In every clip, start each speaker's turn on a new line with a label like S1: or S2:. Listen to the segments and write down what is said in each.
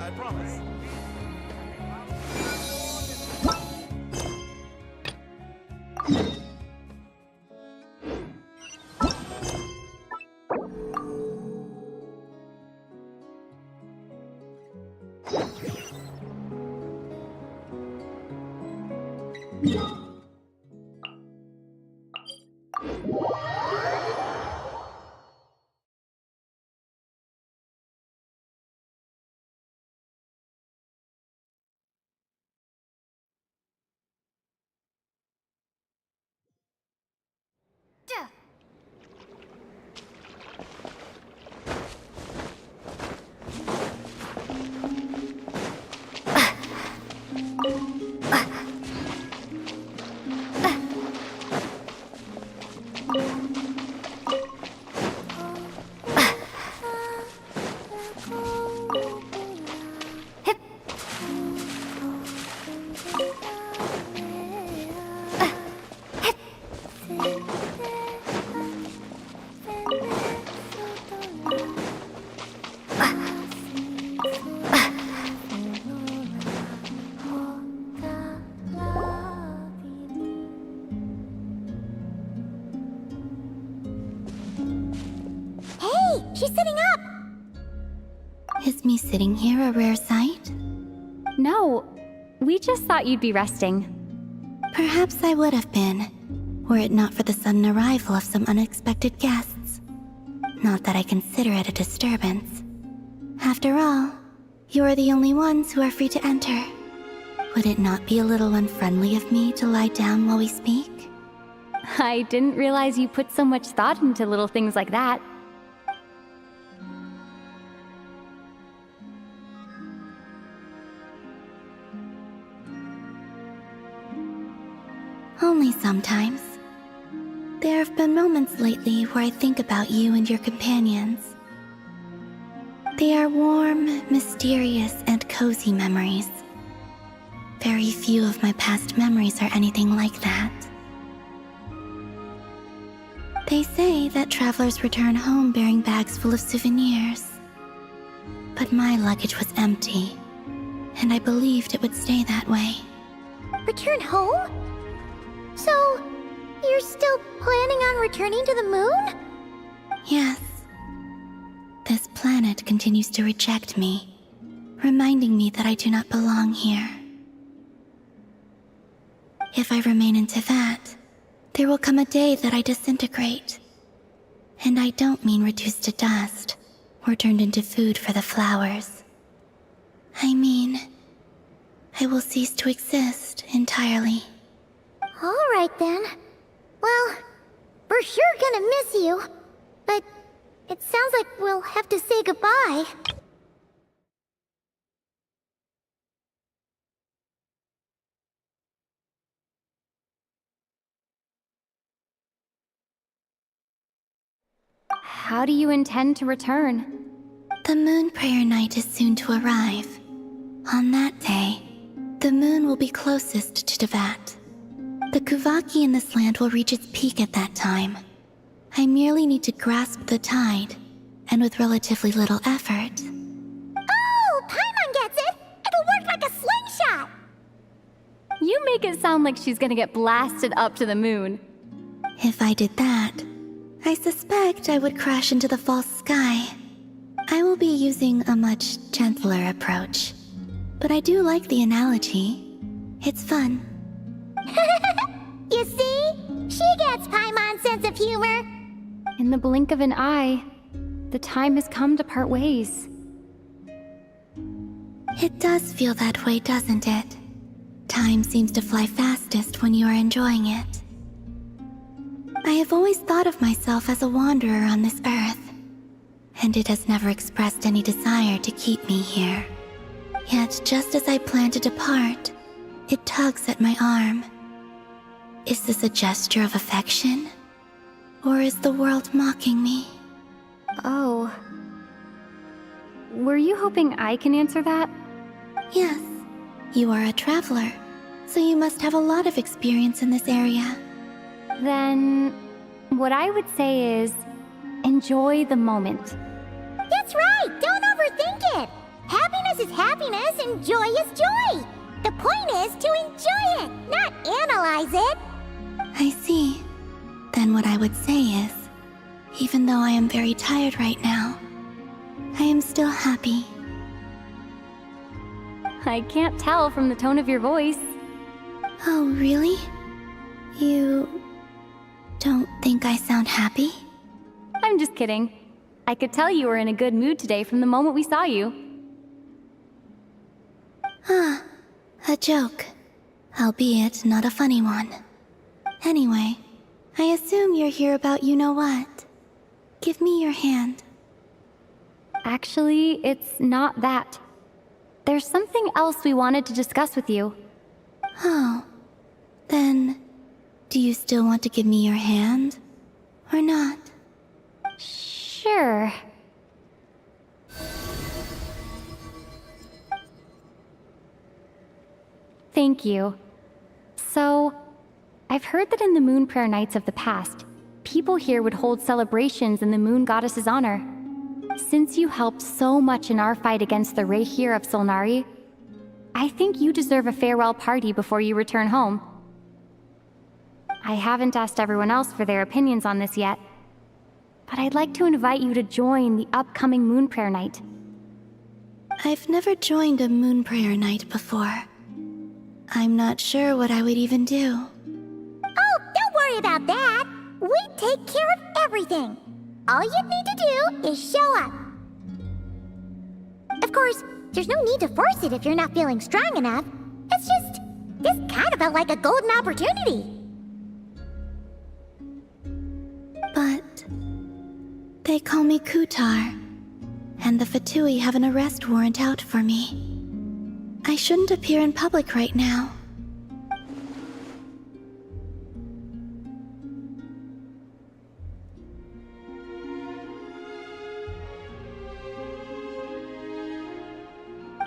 S1: I promise.
S2: She's sitting up!
S3: Is me sitting here a rare sight?
S2: No, we just thought you'd be resting.
S3: Perhaps I would have been, were it not for the sudden arrival of some unexpected guests. Not that I consider it a disturbance. After all, you are the only ones who are free to enter. Would it not be a little unfriendly of me to lie down while we speak?
S2: I didn't realize you put so much thought into little things like that.
S3: Only sometimes. There have been moments lately where I think about you and your companions. They are warm, mysterious, and cozy memories. Very few of my past memories are anything like that. They say that travelers return home bearing bags full of souvenirs. But my luggage was empty, and I believed it would stay that way.
S4: Return home? So, you're still planning on returning to the moon?
S3: Yes. This planet continues to reject me, reminding me that I do not belong here. If I remain into that, there will come a day that I disintegrate. And I don't mean reduced to dust, or turned into food for the flowers. I mean, I will cease to exist entirely.
S4: Alright then. Well, we're sure gonna miss you. But it sounds like we'll have to say goodbye.
S2: How do you intend to return?
S3: The moon prayer night is soon to arrive. On that day, the moon will be closest to Devat. The Kuvaki in this land will reach its peak at that time. I merely need to grasp the tide, and with relatively little effort.
S4: Oh, Paimon gets it! It'll work like a slingshot!
S2: You make it sound like she's gonna get blasted up to the moon.
S3: If I did that, I suspect I would crash into the false sky. I will be using a much gentler approach. But I do like the analogy. It's fun.
S4: You see? She gets Paimon's sense of humor.
S2: In the blink of an eye, the time has come to part ways.
S3: It does feel that way, doesn't it? Time seems to fly fastest when you are enjoying it. I have always thought of myself as a wanderer on this earth, and it has never expressed any desire to keep me here. Yet, just as I plan to depart, it tugs at my arm. Is this a gesture of affection? Or is the world mocking me?
S2: Oh. Were you hoping I can answer that?
S3: Yes. You are a traveler, so you must have a lot of experience in this area.
S2: Then, what I would say is, enjoy the moment.
S4: That's right! Don't overthink it! Happiness Happiness is happiness and joy is joy. The point is to enjoy it, not analyze it.
S3: I see. Then what I would say is, even though I am very tired right now, I am still happy.
S2: I can't tell from the tone of your voice.
S3: Oh, really? You don't think I sound happy?
S2: I'm just kidding. I could tell you were in a good mood today from the moment we saw you.
S3: Ah, a joke. Albeit not a funny one. Anyway, I assume you're here about you-know-what. Give me your hand.
S2: Actually, it's not that. There's something else we wanted to discuss with you.
S3: Oh, then, do you still want to give me your hand? Or not?
S2: Sure. Thank you. So, I've heard that in the Moon Prayer Nights of the past, people here would hold celebrations in the Moon Goddess's honor. Since you helped so much in our fight against the Reihir of Solnari, I think you deserve a farewell party before you return home. I haven't asked everyone else for their opinions on this yet, but I'd like to invite you to join the upcoming Moon Prayer Night.
S3: I've never joined a Moon Prayer Night before. I'm not sure what I would even do.
S4: Oh, don't worry about that. We take care of everything. All you'd need to do is show up. Of course, there's no need to force it if you're not feeling strong enough. This kind of felt like a golden opportunity.
S3: But they call me Kutar, and the Fatui have an arrest warrant out for me. I shouldn't appear in public right now.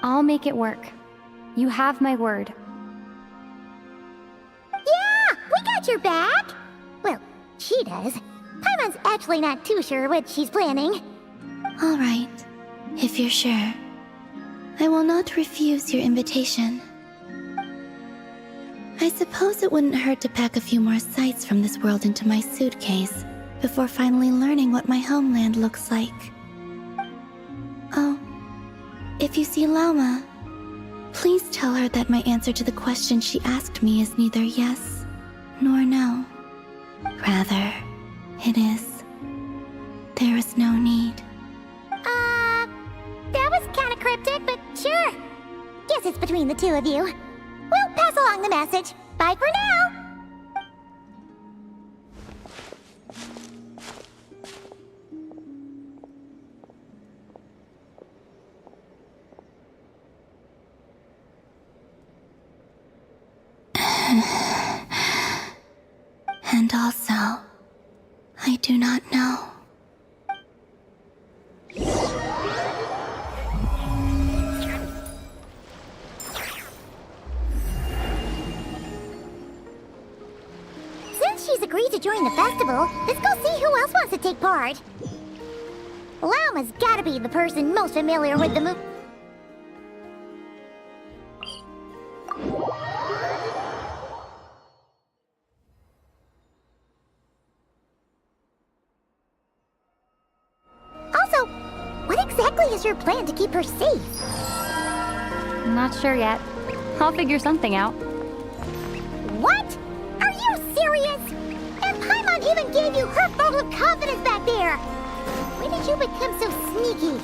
S2: I'll make it work. You have my word.
S4: Yeah, we got your back. Well, she does. Paimon's actually not too sure what she's planning.
S3: All right, if you're sure. I will not refuse your invitation. I suppose it wouldn't hurt to pack a few more sights from this world into my suitcase before finally learning what my homeland looks like. Oh, if you see Lauma, please tell her that my answer to the question she asked me is neither yes nor no. Rather, it is, there is no need.
S4: That was kinda cryptic, but sure. Guess it's between the two of you. We'll pass along the message. Bye for now!
S3: And also, I do not know.
S4: Since she's agreed to join the festival, let's go see who else wants to take part. Lauma's gotta be the person most familiar with the move. Also, what exactly is your plan to keep her safe?
S2: Not sure yet. I'll figure something out.
S4: What? Are you serious? And Paimon even gave you her vote of confidence back there! When did you become so sneaky?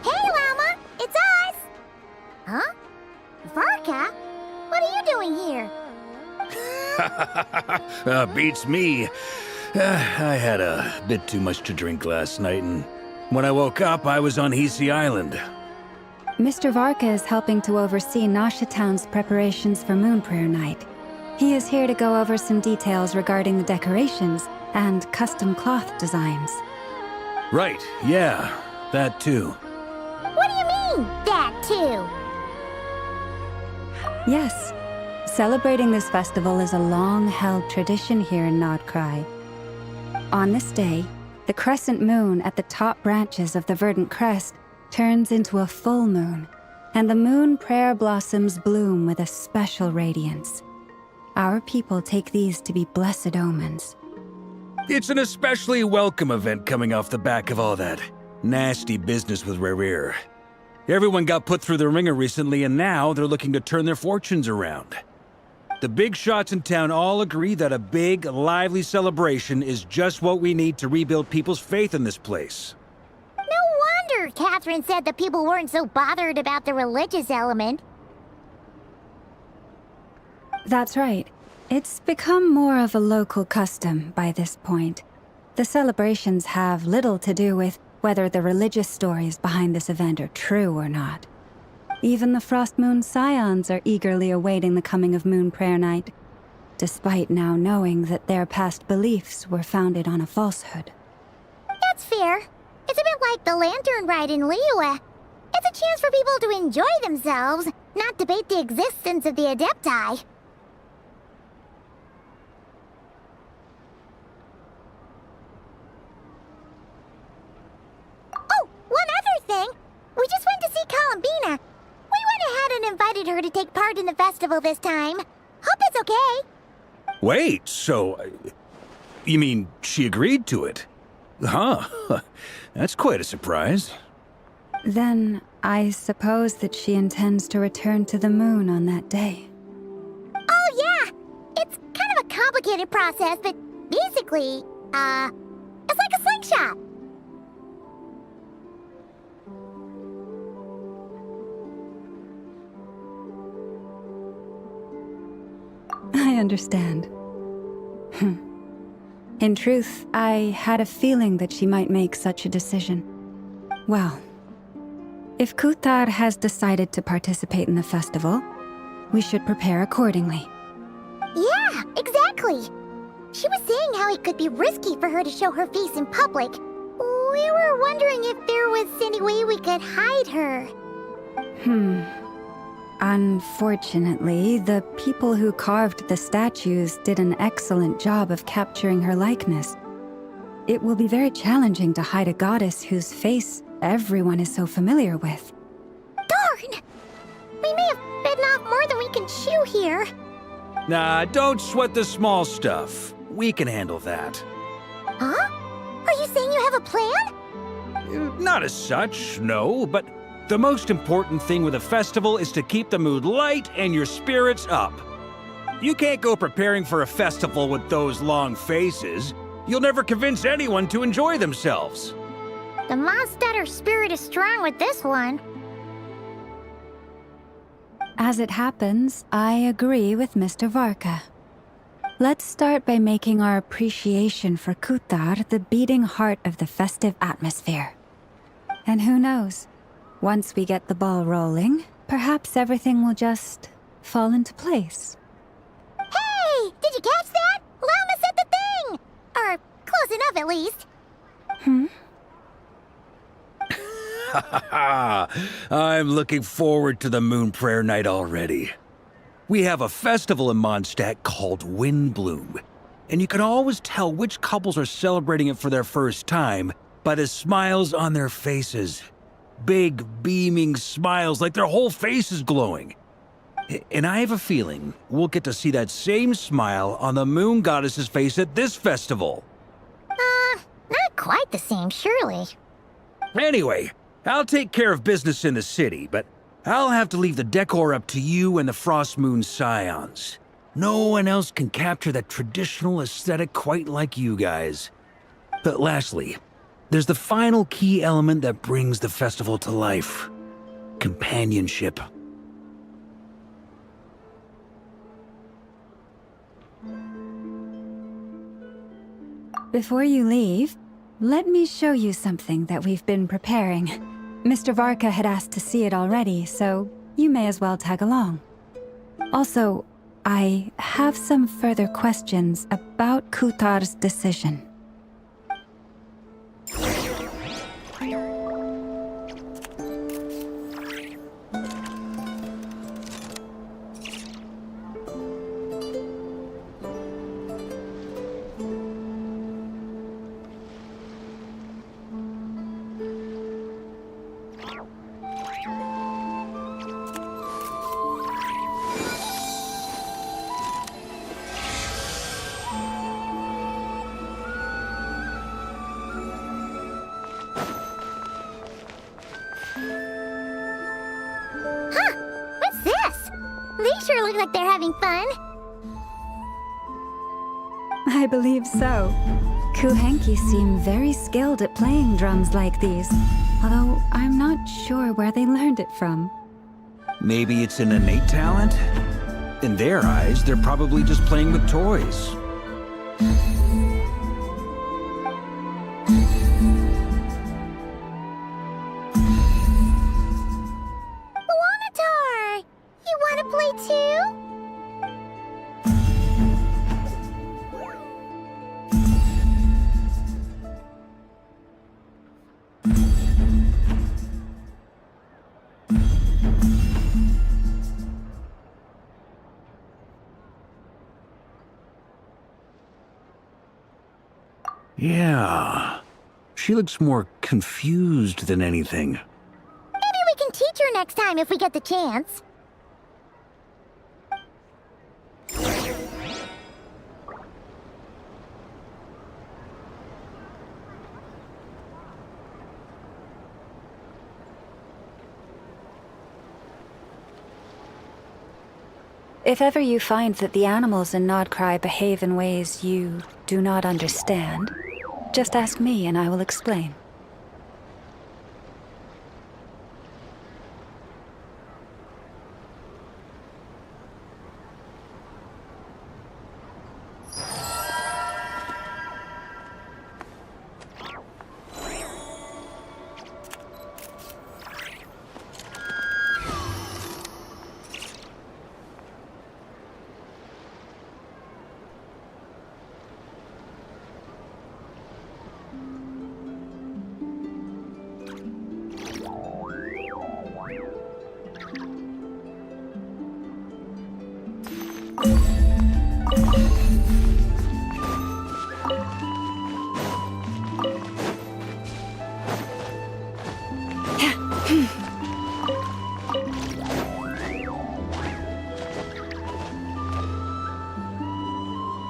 S4: Hey, Llama! It's us! Huh? Varka? What are you doing here?
S1: Beats me. I had a bit too much to drink last night, and when I woke up, I was on Hisi Island.
S5: Mr. Varka is helping to oversee Nasha Town's preparations for Moon Prayer Night. He is here to go over some details regarding the decorations and custom cloth designs.
S1: Right, yeah, that too.
S4: What do you mean, that too?
S5: Yes, celebrating this festival is a long-held tradition here in Nodcry. On this day, the crescent moon at the top branches of the verdant crest turns into a full moon, and the moon prayer blossoms bloom with a special radiance. Our people take these to be blessed omens.
S1: It's an especially welcome event coming off the back of all that nasty business with Rare. Everyone got put through the ringer recently, and now they're looking to turn their fortunes around. The big shots in town all agree that a big, lively celebration is just what we need to rebuild people's faith in this place.
S4: No wonder Catherine said that people weren't so bothered about the religious element.
S5: That's right. It's become more of a local custom by this point. The celebrations have little to do with whether the religious stories behind this event are true or not. Even the Frost Moon Scions are eagerly awaiting the coming of Moon Prayer Night, despite now knowing that their past beliefs were founded on a falsehood.
S4: That's fair. It's a bit like the Lantern Ride in Liyue. It's a chance for people to enjoy themselves, not debate the existence of the Adepti. Oh, one other thing. We just went to see Columbina. We went ahead and invited her to take part in the festival this time. Hope it's okay.
S1: Wait, so... you mean she agreed to it? Huh. That's quite a surprise.
S5: Then, I suppose that she intends to return to the moon on that day.
S4: Oh, yeah. It's kind of a complicated process, but basically, it's like a slingshot.
S5: I understand. In truth, I had a feeling that she might make such a decision. Well, if Kuthar has decided to participate in the festival, we should prepare accordingly.
S4: Yeah, exactly. She was saying how it could be risky for her to show her face in public. We were wondering if there was any way we could hide her.
S5: Unfortunately, the people who carved the statues did an excellent job of capturing her likeness. It will be very challenging to hide a goddess whose face everyone is so familiar with.
S4: Darn! We may have bitten off more than we can chew here.
S1: Nah, don't sweat the small stuff. We can handle that.
S4: Huh? Are you saying you have a plan?
S1: Not as such, no, but the most important thing with a festival is to keep the mood light and your spirits up. You can't go preparing for a festival with those long faces. You'll never convince anyone to enjoy themselves.
S4: The Mondstatter spirit is strong with this one.
S5: As it happens, I agree with Mr. Varka. Let's start by making our appreciation for Kuthar the beating heart of the festive atmosphere. And who knows? Once we get the ball rolling, perhaps everything will just fall into place.
S4: Hey! Did you catch that? Lama said the thing! Or close enough, at least.
S1: I'm looking forward to the Moon Prayer Night already. We have a festival in Mondstadt called Windbloom, and you can always tell which couples are celebrating it for their first time by the smiles on their faces. Big, beaming smiles like their whole face is glowing. And I have a feeling we'll get to see that same smile on the Moon Goddess's face at this festival.
S4: Not quite the same, surely.
S1: Anyway, I'll take care of business in the city, but I'll have to leave the decor up to you and the Frost Moon Scions. No one else can capture that traditional aesthetic quite like you guys. But lastly, there's the final key element that brings the festival to life. Companionship.
S5: Before you leave, let me show you something that we've been preparing. Mr. Varka had asked to see it already, so you may as well tag along. Also, I have some further questions about Kuthar's decision.
S4: this? They sure look like they're having fun.
S5: I believe so. Kuhenki seem very skilled at playing drums like these, although I'm not sure where they learned it from.
S1: Maybe it's an innate talent? In their eyes, they're probably just playing with toys.
S4: Luanatar! You wanna play too?
S1: Yeah. She looks more confused than anything.
S4: Maybe we can teach her next time if we get the chance.
S5: If ever you find that the animals in Nodcry behave in ways you do not understand, just ask me and I will explain.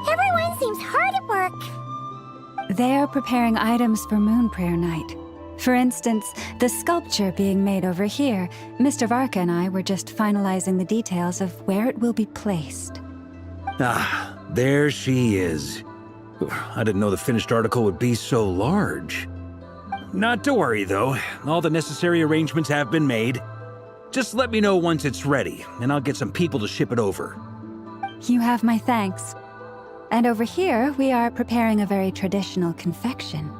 S4: Everyone seems hard at work.
S5: They are preparing items for Moon Prayer Night. For instance, the sculpture being made over here, Mr. Varka and I were just finalizing the details of where it will be placed.
S1: Ah, there she is. I didn't know the finished article would be so large. Not to worry, though. All the necessary arrangements have been made. Just let me know once it's ready, and I'll get some people to ship it over.
S5: You have my thanks. And over here, we are preparing a very traditional confection.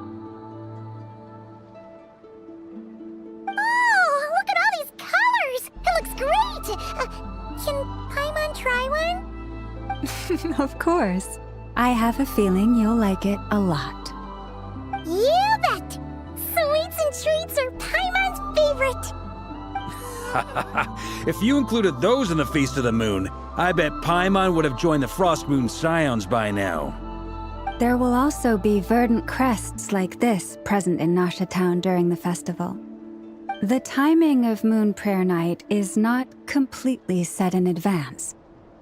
S4: Oh, look at all these colors! It looks great! Can Paimon try one?
S5: Of course. I have a feeling you'll like it a lot.
S4: You bet! Sweets and treats are Paimon's favorite!
S1: If you included those in the Feast of the Moon, I bet Paimon would have joined the Frost Moon Scions by now.
S5: There will also be verdant crests like this present in Nasha Town during the festival. The timing of Moon Prayer Night is not completely set in advance.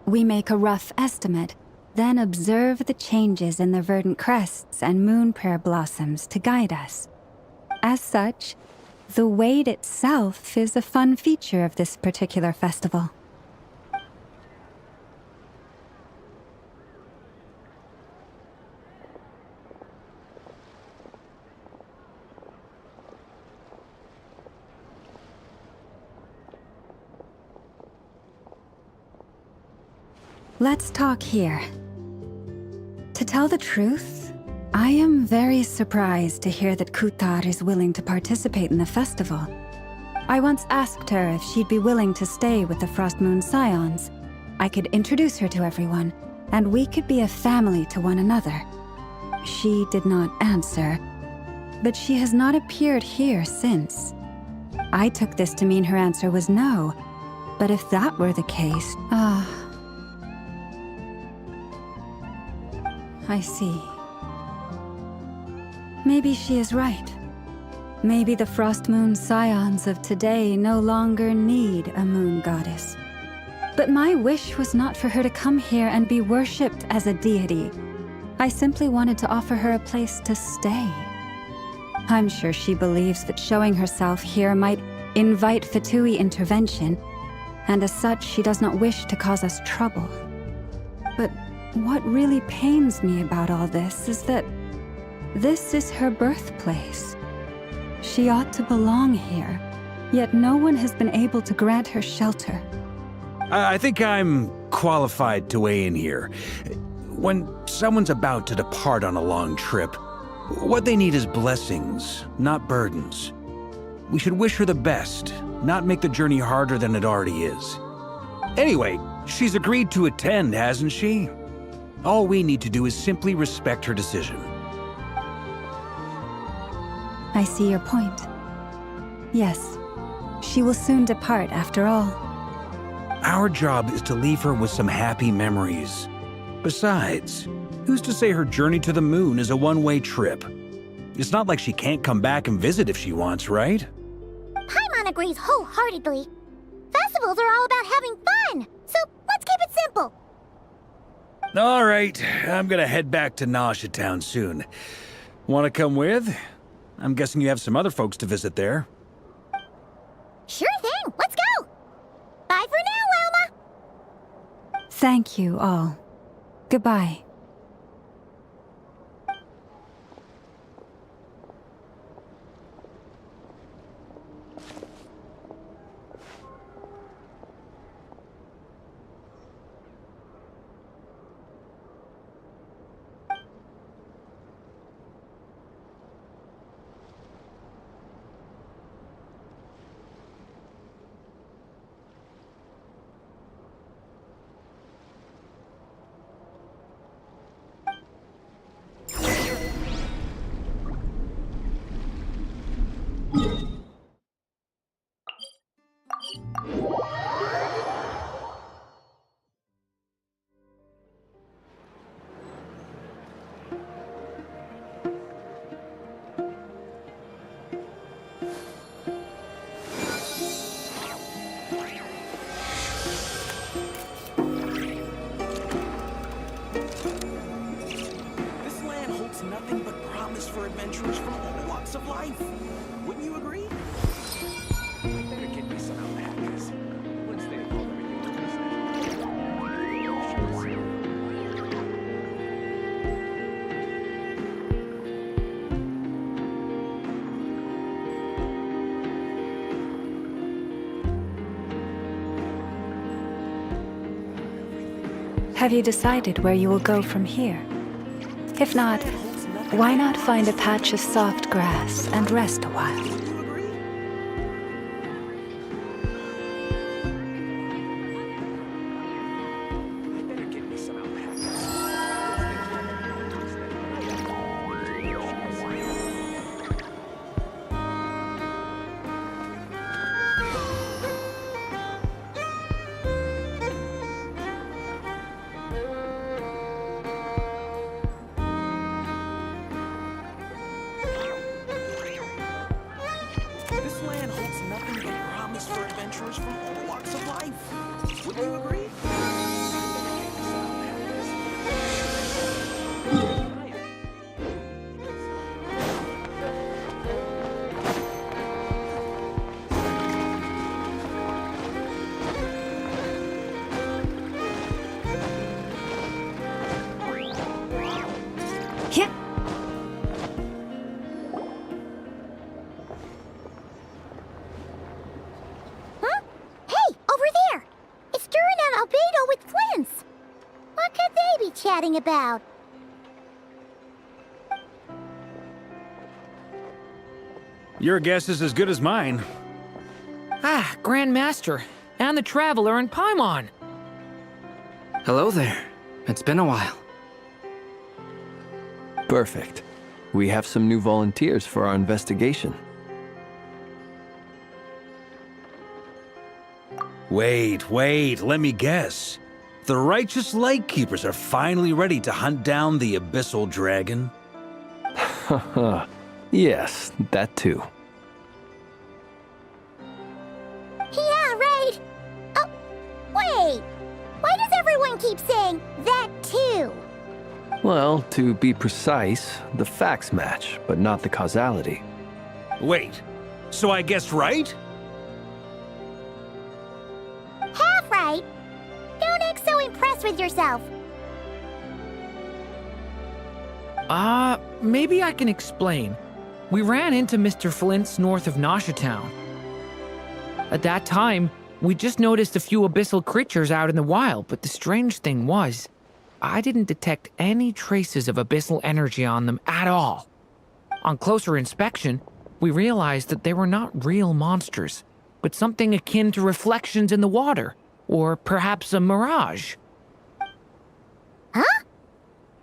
S5: We make a rough estimate, then observe the changes in the verdant crests and moon prayer blossoms to guide us. As such, the wait itself is a fun feature of this particular festival. Let's talk here. To tell the truth, I am very surprised to hear that Kutar is willing to participate in the festival. I once asked her if she'd be willing to stay with the Frost Moon Scions. I could introduce her to everyone, and we could be a family to one another. She did not answer, but she has not appeared here since. I took this to mean her answer was no, but if that were the case, I see. Maybe she is right. Maybe the Frost Moon Scions of today no longer need a moon goddess. But my wish was not for her to come here and be worshipped as a deity. I simply wanted to offer her a place to stay. I'm sure she believes that showing herself here might invite Fatui intervention, and as such, she does not wish to cause us trouble. But what really pains me about all this is that this is her birthplace. She ought to belong here, yet no one has been able to grant her shelter.
S1: I think I'm qualified to weigh in here. When someone's about to depart on a long trip, what they need is blessings, not burdens. We should wish her the best, not make the journey harder than it already is. Anyway, she's agreed to attend, hasn't she? All we need to do is simply respect her decision.
S5: I see your point. Yes, she will soon depart after all.
S1: Our job is to leave her with some happy memories. Besides, who's to say her journey to the moon is a one-way trip? It's not like she can't come back and visit if she wants, right?
S4: Paimon agrees wholeheartedly. Festivals are all about having fun, so let's keep it simple.
S1: All right, I'm gonna head back to Nausea Town soon. Want to come with? I'm guessing you have some other folks to visit there.
S4: Sure thing, let's go! Bye for now, Wilma!
S5: Thank you all. Goodbye.
S6: This land holds nothing but promise for adventurers from all walks of life. Wouldn't you agree? Better get me some alpacas. Once they evolve everything to
S5: Have you decided where you will go from here? If not, why not find a patch of soft grass and rest a while?
S6: Better get me some alpacas. This land holds nothing but promise for adventurers from all walks of life. Wouldn't you agree?
S5: Yeah.
S4: Huh? Hey, over there! It's Durin and Albedo with Flints! What could they be chatting about?
S1: Your guess is as good as mine.
S7: Ah, Grand Master, and the Traveler in Paimon.
S8: Hello there. It's been a while.
S9: Perfect. We have some new volunteers for our investigation.
S1: Wait, let me guess. The righteous Lightkeepers are finally ready to hunt down the Abyssal Dragon?
S9: Haha. Yes, that too.
S4: Yeah, right! Oh, wait! Why does everyone keep saying that too?
S9: Well, to be precise, the facts match, but not the causality.
S1: Wait, so I guessed right?
S4: right? Don't act so impressed with yourself.
S7: Maybe I can explain. We ran into Mr. Flint's north of Town. At that time, we just noticed a few abyssal creatures out in the wild, but the strange thing was, I didn't detect any traces of abyssal energy on them at all. On closer inspection, we realized that they were not real monsters, but something akin to reflections in the water, or perhaps a mirage.
S4: Huh?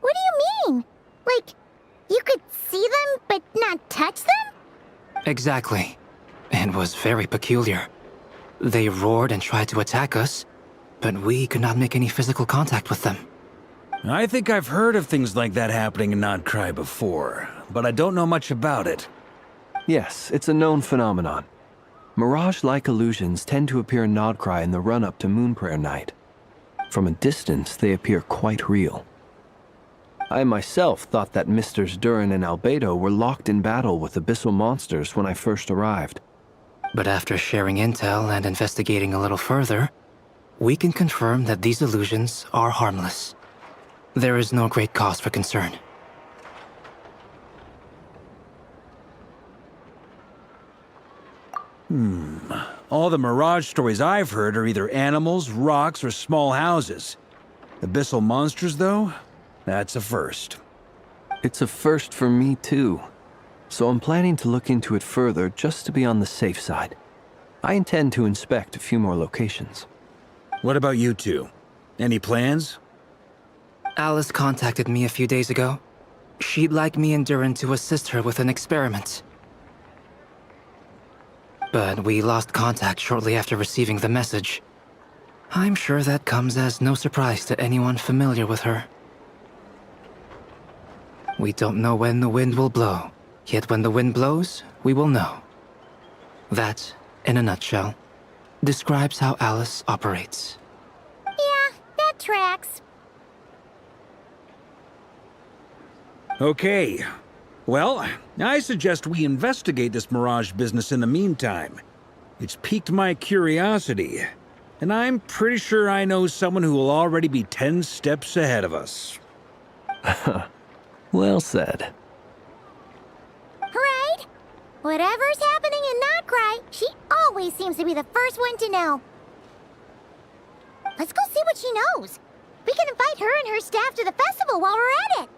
S4: What do you mean? Like, you could see them but not touch them?
S8: Exactly. It was very peculiar. They roared and tried to attack us, but we could not make any physical contact with them.
S1: I think I've heard of things like that happening in Nodcry before, but I don't know much about it.
S9: Yes, it's a known phenomenon. Mirage-like illusions tend to appear in Nodcry in the run-up to Moonprayer Night. From a distance, they appear quite real. I myself thought that Misters Durin and Albedo were locked in battle with abyssal monsters when I first arrived.
S8: But after sharing intel and investigating a little further, we can confirm that these illusions are harmless. There is no great cause for concern.
S1: All the Mirage stories I've heard are either animals, rocks, or small houses. Abyssal monsters, though? That's a first.
S9: It's a first for me, too. So I'm planning to look into it further just to be on the safe side. I intend to inspect a few more locations.
S1: What about you two? Any plans?
S8: Alice contacted me a few days ago. She'd like me and Durin to assist her with an experiment. But we lost contact shortly after receiving the message. I'm sure that comes as no surprise to anyone familiar with her. We don't know when the wind will blow, yet when the wind blows, we will know. That, in a nutshell, describes how Alice operates.
S4: Yeah, that tracks.
S1: Okay. Well, I suggest we investigate this Mirage business in the meantime. It's piqued my curiosity, and I'm pretty sure I know someone who will already be 10 steps ahead of us.
S9: Well said.
S4: Right? Whatever's happening in Nodcry, she always seems to be the first one to know. Let's go see what she knows. We can invite her and her staff to the festival while we're at it.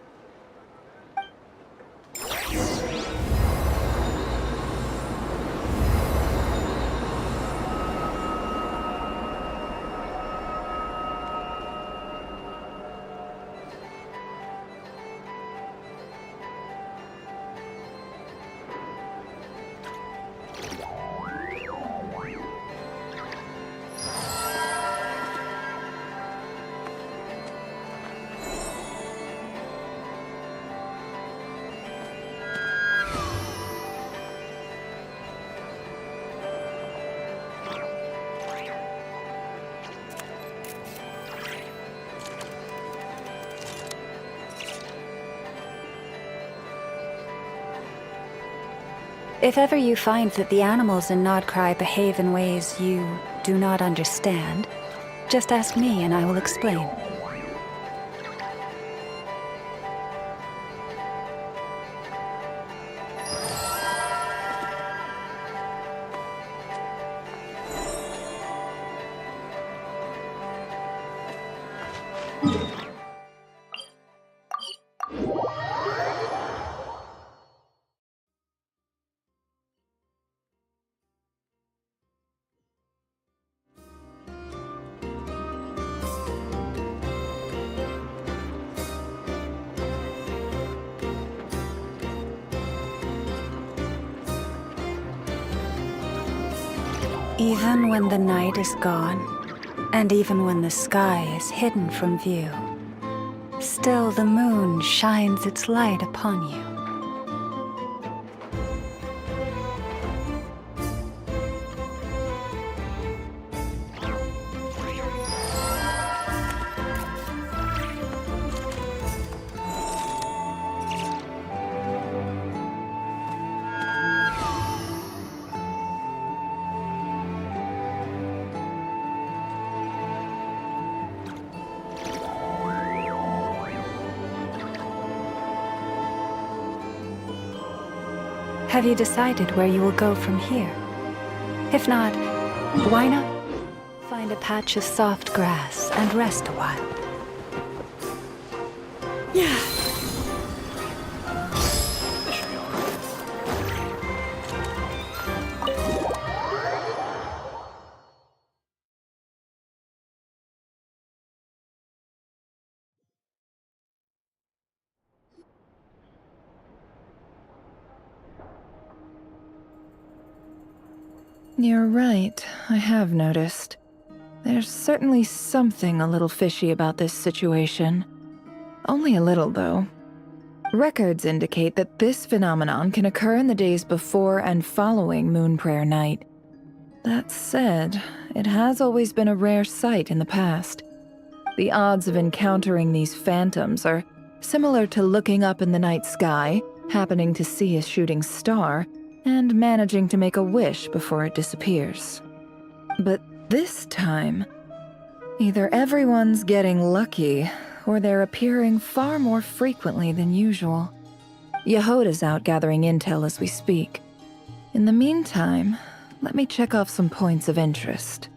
S5: If ever you find that the animals in Nodcry behave in ways you do not understand, just ask me and I will explain. Even when the night is gone, and even when the sky is hidden from view, still the moon shines its light upon you. Have you decided where you will go from here? If not, why not find a patch of soft grass and rest a while? Yeah.
S10: You're right, I have noticed. There's certainly something a little fishy about this situation. Only a little, though. Records indicate that this phenomenon can occur in the days before and following Moon Prayer Night. That said, it has always been a rare sight in the past. The odds of encountering these phantoms are similar to looking up in the night sky, happening to see a shooting star, and managing to make a wish before it disappears. But this time, either everyone's getting lucky, or they're appearing far more frequently than usual. Yehoda's out gathering intel as we speak. In the meantime, let me check off some points of interest.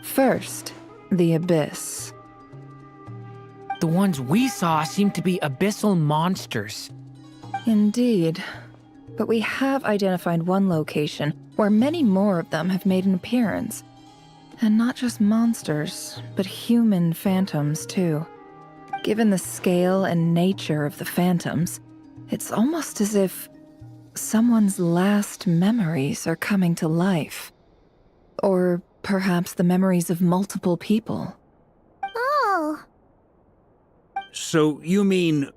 S10: First, the Abyss.
S7: The ones we saw seem to be abyssal monsters.
S10: Indeed. But we have identified one location where many more of them have made an appearance. And not just monsters, but human phantoms, too. Given the scale and nature of the phantoms, it's almost as if someone's last memories are coming to life. Or perhaps the memories of multiple people.
S4: Oh.
S1: So you mean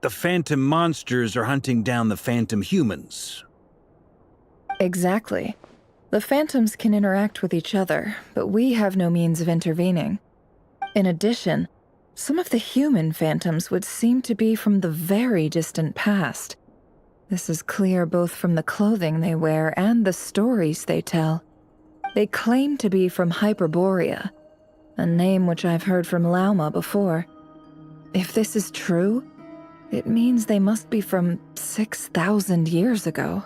S1: the phantom monsters are hunting down the phantom humans?
S10: Exactly. The phantoms can interact with each other, but we have no means of intervening. In addition, some of the human phantoms would seem to be from the very distant past. This is clear both from the clothing they wear and the stories they tell. They claim to be from Hyperborea, a name which I've heard from Lauma before. If this is true, it means they must be from 6,000 years ago.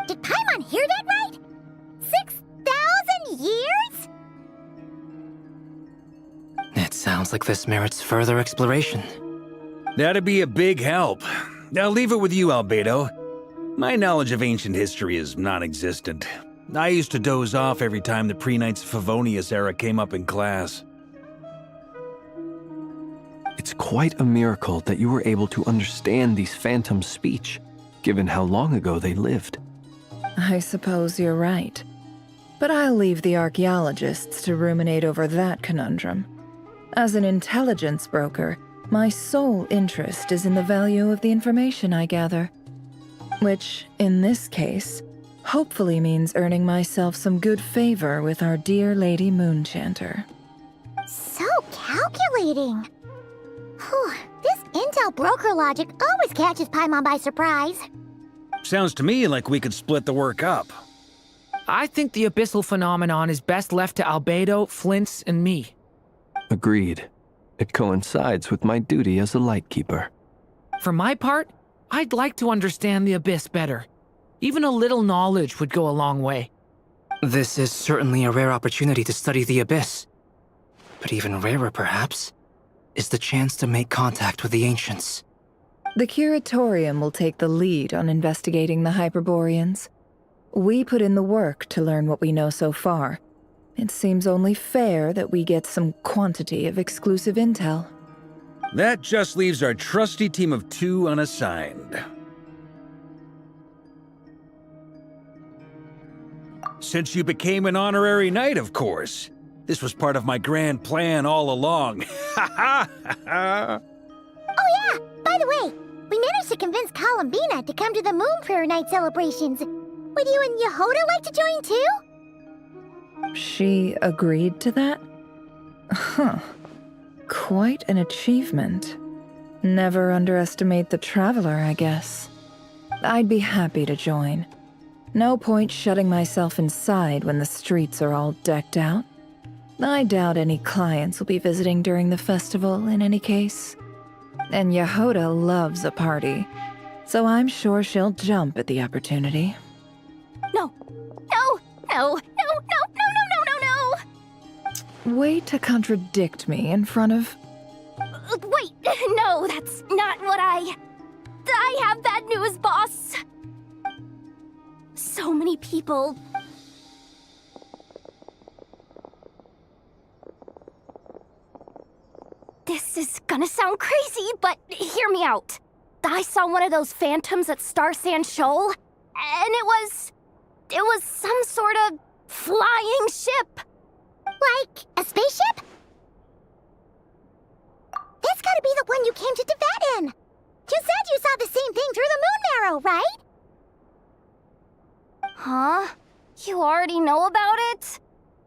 S4: Did Paimon hear that right? 6,000 years?
S8: It sounds like this merits further exploration.
S1: That'd be a big help. I'll leave it with you, Albedo. My knowledge of ancient history is non-existent. I used to doze off every time the pre-Knights of Favonius era came up in class.
S9: It's quite a miracle that you were able to understand these phantoms' speech, given how long ago they lived.
S10: I suppose you're right. But I'll leave the archaeologists to ruminate over that conundrum. As an intelligence broker, my sole interest is in the value of the information I gather. Which, in this case, hopefully means earning myself some good favor with our dear Lady Moonchanter.
S4: So calculating. Whew, this intel broker logic always catches Paimon by surprise.
S1: Sounds to me like we could split the work up.
S7: I think the abyssal phenomenon is best left to Albedo, Flint's, and me.
S9: Agreed. It coincides with my duty as a lightkeeper.
S7: For my part, I'd like to understand the abyss better. Even a little knowledge would go a long way.
S8: This is certainly a rare opportunity to study the Abyss. But even rarer, perhaps, is the chance to make contact with the Ancients.
S10: The Curatorium will take the lead on investigating the Hyperboreans. We put in the work to learn what we know so far. It seems only fair that we get some quantity of exclusive intel.
S1: That just leaves our trusty team of 2 unassigned. Since you became an honorary knight, of course. This was part of my grand plan all along. Ha ha ha!
S4: Oh yeah, by the way, we managed to convince Columbina to come to the Moon Prayer Night celebrations. Would you and Yehoda like to join too?
S10: She agreed to that? Huh. Quite an achievement. Never underestimate the traveler, I guess. I'd be happy to join. No point shutting myself inside when the streets are all decked out. I doubt any clients will be visiting during the festival in any case. And Yehoda loves a party. So I'm sure she'll jump at the opportunity.
S2: No, no, no, no, no, no, no, no, no, no!
S10: Way to contradict me in front of...
S2: Wait, no, that's not what I have bad news, boss! So many people... This is gonna sound crazy, but hear me out. I saw one of those phantoms at Star Sand Shoal, and it was some sort of flying ship.
S4: Like a spaceship? That's gotta be the one you came to Tibet in. You said you saw the same thing through the moon marrow, right?
S2: Huh? You already know about it?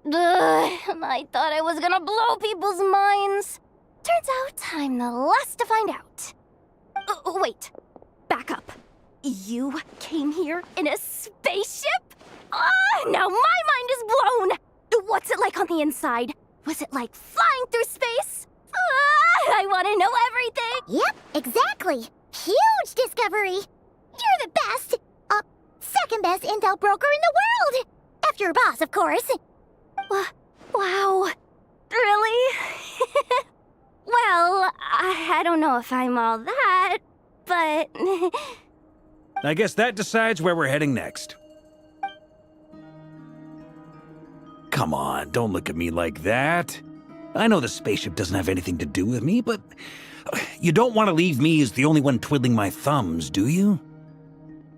S2: Ugh, I thought I was gonna blow people's minds. Turns out I'm the last to find out. Wait, back up. You came here in a spaceship? Now my mind is blown! What's it like on the inside? Was it like flying through space? I want to know everything!
S4: Yep, exactly. Huge discovery. You're the best, second best intel broker in the world. After your boss, of course.
S2: Wow. Really? Well, I don't know if I'm all that, but...
S1: I guess that decides where we're heading next. Come on, don't look at me like that. I know the spaceship doesn't have anything to do with me, but you don't want to leave me as the only one twiddling my thumbs, do you?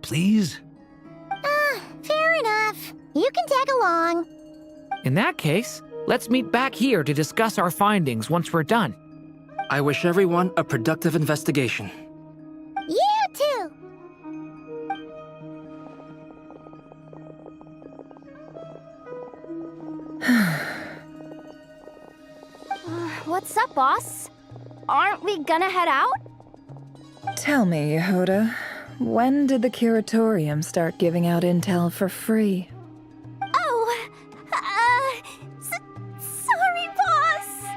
S1: Please?
S4: Fair enough. You can tag along.
S7: In that case, let's meet back here to discuss our findings once we're done.
S8: I wish everyone a productive investigation.
S4: You too.
S2: What's up, boss? Aren't we gonna head out?
S10: Tell me, Yehoda, when did the curatorium start giving out intel for free?
S2: Oh, sorry, boss.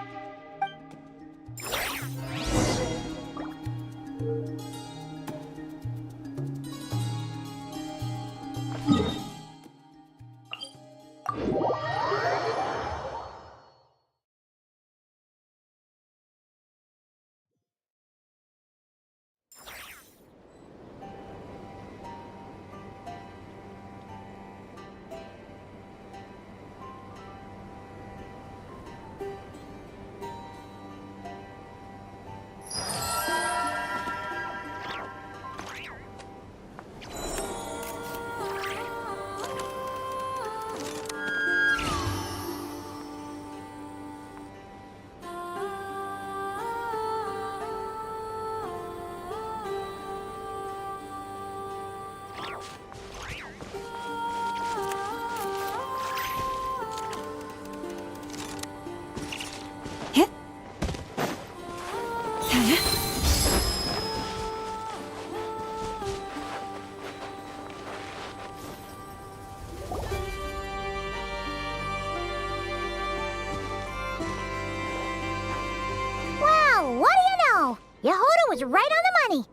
S4: Well, what do you know? Yehoda was right on the money.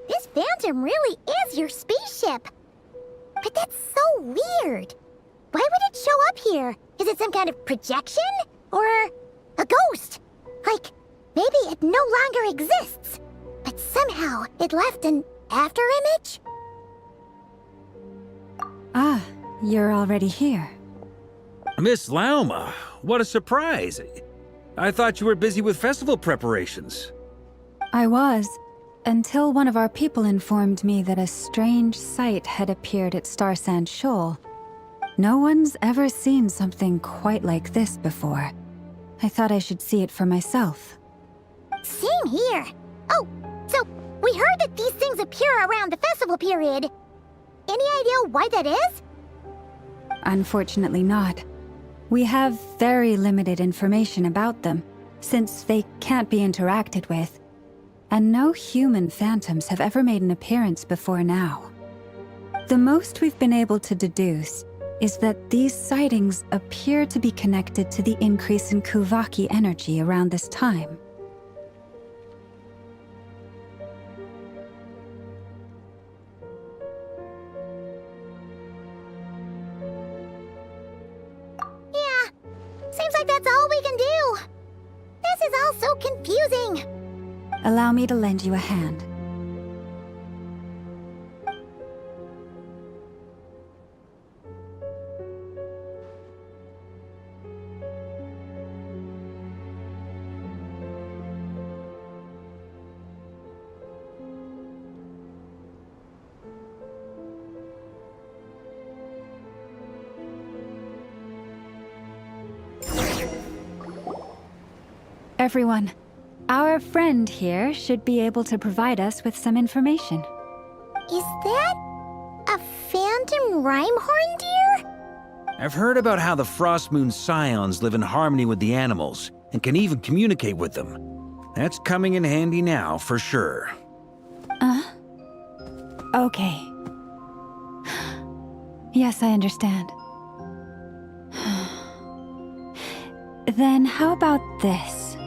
S4: This phantom really is your spaceship. But that's so weird. Why would it show up here? Is it some kind of projection? Or a ghost? Like, maybe it no longer exists, but somehow it left an afterimage?
S5: Ah, you're already here.
S1: Miss Lauma, what a surprise. I thought you were busy with festival preparations.
S5: I was, until one of our people informed me that a strange sight had appeared at Star Sand Shoal. No one's ever seen something quite like this before. I thought I should see it for myself.
S4: Same here. Oh, so we heard that these things appear around the festival period. Any idea why that is?
S5: Unfortunately not. We have very limited information about them, since they can't be interacted with. And no human phantoms have ever made an appearance before now. The most we've been able to deduce is that these sightings appear to be connected to the increase in Kuvaki energy around this time.
S4: all we can do. This is all so confusing.
S5: Allow me to lend you a hand. Everyone, our friend here should be able to provide us with some information.
S4: Is that a phantom Rhymehorn deer?
S1: I've heard about how the Frost Moon Scions live in harmony with the animals and can even communicate with them. That's coming in handy now, for sure.
S5: Okay. Yes, I understand. Then how about this?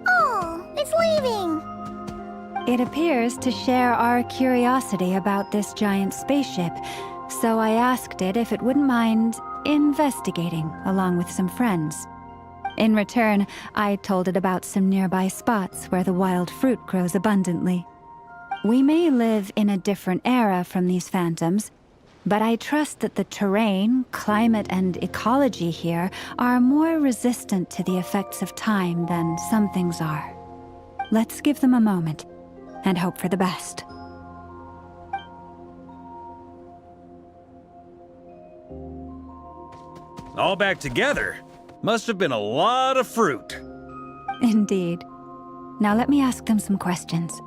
S4: Oh, it's leaving.
S5: It appears to share our curiosity about this giant spaceship, so I asked it if it wouldn't mind investigating along with some friends. In return, I told it about some nearby spots where the wild fruit grows abundantly. We may live in a different era from these phantoms, but I trust that the terrain, climate, and ecology here are more resistant to the effects of time than some things are. Let's give them a moment and hope for the best.
S1: All back together? Must have been a lot of fruit.
S5: Indeed. Now let me ask them some questions.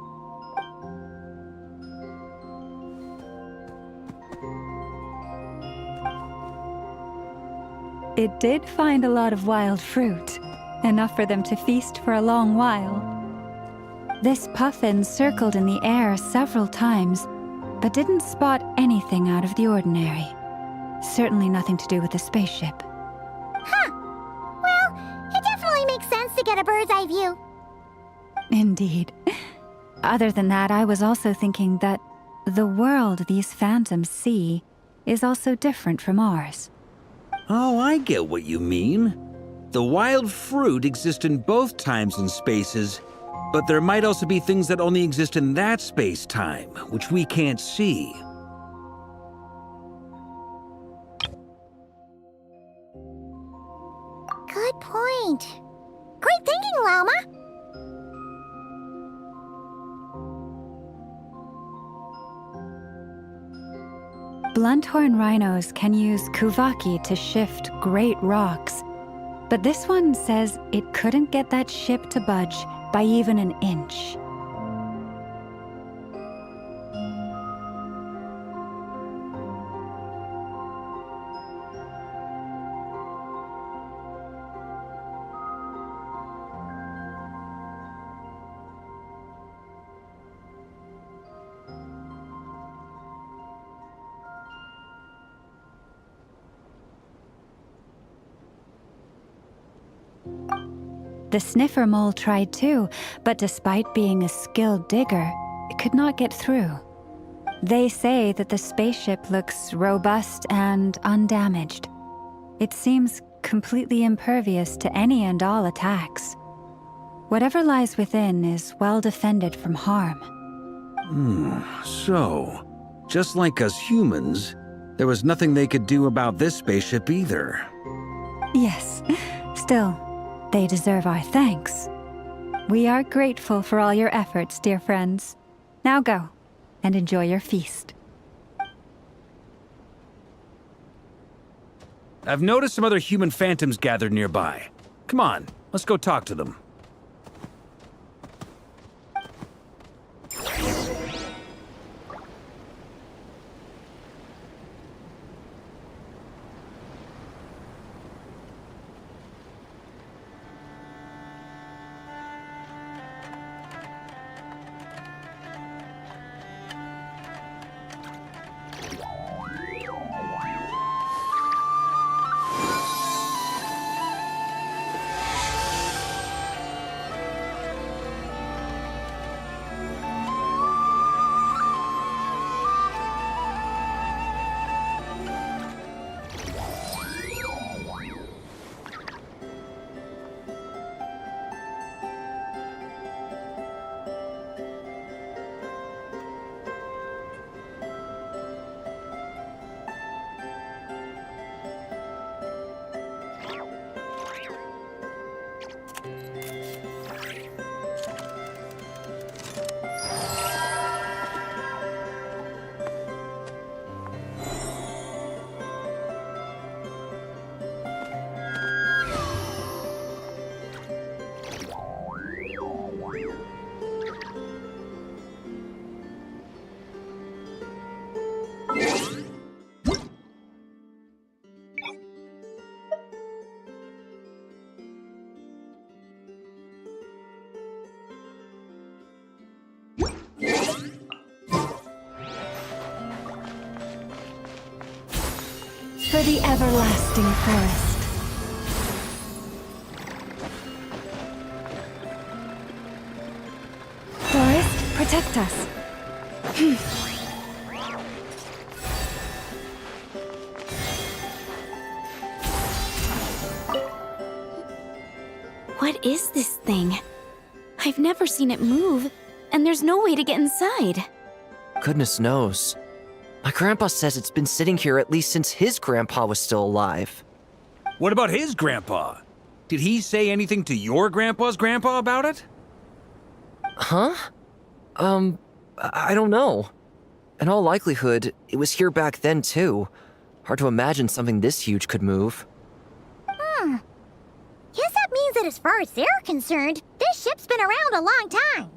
S5: It did find a lot of wild fruit, enough for them to feast for a long while. This puffin circled in the air several times, but didn't spot anything out of the ordinary. Certainly nothing to do with the spaceship.
S4: Huh. Well, it definitely makes sense to get a bird's eye view.
S5: Indeed. Other than that, I was also thinking that the world these phantoms see is also different from ours.
S1: Oh, I get what you mean. The wild fruit exist in both times and spaces, but there might also be things that only exist in that space-time, which we can't see.
S4: Good point. Great thinking, Lauma.
S5: Blunthorn rhinos can use kuvaki to shift great rocks, but this one says it couldn't get that ship to budge by even an inch. The sniffer mole tried too, but despite being a skilled digger, it could not get through. They say that the spaceship looks robust and undamaged. It seems completely impervious to any and all attacks. Whatever lies within is well defended from harm.
S1: So, just like us humans, there was nothing they could do about this spaceship either.
S5: Yes, still, they deserve our thanks. We are grateful for all your efforts, dear friends. Now go, and enjoy your feast.
S1: I've noticed some other human phantoms gathered nearby. Come on, let's go talk to them.
S5: For the everlasting forest. Forest, protect us.
S3: What is this thing? I've never seen it move, and there's no way to get inside.
S11: Goodness knows. My grandpa says it's been sitting here at least since his grandpa was still alive.
S1: What about his grandpa? Did he say anything to your grandpa's grandpa about it?
S11: Huh? I don't know. In all likelihood, it was here back then too. Hard to imagine something this huge could move.
S4: Guess that means that as far as they're concerned, this ship's been around a long time.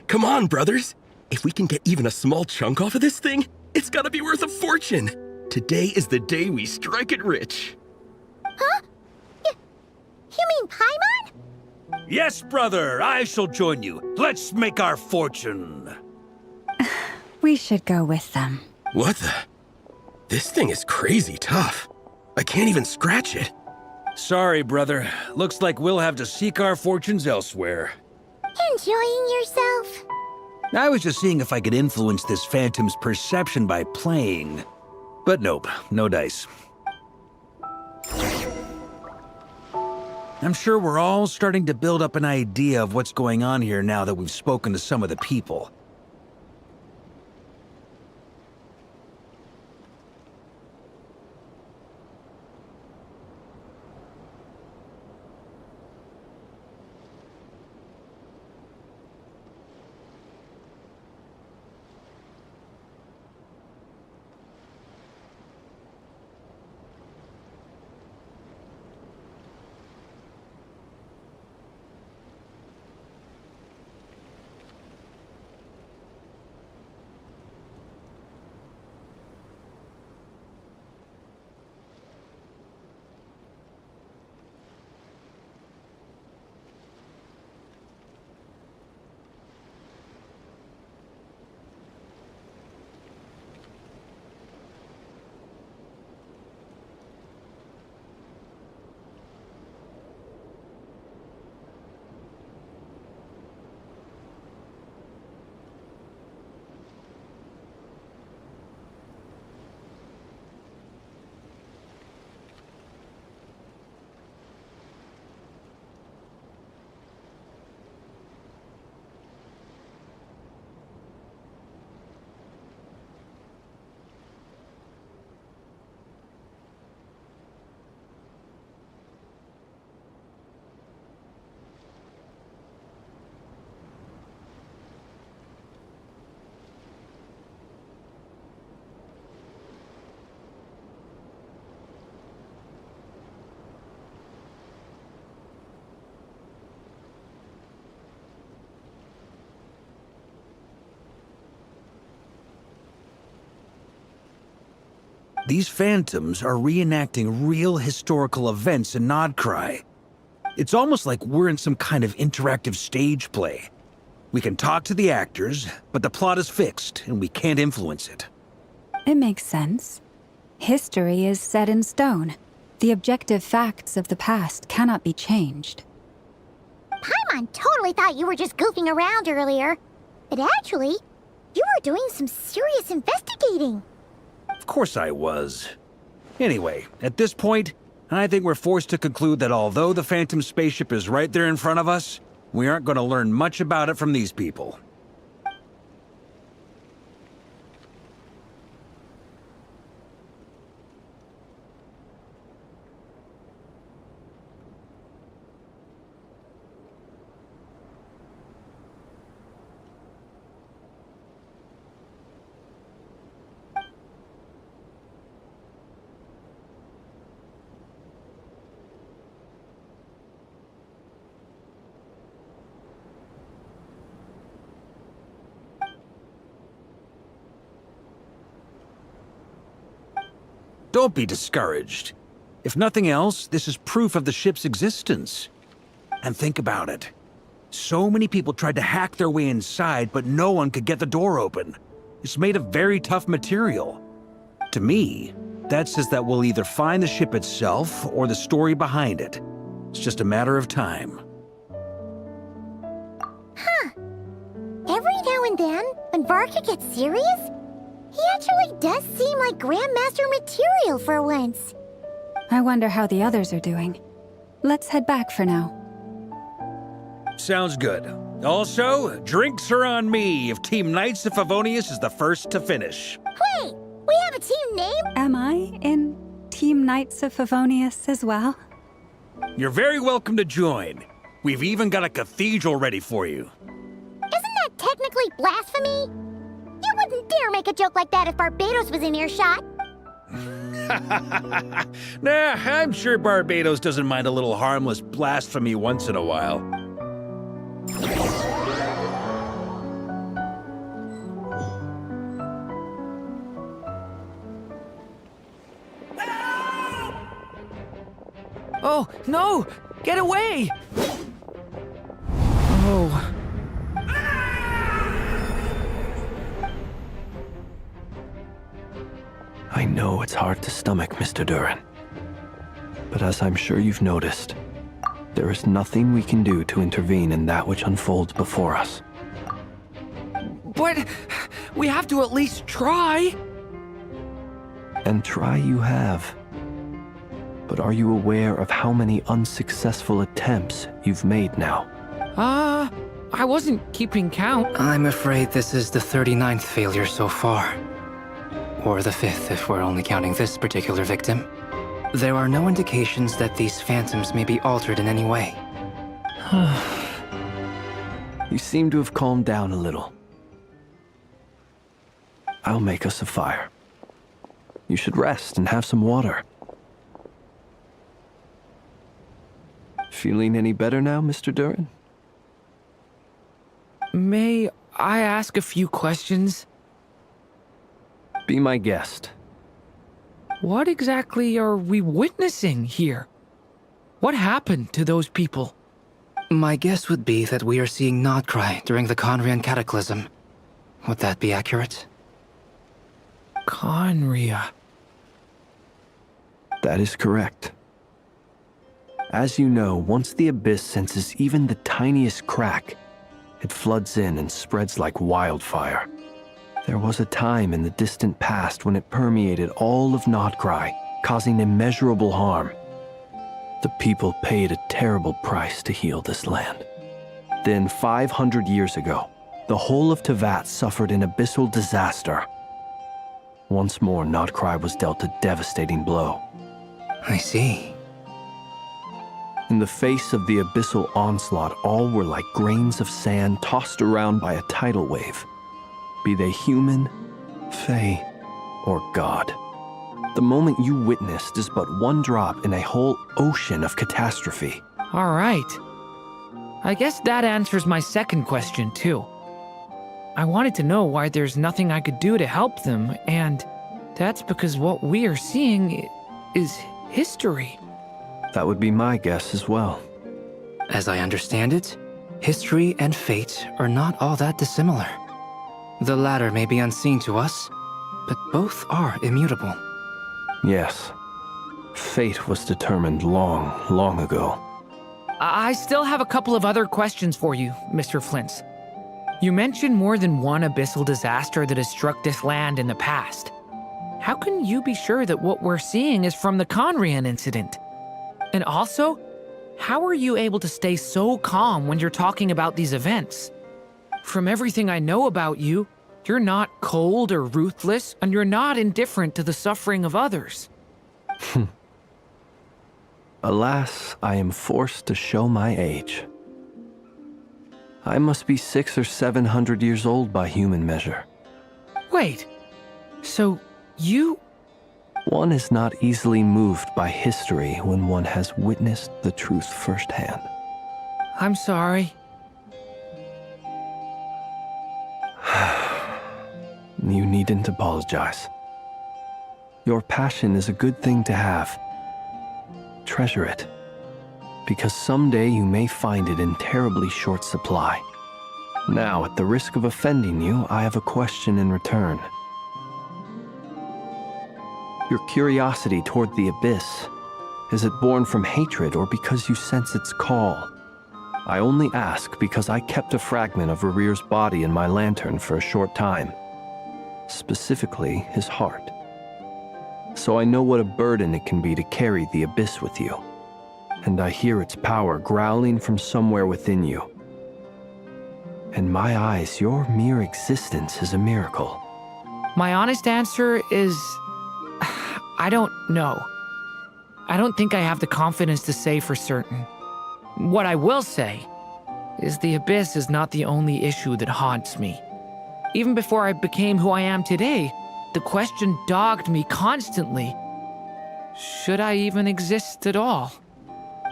S12: Come on, brothers! If we can get even a small chunk off of this thing, it's gotta be worth a fortune! Today is the day we strike it rich.
S4: Huh? You mean Paimon?
S1: Yes, brother, I shall join you. Let's make our fortune.
S5: We should go with them.
S12: What the? This thing is crazy tough. I can't even scratch it.
S1: Sorry, brother. Looks like we'll have to seek our fortunes elsewhere.
S4: Enjoying yourself?
S1: I was just seeing if I could influence this phantom's perception by playing. But nope, no dice. I'm sure we're all starting to build up an idea of what's going on here now that we've spoken to some of the people. These phantoms are reenacting real historical events in Nodcry. It's almost like we're in some kind of interactive stage play. We can talk to the actors, but the plot is fixed and we can't influence it.
S5: It makes sense. History is set in stone. The objective facts of the past cannot be changed.
S4: Paimon totally thought you were just goofing around earlier. But actually, you were doing some serious investigating.
S1: Of course I was. Anyway, at this point, I think we're forced to conclude that although the Phantom spaceship is right there in front of us, we aren't going to learn much about it from these people. Don't be discouraged. If nothing else, this is proof of the ship's existence. And think about it. So many people tried to hack their way inside, but no one could get the door open. It's made of very tough material. To me, that says that we'll either find the ship itself or the story behind it. It's just a matter of time.
S4: Every now and then, when Varka gets serious, he actually does seem like Grandmaster material for once.
S5: I wonder how the others are doing. Let's head back for now.
S1: Sounds good. Also, drinks are on me if Team Knights of Favonius is the first to finish.
S4: Wait, we have a team name?
S5: Am I in Team Knights of Favonius as well?
S1: You're very welcome to join. We've even got a cathedral ready for you.
S4: Isn't that technically blasphemy? You wouldn't dare make a joke like that if Barbados was in earshot.
S1: Nah, I'm sure Barbados doesn't mind a little harmless blasphemy once in a while.
S7: Oh, no! Get away! Oh.
S9: I know it's hard to stomach, Mr. Duran. But as I'm sure you've noticed, there is nothing we can do to intervene in that which unfolds before us.
S7: But we have to at least try.
S9: And try you have. But are you aware of how many unsuccessful attempts you've made now?
S7: I wasn't keeping count.
S8: I'm afraid this is the 39th failure so far. Or the 5th if we're only counting this particular victim. There are no indications that these phantoms may be altered in any way.
S9: You seem to have calmed down a little. I'll make us a fire. You should rest and have some water. Feeling any better now, Mr. Duran?
S7: May I ask a few questions?
S9: Be my guest.
S7: What exactly are we witnessing here? What happened to those people?
S8: My guess would be that we are seeing Nodcry during the Conrian Cataclysm. Would that be accurate?
S7: Conria.
S9: That is correct. As you know, once the Abyss senses even the tiniest crack, it floods in and spreads like wildfire. There was a time in the distant past when it permeated all of Nodcry, causing immeasurable harm. The people paid a terrible price to heal this land. Then, 500 years ago, the whole of Teyvat suffered an abyssal disaster. Once more, Nodcry was dealt a devastating blow.
S8: I see.
S9: In the face of the abyssal onslaught, all were like grains of sand tossed around by a tidal wave. Be they human, fae, or god. The moment you witnessed is but one drop in a whole ocean of catastrophe.
S7: All right. I guess that answers my second question, too. I wanted to know why there's nothing I could do to help them, and that's because what we are seeing is history.
S9: That would be my guess as well.
S8: As I understand it, history and fate are not all that dissimilar. The latter may be unseen to us, but both are immutable.
S9: Yes. Fate was determined long, long ago.
S7: I still have a couple of other questions for you, Mr. Flint's. You mentioned more than one abyssal disaster that has struck this land in the past. How can you be sure that what we're seeing is from the Conrian incident? And also, how are you able to stay so calm when you're talking about these events? From everything I know about you, you're not cold or ruthless, and you're not indifferent to the suffering of others.
S9: Alas, I am forced to show my age. I must be 600 or 700 years old by human measure.
S7: Wait, so you...
S9: One is not easily moved by history when one has witnessed the truth firsthand.
S7: I'm sorry.
S9: You needn't apologize. Your passion is a good thing to have. Treasure it, because someday you may find it in terribly short supply. Now, at the risk of offending you, I have a question in return. Your curiosity toward the abyss, is it born from hatred or because you sense its call? I only ask because I kept a fragment of Rerear's body in my lantern for a short time. Specifically, his heart. So I know what a burden it can be to carry the abyss with you. And I hear its power growling from somewhere within you. In my eyes, your mere existence is a miracle.
S7: My honest answer is I don't know. I don't think I have the confidence to say for certain. What I will say is the abyss is not the only issue that haunts me. Even before I became who I am today, the question dogged me constantly. Should I even exist at all?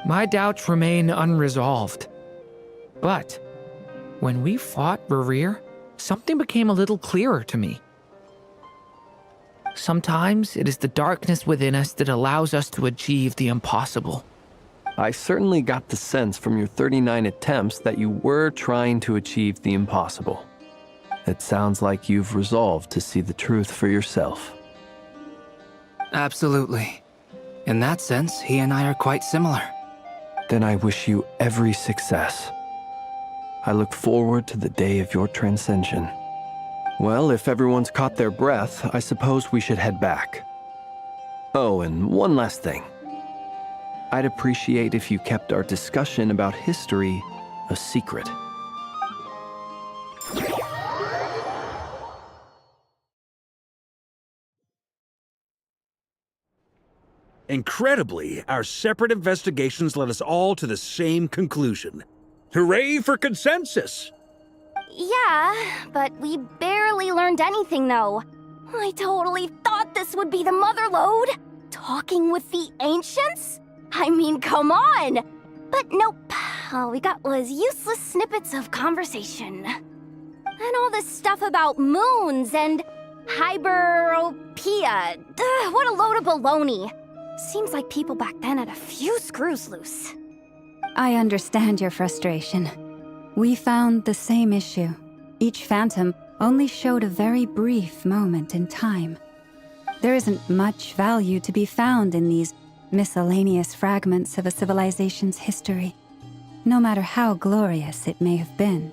S7: My doubts remain unresolved. But when we fought Rerear, something became a little clearer to me. Sometimes it is the darkness within us that allows us to achieve the impossible.
S9: I certainly got the sense from your 39 attempts that you were trying to achieve the impossible. It sounds like you've resolved to see the truth for yourself.
S8: Absolutely. In that sense, he and I are quite similar.
S9: Then I wish you every success. I look forward to the day of your transcension. Well, if everyone's caught their breath, I suppose we should head back. Oh, and one last thing. I'd appreciate if you kept our discussion about history a secret.
S1: Incredibly, our separate investigations led us all to the same conclusion. Hooray for consensus!
S4: Yeah, but we barely learned anything, though. I totally thought this would be the mother lode. Talking with the ancients? I mean, come on! But nope. All we got was useless snippets of conversation. And all this stuff about moons and hyperopia. What a load of baloney. Seems like people back then had a few screws loose.
S5: I understand your frustration. We found the same issue. Each phantom only showed a very brief moment in time. There isn't much value to be found in these miscellaneous fragments of a civilization's history, no matter how glorious it may have been.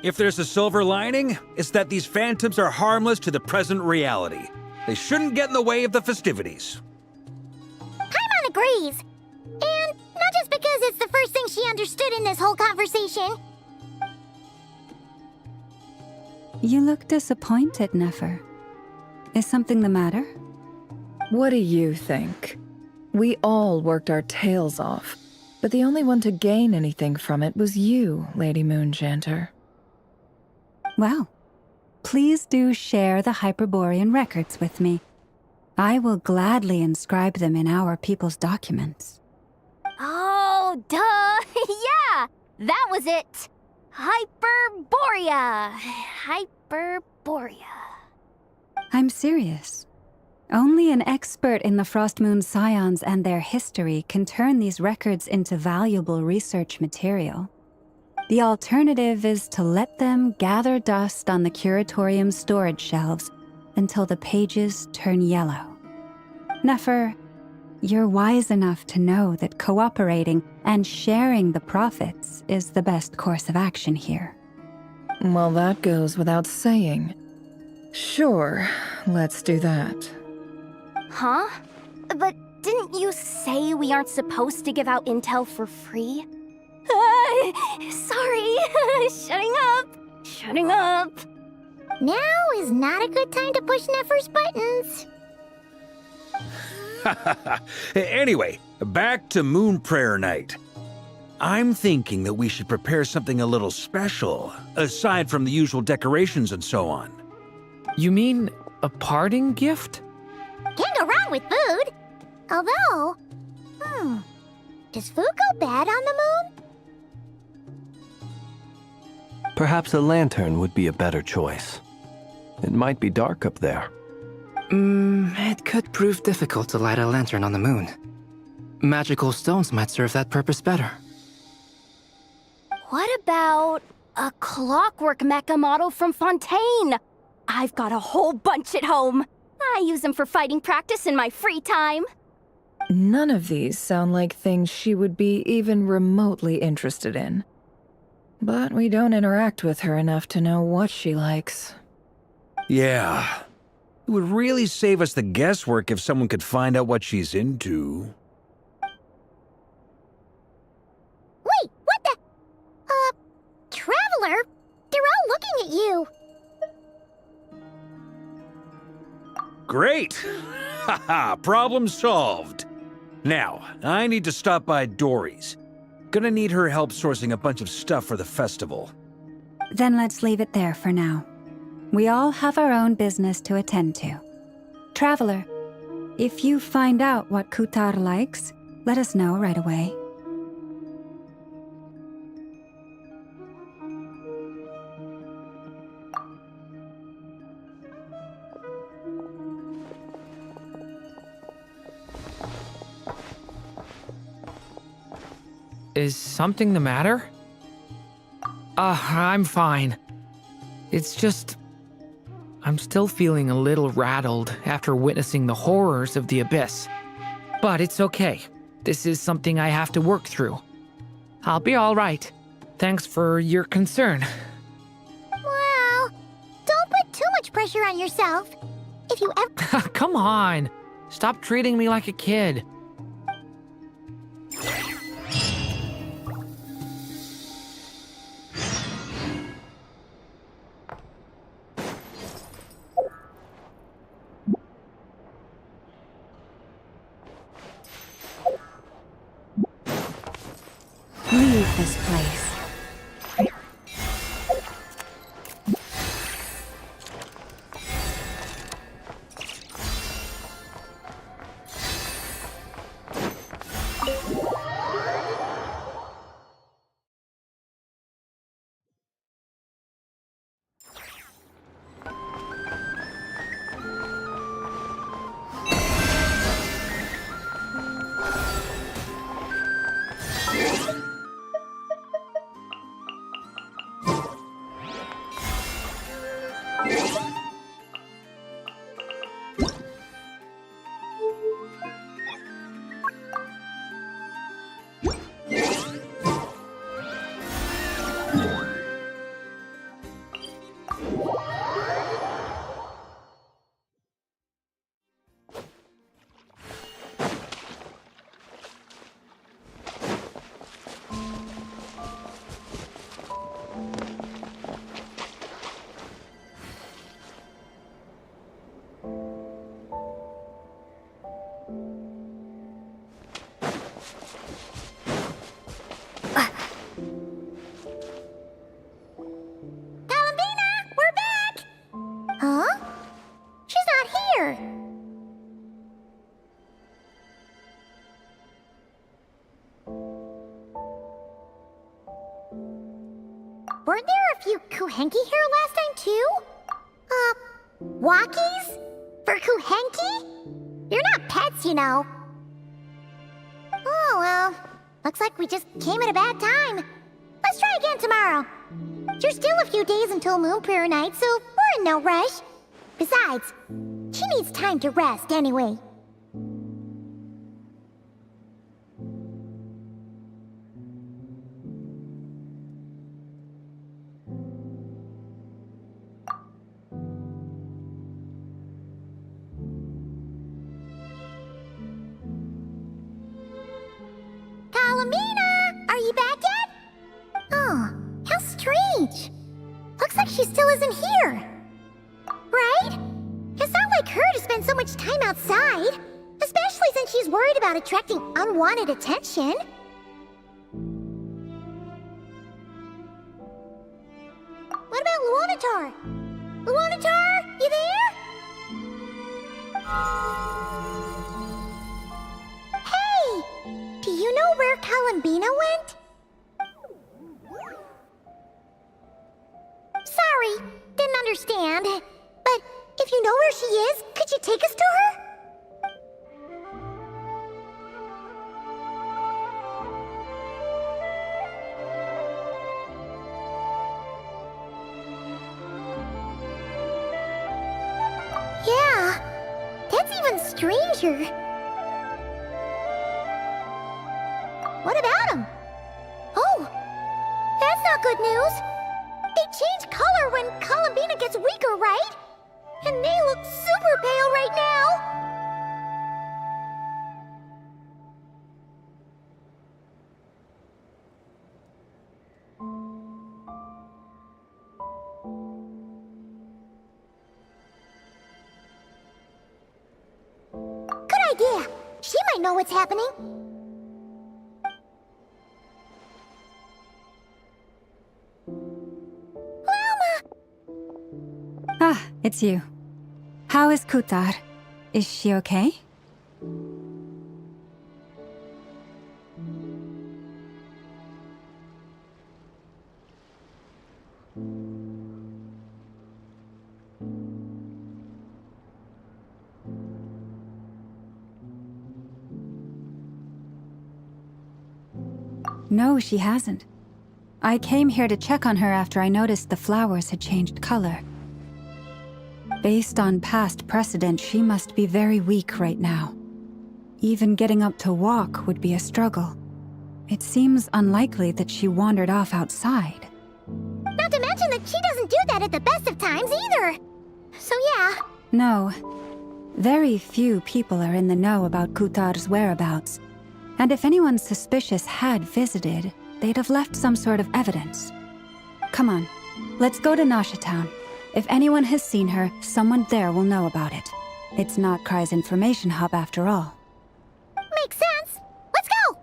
S1: If there's a silver lining, it's that these phantoms are harmless to the present reality. They shouldn't get in the way of the festivities.
S4: Paimon agrees. And not just because it's the first thing she understood in this whole conversation.
S5: You look disappointed, Nefer. Is something the matter?
S10: What do you think? We all worked our tails off, but the only one to gain anything from it was you, Lady Moonjanter.
S5: Well, please do share the Hyperborean records with me. I will gladly inscribe them in our people's documents.
S4: Oh, duh! Yeah! That was it! Hyperborea! Hyperborea.
S5: I'm serious. Only an expert in the Frostmoon Scions and their history can turn these records into valuable research material. The alternative is to let them gather dust on the Curatorium's storage shelves until the pages turn yellow. Nefer, you're wise enough to know that cooperating and sharing the profits is the best course of action here.
S10: Well, that goes without saying. Sure, let's do that.
S4: Huh? But didn't you say we aren't supposed to give out intel for free? Sorry. Shutting up. Now is not a good time to push Nefer's buttons.
S1: Anyway, back to Moon Prayer Night. I'm thinking that we should prepare something a little special, aside from the usual decorations and so on.
S7: You mean a parting gift?
S4: Can't go wrong with food. Although, does food go bad on the moon?
S9: Perhaps a lantern would be a better choice. It might be dark up there.
S8: It could prove difficult to light a lantern on the moon. Magical stones might serve that purpose better.
S2: What about a clockwork mecha model from Fontaine? I've got a whole bunch at home. I use them for fighting practice in my free time.
S10: None of these sound like things she would be even remotely interested in. But we don't interact with her enough to know what she likes.
S1: Yeah. It would really save us the guesswork if someone could find out what she's into.
S4: Wait, what the? Traveler? They're all looking at you.
S1: Great! Haha, problem solved. Now, I need to stop by Dory's. Gonna need her help sourcing a bunch of stuff for the festival.
S5: Then let's leave it there for now. We all have our own business to attend to. Traveler, if you find out what Kutar likes, let us know right away.
S7: Is something the matter? I'm fine. It's just... I'm still feeling a little rattled after witnessing the horrors of the Abyss. But it's okay. This is something I have to work through. I'll be all right. Thanks for your concern.
S4: Well, don't put too much pressure on yourself. If you ever...
S7: Come on. Stop treating me like a kid.
S5: Leave this place.
S4: Weren't there a few Kuhenki here last time, too? Walkies? For Kuhenki? You're not pets, you know. Oh, well. Looks like we just came at a bad time. Let's try again tomorrow. There's still a few days until Moon Prayer Night, so we're in no rush. Besides, she needs time to rest anyway. Kalamina! Are you back yet? Oh, how strange. Looks like she still isn't here. Right? It's not like her to spend so much time outside, especially since she's worried about attracting unwanted attention. What about Luonatar? Luonatar, you there? Hey! Do you know where Kalambina went? Sorry, didn't understand. But if you know where she is, could Could you take us to her? Yeah, that's even stranger. What about him? Oh, that's not good news. They change color when Columbina gets weaker, right? And they look super pale right now. Good idea. She might know what's happening.
S5: Ah, it's you. How is Kutar? Is she okay? No, she hasn't. I came here to check on her after I noticed the flowers had changed color. Based on past precedent, she must be very weak right now. Even getting up to walk would be a struggle. It seems unlikely that she wandered off outside.
S4: Not to mention that she doesn't do that at the best of times either. So yeah.
S5: No. Very few people are in the know about Kutar's whereabouts. And if anyone suspicious had visited, they'd have left some sort of evidence. Come on, let's go to Nasha Town. If anyone has seen her, someone there will know about it. It's not Cry's information hub after all.
S4: Makes sense. Let's go!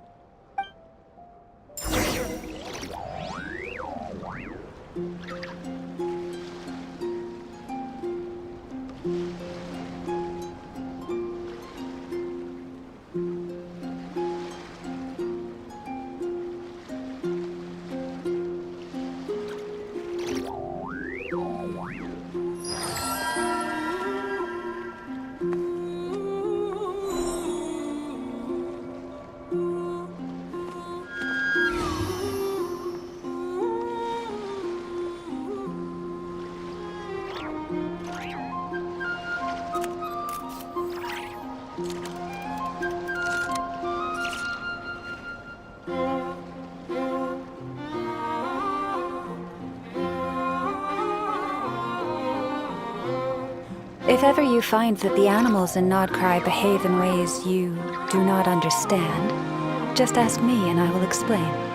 S5: If ever you find that the animals in Nodcry behave in ways you do not understand, just ask me and I will explain.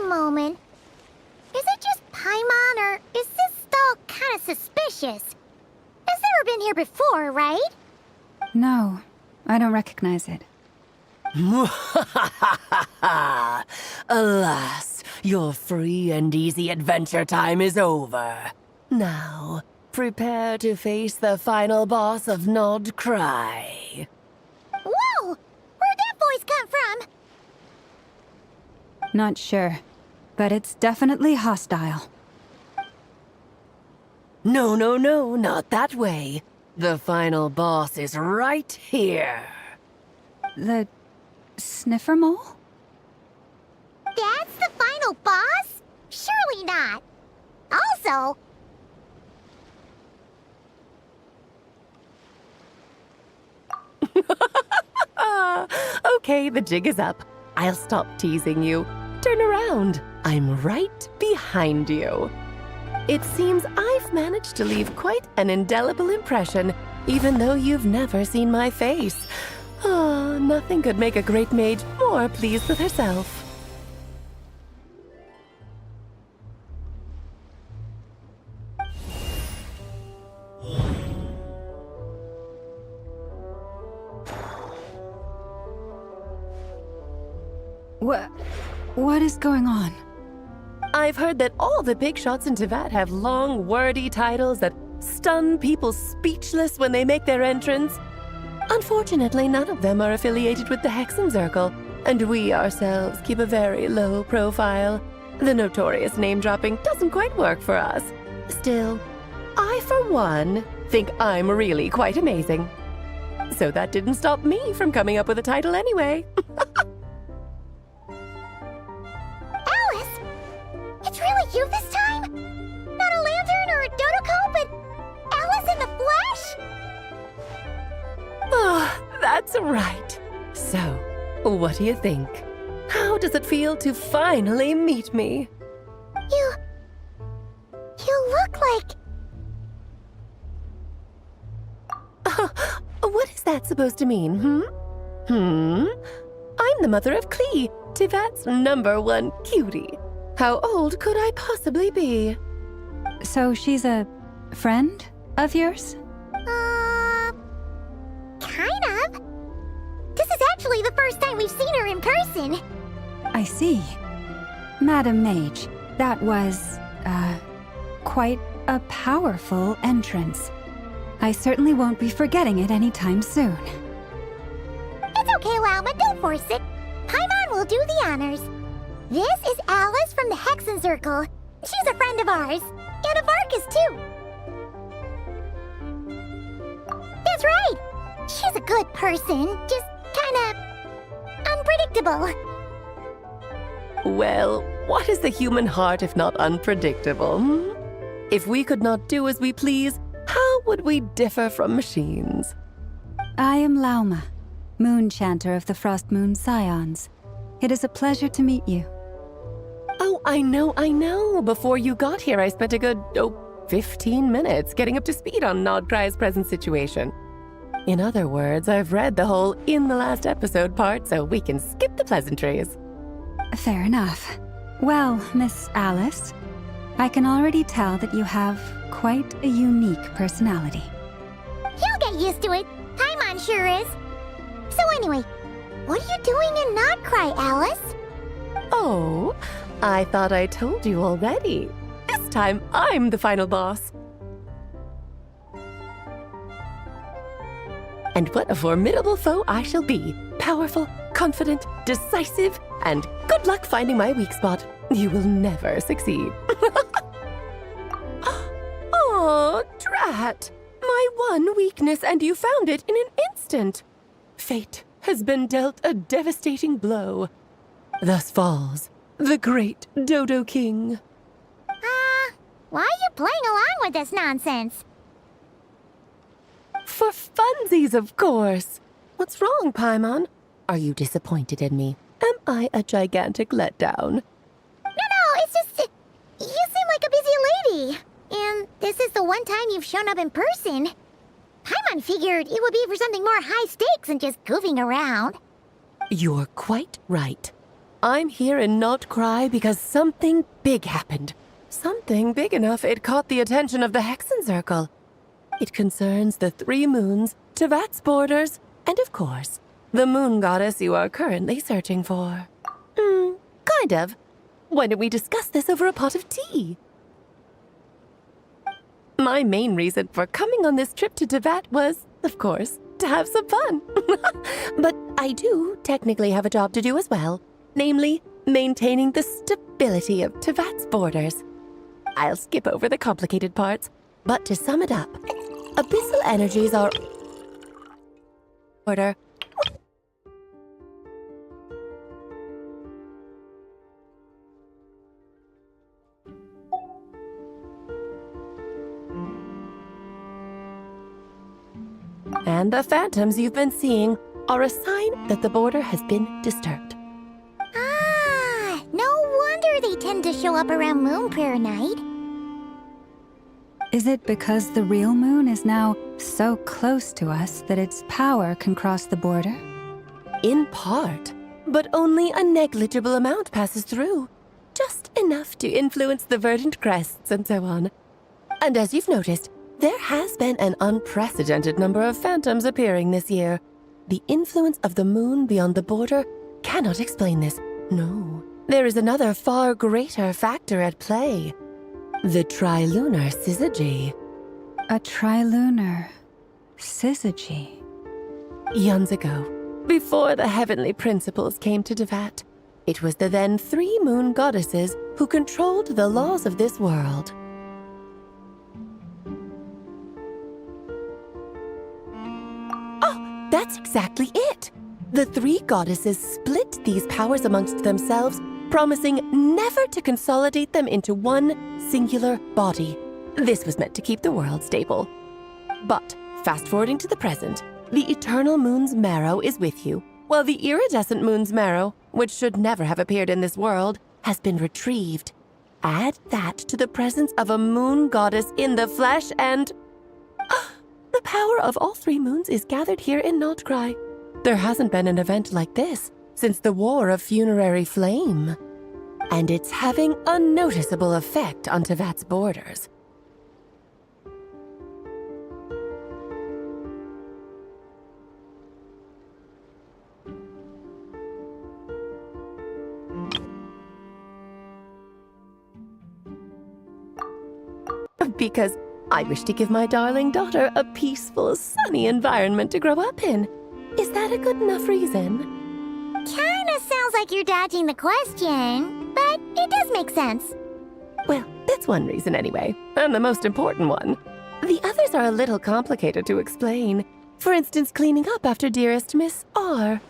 S4: Moment. Is it just Paimon, or is this stall kind of suspicious? It's never been here before, right?
S5: No, I don't recognize it.
S13: Alas, your free and easy adventure time is over. Now, prepare to face the final boss of Nod Cry.
S4: Whoa! Where'd that voice come from?
S5: Not sure, but it's definitely hostile.
S13: No, no, no, not that way. The final boss is right here.
S5: The sniffer mole?
S4: That's the final boss? Surely not. Also...
S13: Okay, the jig is up. I'll stop teasing you. Turn around. I'm right behind you. It seems I've managed to leave quite an indelible impression, even though you've never seen my face. Ah, nothing could make a great mage more pleased with herself.
S5: What is going on?
S13: I've heard that all the big shots in Tevat have long, wordy titles that stun people speechless when they make their entrance. Unfortunately, none of them are affiliated with the Hexen Circle, and we ourselves keep a very low profile. The notorious name-dropping doesn't quite work for us. Still, I, for one, think I'm really quite amazing. So that didn't stop me from coming up with a title anyway.
S4: Alice! It's really you this time? Not a lantern or a Dodoko, but Alice in the flesh?
S13: Oh, that's right. So, what do you think? How does it feel to finally meet me?
S4: You look like...
S13: What is that supposed to mean, I'm the mother of Klee, Tevat's #1 cutie. How old could I possibly be?
S5: So she's a friend of yours?
S4: Kind of. This is actually the first time we've seen her in person.
S5: I see. Madam Mage, that was, quite a powerful entrance. I certainly won't be forgetting it anytime soon.
S4: It's okay, Lauma, don't force it. Paimon will do the honors. This is Alice from the Hexen Circle. She's a friend of ours, and of Arcus, too. That's right. She's a good person, just kinda unpredictable.
S13: Well, what is the human heart if not unpredictable? If we could not do as we please, how would we differ from machines?
S5: I am Lauma, Moon Chanter of the Frost Moon Scions. It is a pleasure to meet you.
S13: Oh, I know. Before you got here, I spent a good, 15 minutes getting up to speed on Nodcry's present situation. In other words, I've read the whole in the last episode part, so we can skip the pleasantries.
S5: Fair enough. Well, Miss Alice, I can already tell that you have quite a unique personality.
S4: You'll get used to it. Paimon sure is. So anyway, what are you doing in Nodcry, Alice?
S13: Oh, I thought I told you already. This time, I'm the final boss. And what a formidable foe I shall be. Powerful, confident, decisive, and good luck finding my weak spot. You will never succeed. Oh, drat! My one weakness, and you found it in an instant. Fate has been dealt a devastating blow. Thus falls the great Dodo King.
S4: Why are you playing along with this nonsense?
S13: For funsies, of course. What's wrong, Paimon? Are you disappointed in me? Am I a gigantic letdown?
S4: No, it's just... You seem like a busy lady. And this is the one time you've shown up in person. Paimon figured it would be for something more high stakes than just goofing around.
S13: You're quite right. I'm here in Nodcry because something big happened. Something big enough it caught the attention of the Hexen Circle. It concerns the 3 moons, Tevat's borders, and of course, the moon goddess you are currently searching for. Kind of. Why don't we discuss this over a pot of tea? My main reason for coming on this trip to Tevat was, of course, to have some fun. But I do technically have a job to do as well, namely, maintaining the stability of Tevat's borders. I'll skip over the complicated parts, but to sum it up, abyssal energies are order. And the phantoms you've been seeing are a sign that the border has been disturbed.
S4: No wonder they tend to show up around Moon Prayer Night.
S5: Is it because the real moon is now so close to us that its power can cross the border?
S13: In part, but only a negligible amount passes through. Just enough to influence the verdant crests and so on. And as you've noticed, there has been an unprecedented number of phantoms appearing this year. The influence of the moon beyond the border cannot explain this. No, there is another far greater factor at play. The trilunar syzygy.
S5: A trilunar syzygy.
S13: Eons ago, before the heavenly principles came to Devat, it was the then 3 moon goddesses who controlled the laws of this world. Oh, that's exactly it! The 3 goddesses split these powers amongst themselves, promising never to consolidate them into one singular body. This was meant to keep the world stable. But, fast-forwarding to the present, the eternal moon's marrow is with you, while the iridescent moon's marrow, which should never have appeared in this world, has been retrieved. Add that to the presence of a moon goddess in the flesh and... the power of all 3 moons is gathered here in Notcry. There hasn't been an event like this since the War of Funerary Flame. And it's having a noticeable effect on Tevat's borders. Because I wish to give my darling daughter a peaceful, sunny environment to grow up in. Is that a good enough reason?
S4: Kinda sounds like you're dodging the question, but it does make sense.
S13: Well, that's one reason anyway, and the most important one. The others are a little complicated to explain. For instance, cleaning up after dearest Miss R.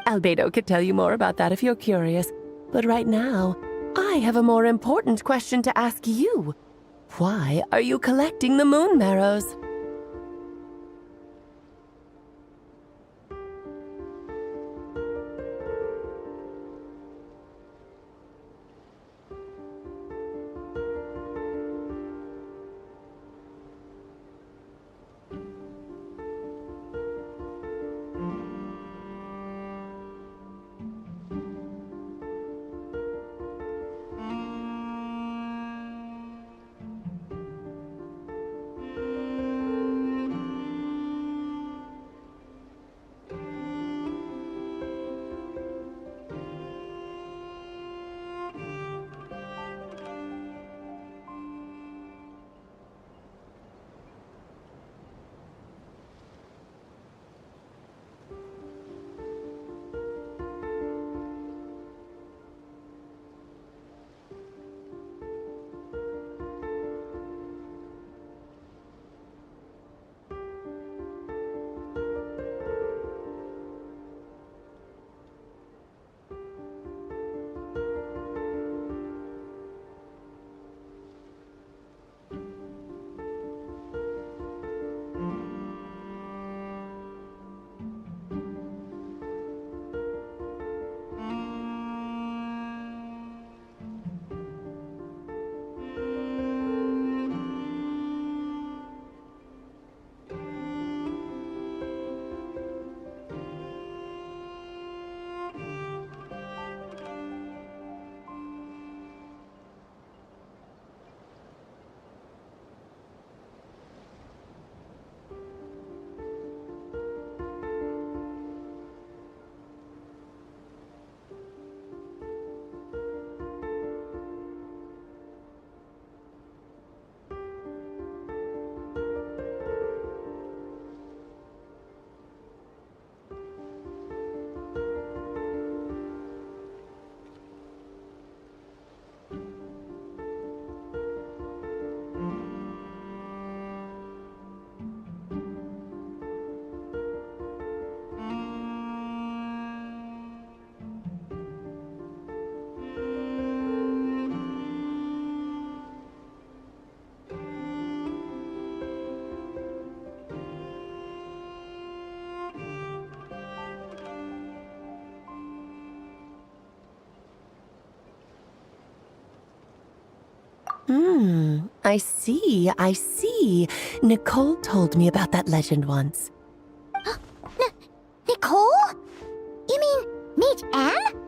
S13: Albedo could tell you more about that if you're curious, but right now, I have a more important question to ask you. Why are you collecting the moon marrows? I see, I see. Nicole told me about that legend once.
S4: Nicole? You mean Mage Anne?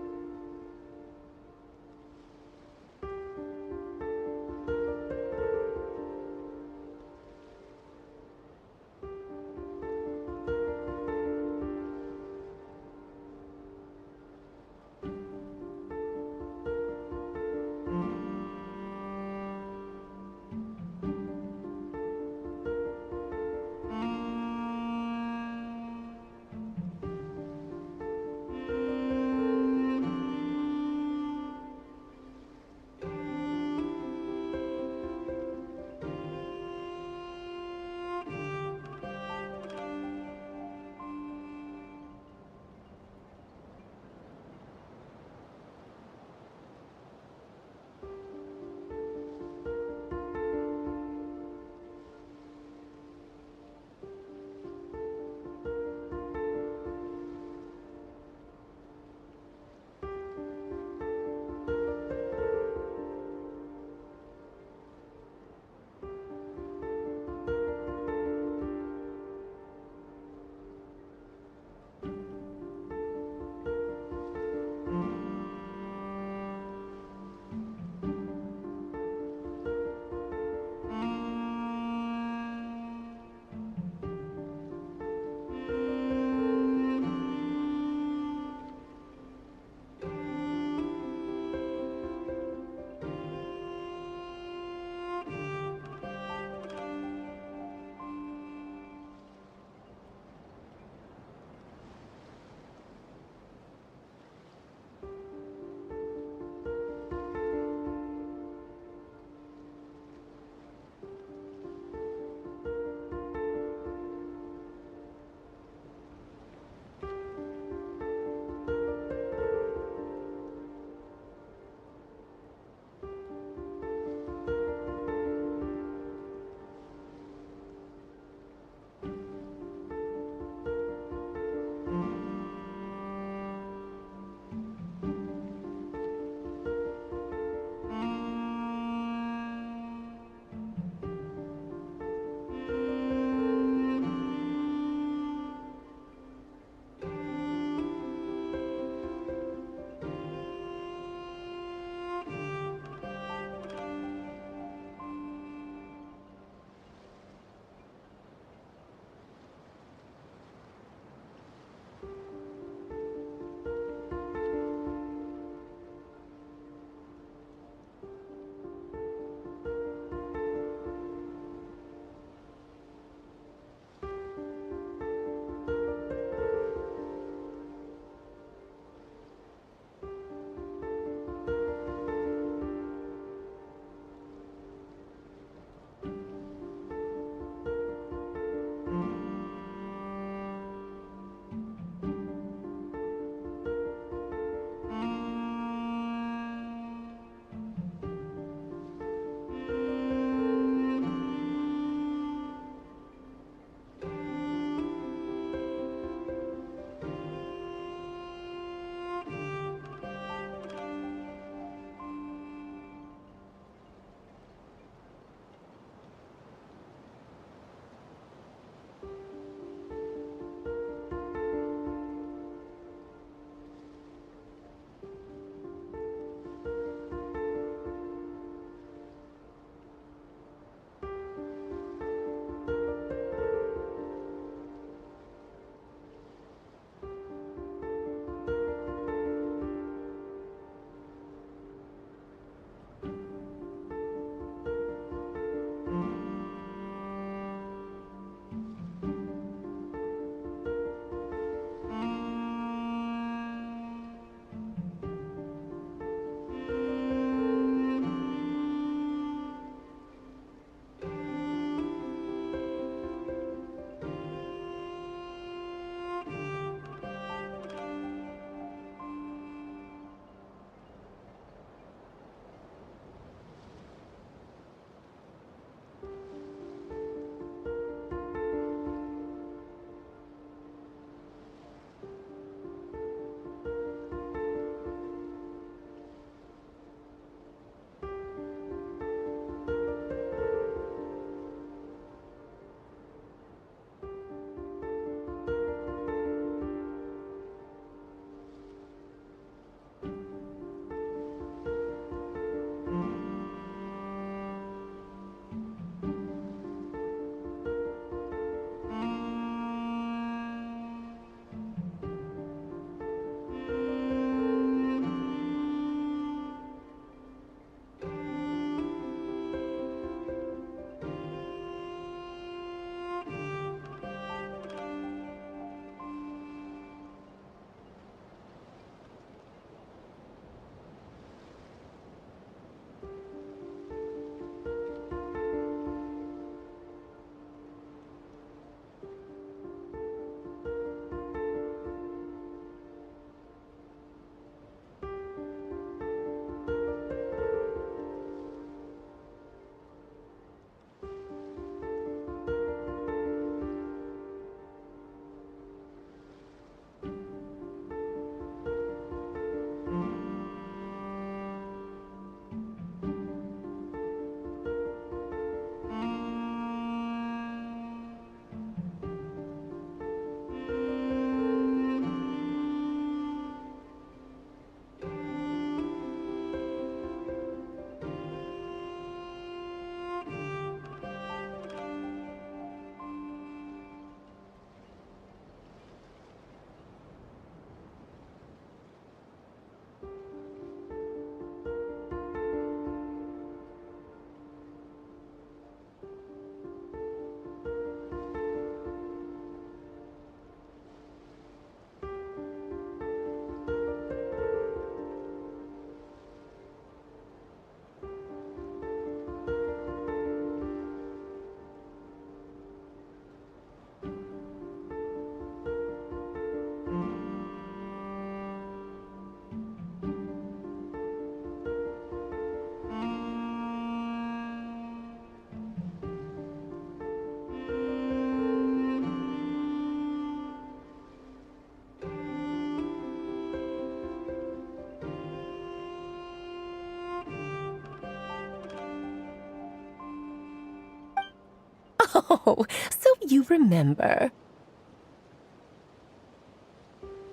S13: Oh, so you remember.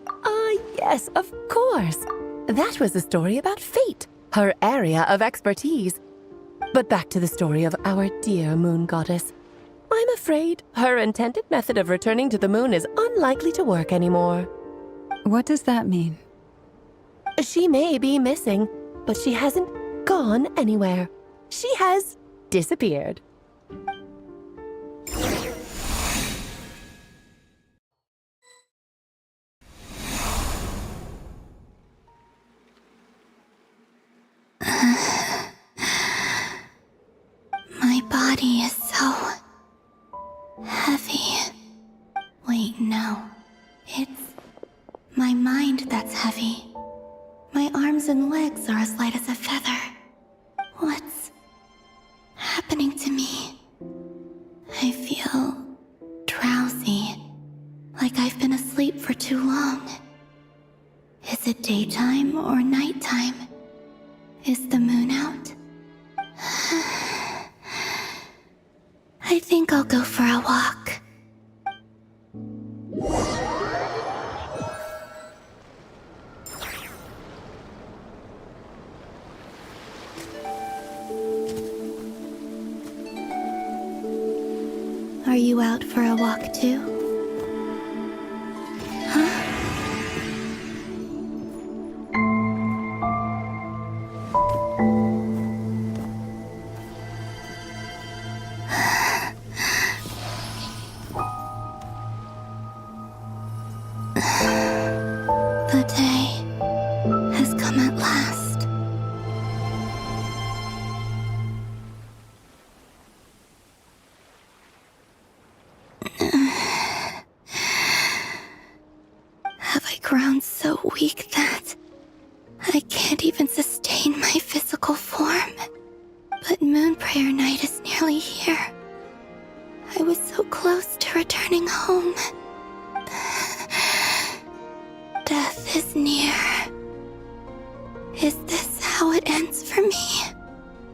S13: Ah, yes, of course. That was a story about fate, her area of expertise. But back to the story of our dear moon goddess. I'm afraid her intended method of returning to the moon is unlikely to work anymore.
S5: What does that mean?
S13: She may be missing, but she hasn't gone anywhere. She has disappeared.
S3: My body is so heavy. Wait, no. It's my mind that's heavy. My arms and legs are as light as a feather. What's happening to me? I feel drowsy, like I've been asleep for too long. Is it daytime or nighttime? Is the moon out? I think I'll go for a walk. Are you out for a walk too? Huh? The day has come at last. Have I grown so weak that I can't even sustain my physical form? But Moon Prayer Night is nearly here. I was so close to returning home. Death is near. Is this how it ends for me?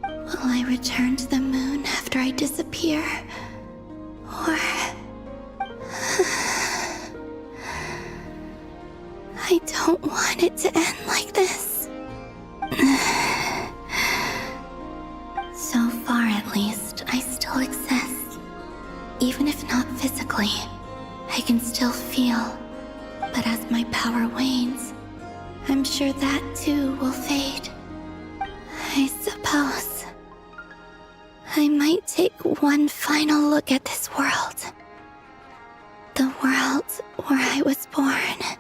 S3: Will I return to the moon after I disappear? Or... I don't want it to end like this. So far, at least, I still exist. Even if not physically, I can still feel. But as my power wanes, I'm sure that too will fade. I suppose I might take one final look at this world. The world where I was born.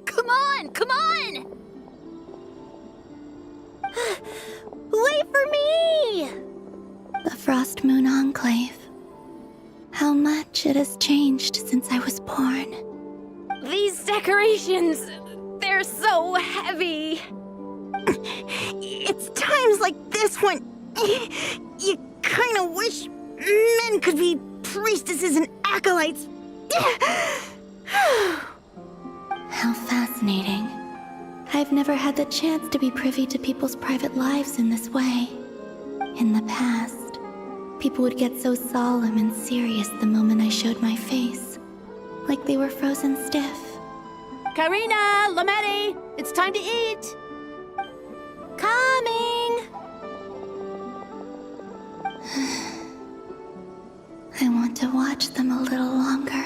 S4: Come on, come on! Wait for me!
S3: The Frost Moon Enclave. How much it has changed since I was born.
S2: These decorations, they're so heavy.
S14: It's times like this when you kind of wish men could be priestesses and acolytes.
S3: How fascinating. I've never had the chance to be privy to people's private lives in this way. In the past, people would get so solemn and serious the moment I showed my face. Like they were frozen stiff.
S14: Karina, Lametti, it's time to eat.
S4: Coming!
S3: I want to watch them a little longer.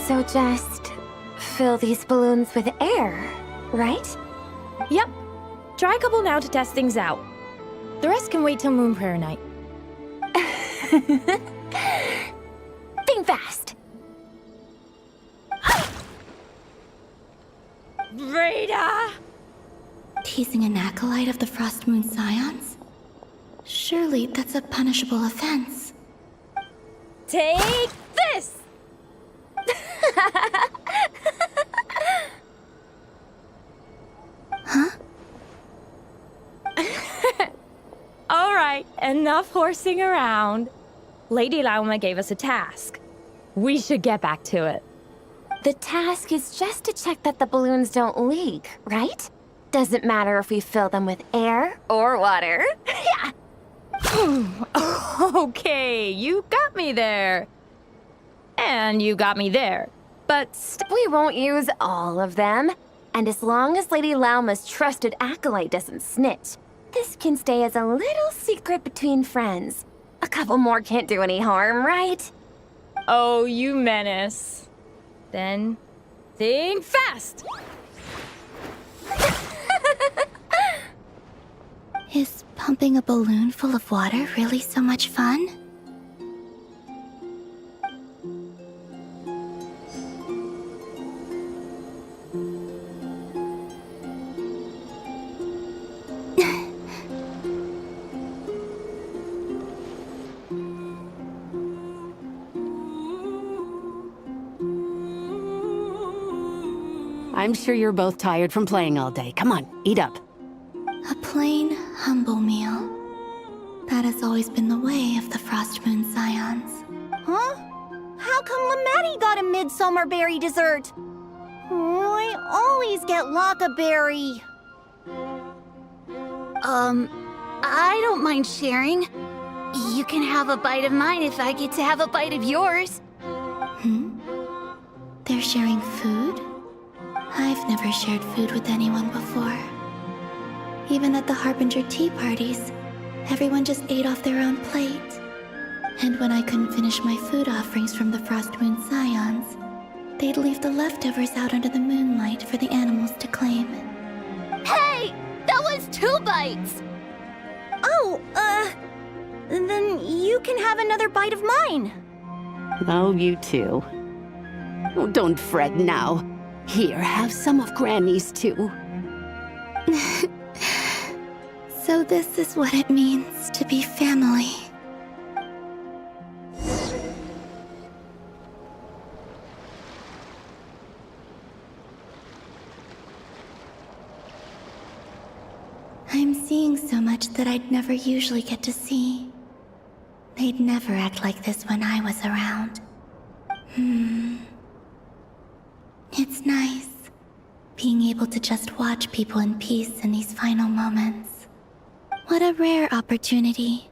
S2: So just fill these balloons with air, right?
S15: Yep. Try a couple now to test things out. The rest can wait till Moon Prayer Night.
S2: Think fast.
S15: Rita!
S3: Teasing an acolyte of the Frost Moon Scions? Surely that's a punishable offense.
S15: Take this!
S3: Huh?
S15: All right, enough horsing around. Lady Lauma gave us a task. We should get back to it.
S16: The task is just to check that the balloons don't leak, right? Doesn't matter if we fill them with air or water. Yeah.
S15: Okay, you got me there. And you got me there. But
S16: we won't use all of them. And as long as Lady Lauma's trusted acolyte doesn't snitch, this can stay as a little secret between friends. A couple more can't do any harm, right?
S15: Oh, you menace. Then think fast!
S3: Is pumping a balloon full of water really so much fun?
S17: I'm sure you're both tired from playing all day. Come on, eat up.
S3: A plain, humble meal. That has always been the way of the Frost Moon Scions.
S14: Huh? How come Lameti got a midsummer berry dessert? Oh, I always get Lockaberry. I don't mind sharing. You can have a bite of mine if I get to have a bite of yours.
S3: They're sharing food? I've never shared food with anyone before. Even at the Harbinger tea parties, everyone just ate off their own plate. And when I couldn't finish my food offerings from the Frost Moon Scions, they'd leave the leftovers out under the moonlight for the animals to claim.
S14: Hey! That was 2 bites! Oh, then you can have another bite of mine.
S17: Oh, you too. Oh, don't fret now. Here, have some of Granny's too.
S3: So this is what it means to be family. I'm seeing so much that I'd never usually get to see. They'd never act like this when I was around. It's nice, being able to just watch people in peace in these final moments. What a rare opportunity.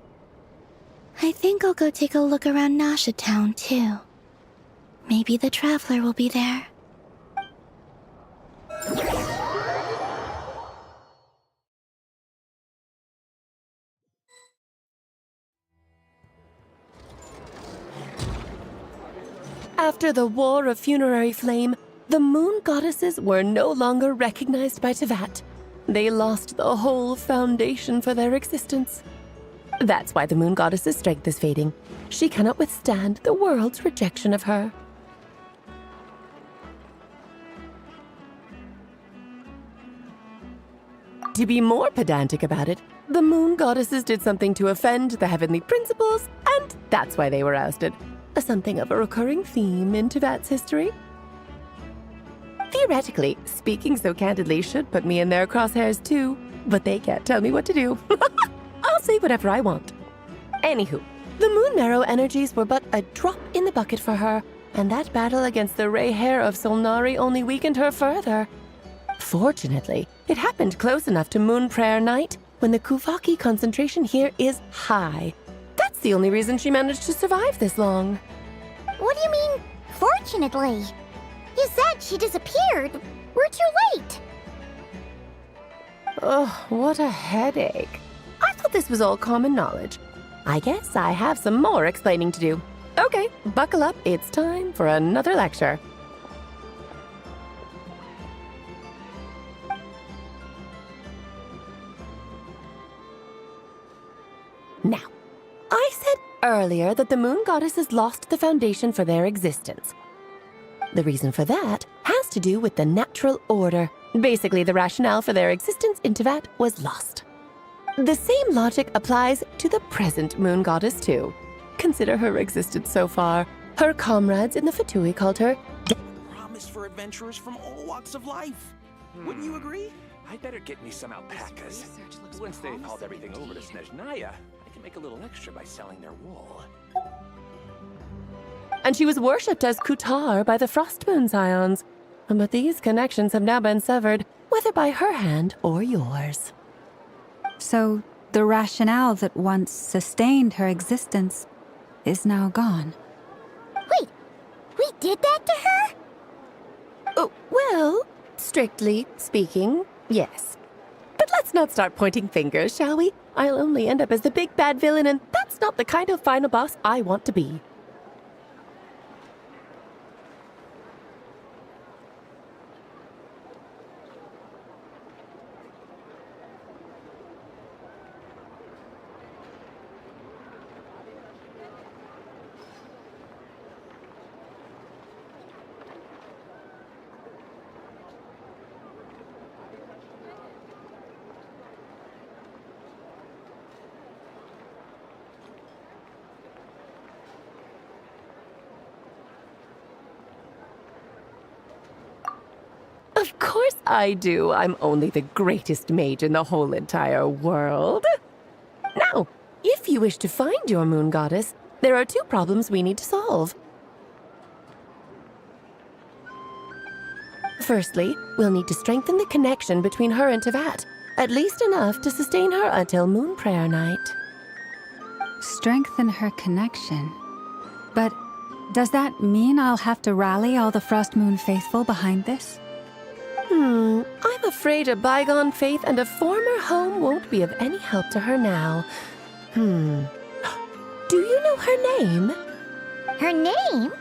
S3: I think I'll go take a look around Nasha Town, too. Maybe the Traveler will be there.
S13: After the War of Funerary Flame, the Moon Goddesses were no longer recognized by Tevat. They lost the whole foundation for their existence. That's why the Moon Goddess's strength is fading. She cannot withstand the world's rejection of her. To be more pedantic about it, the Moon Goddesses did something to offend the Heavenly Principles, and that's why they were ousted. Something of a recurring theme in Tevat's history. Theoretically, speaking so candidly should put me in their crosshairs too, but they can't tell me what to do. I'll say whatever I want. Anywho, the Moon Marrow energies were but a drop in the bucket for her, and that battle against the Ray Hair of Solnari only weakened her further. Fortunately, it happened close enough to Moon Prayer Night, when the Kuvaki concentration here is high. That's the only reason she managed to survive this long.
S4: What do you mean, fortunately? You said she disappeared. We're too late.
S13: Oh, what a headache. I thought this was all common knowledge. I guess I have some more explaining to do. Okay, buckle up. It's time for another lecture. Now, I said earlier that the Moon Goddesses lost the foundation for their existence. The reason for that has to do with the natural order. Basically, the rationale for their existence in Tevat was lost. The same logic applies to the present Moon Goddess too. consider her existence so far. Her comrades in the Fatui called her
S6: Promise for adventurers from all walks of life. Wouldn't you agree?
S18: I'd better get me some alpacas. Once they've hauled everything over to Snezhnaya, I can make a little extra by selling their wool.
S13: and she was worshipped as Kutar by the Frostmoon Scions. But these connections have now been severed, whether by her hand or yours.
S5: So, the rationale that once sustained her existence is now gone.
S4: Wait, we did that to her?
S13: Oh, well, strictly speaking, yes. But let's not start pointing fingers, shall we? I'll only end up as the big bad villain, and that's not the kind of final boss I want to be. Of course I do. I'm only the greatest mage in the whole entire world. Now, if you wish to find your moon goddess, there are two problems we need to solve. Firstly, we'll need to strengthen the connection between her and Tevat, at least enough to sustain her until Moon Prayer Night.
S5: Strengthen her connection. But does that mean I'll have to rally all the Frost Moon faithful behind this?
S13: I'm afraid a bygone faith and a former home won't be of any help to her now. Do you know her name?
S4: Her name?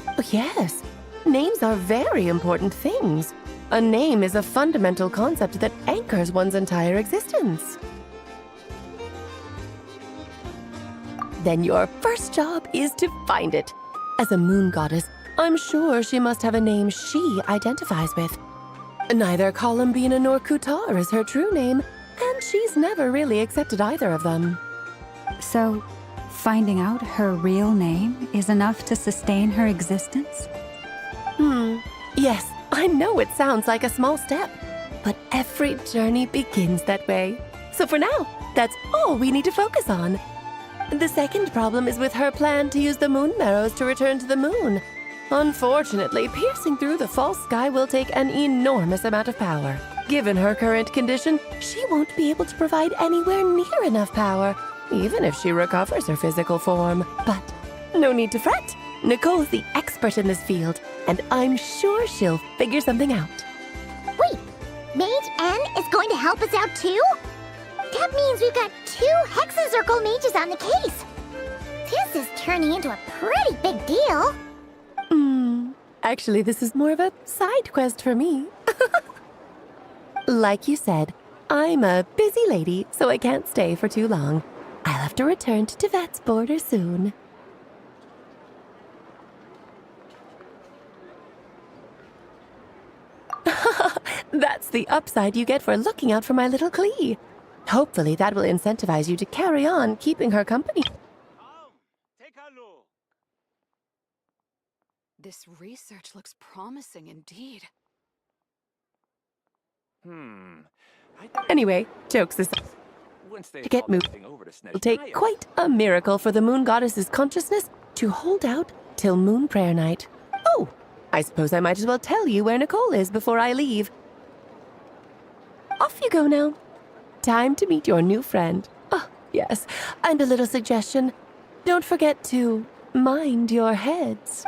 S13: Oh, yes. Names are very important things. A name is a fundamental concept that anchors one's entire existence. Then your first job is to find it. As a moon goddess, I'm sure she must have a name she identifies with. Neither Columbina nor Kutar is her true name, and she's never really accepted either of them.
S5: So, finding out her real name is enough to sustain her existence?
S13: Yes, I know it sounds like a small step, but every journey begins that way. So for now, that's all we need to focus on. The second problem is with her plan to use the moon marrows to return to the moon. Unfortunately, piercing through the false sky will take an enormous amount of power. Given her current condition, she won't be able to provide anywhere near enough power, even if she recovers her physical form. But no need to fret. Nicole's the expert in this field, and I'm sure she'll figure something out.
S4: Wait, Mage N is going to help us out too? That means we've got 2 Hexacircle mages on the case. This is turning into a pretty big deal.
S13: Actually, this is more of a side quest for me. Like you said, I'm a busy lady, so I can't stay for too long. I'll have to return to Tevat's border soon. That's the upside you get for looking out for my little Klee. Hopefully that will incentivize you to carry on keeping her company.
S19: This research looks promising indeed.
S13: Anyway, jokes aside, to get moving will take quite a miracle for the moon goddess's consciousness to hold out till Moon Prayer Night. Oh, I suppose I might as well tell you where Nicole is before I leave. Off you go now. Time to meet your new friend. Oh, yes, and a little suggestion. Don't forget to mind your heads.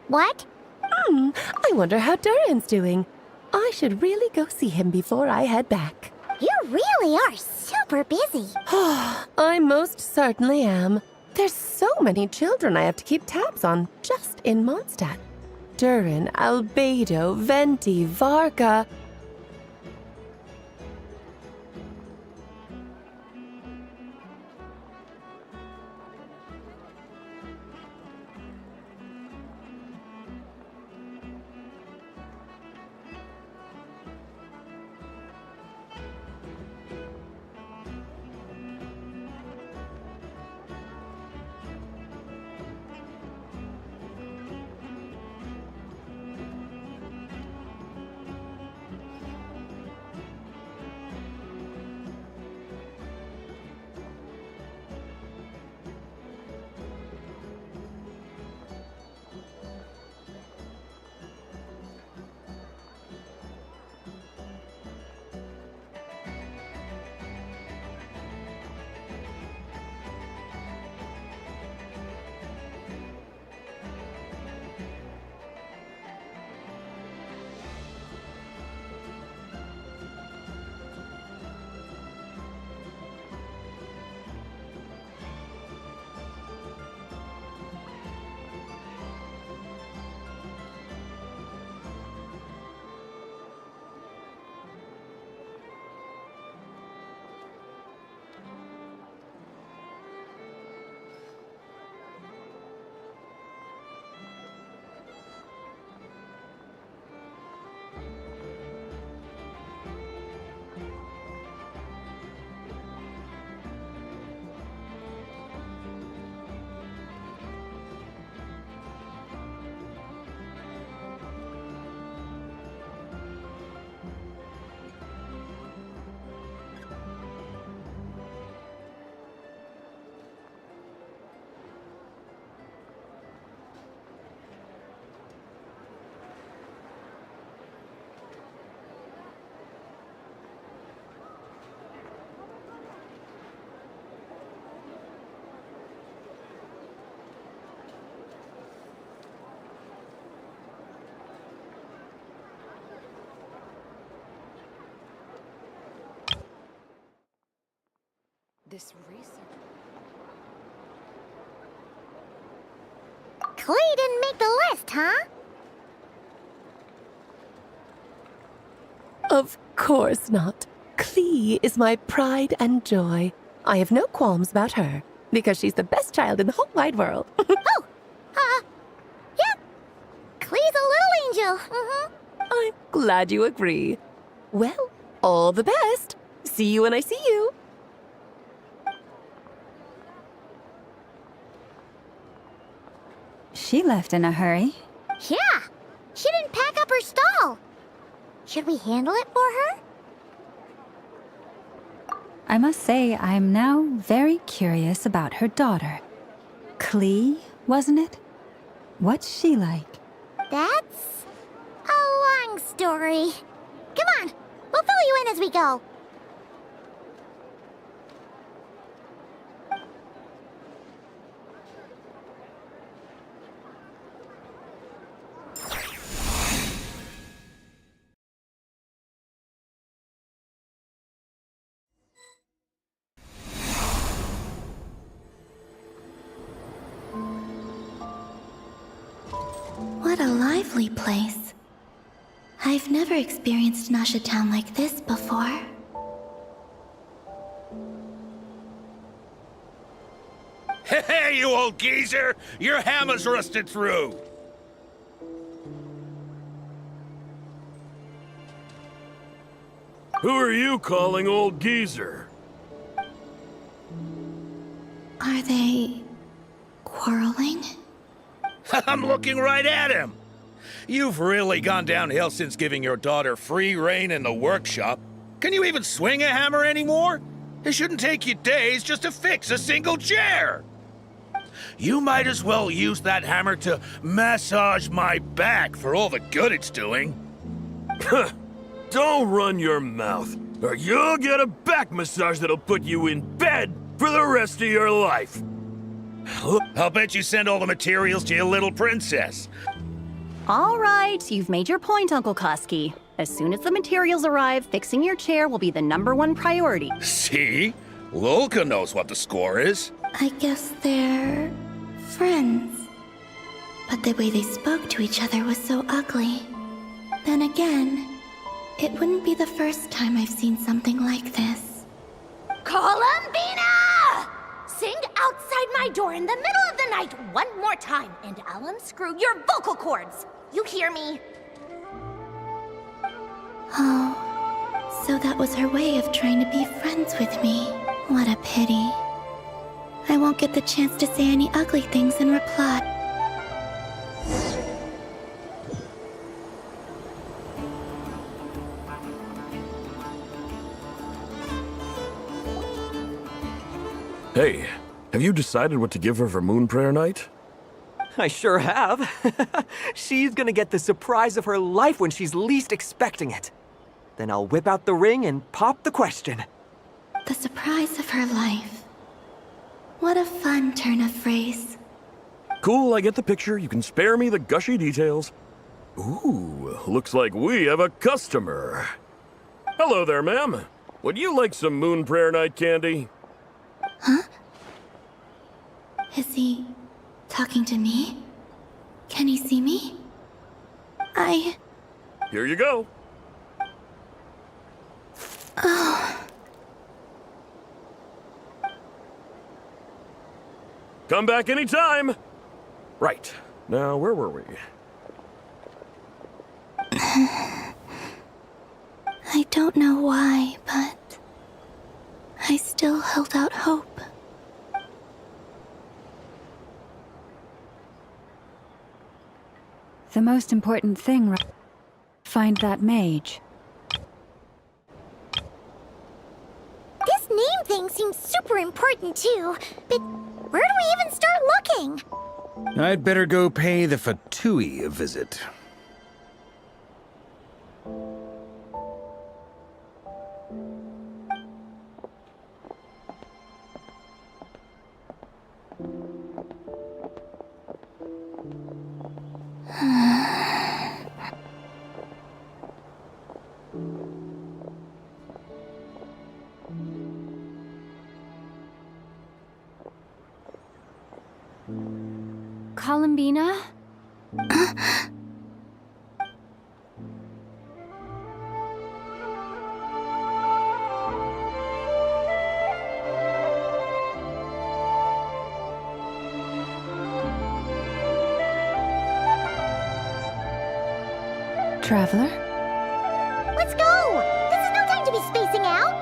S4: What?
S13: I wonder how Durin's doing. I should really go see him before I head back.
S4: You really are super busy.
S13: I most certainly am. There's so many children I have to keep tabs on just in Mondstadt. Durin, Albedo, Venti, Varka.
S19: This research.
S4: Clay didn't make the list, huh?
S13: Of course not. Clee is my pride and joy. I have no qualms about her, because she's the best child in the whole wide world.
S4: Yep. Clee's a little angel.
S13: I'm glad you agree. Well, all the best. See you when I see you.
S5: She left in a hurry.
S4: Yeah. She didn't pack up her stall. Should we handle it for her?
S5: I must say, I'm now very curious about her daughter. Clee, wasn't it? What's she like?
S4: That's a long story. Come on, we'll fill you in as we go.
S3: What a lively place. I've never experienced Nasha Town like this before.
S1: Hey, you old geezer! Your hammer's rusted through!
S20: Who are you calling old geezer?
S3: Are they quarreling?
S1: I'm looking right at him! You've really gone downhill since giving your daughter free rein in the workshop. Can you even swing a hammer anymore? It shouldn't take you days just to fix a single chair! You might as well use that hammer to massage my back for all the good it's doing.
S20: Don't run your mouth, or you'll get a back massage that'll put you in bed for the rest of your life.
S1: I'll bet you send all the materials to your little princess.
S21: All right, you've made your point, Uncle Koski. As soon as the materials arrive, fixing your chair will be the #1 priority.
S1: See? Lolka knows what the score is.
S3: I guess they're friends. But the way they spoke to each other was so ugly. Then again, it wouldn't be the first time I've seen something like this.
S14: Columbina! Sing outside my door in the middle of the night one more time, and I'll unscrew your vocal cords. You hear me?
S3: Oh, so that was her way of trying to be friends with me. What a pity. I won't get the chance to say any ugly things in reply.
S20: Hey, have you decided what to give her for Moon Prayer Night?
S22: I sure have. She's gonna get the surprise of her life when she's least expecting it. Then I'll whip out the ring and pop the question.
S3: The surprise of her life. What a fun turn of phrase.
S20: Cool, I get the picture. You can spare me the gushy details. Ooh, looks like we have a customer. Hello there, ma'am. Would you like some Moon Prayer Night candy?
S3: Huh? Is he talking to me? Can he see me?
S20: Here you go.
S3: Oh.
S20: Come back anytime. Right. Now, where were we?
S3: I don't know why, but I still held out hope.
S5: The most important thing, find that mage.
S4: This name thing seems super important too, but where do we even start looking?
S1: I'd better go pay the Fatui a visit.
S2: Columbina?
S5: Traveler?
S4: Let's go! This is no time to be spacing out!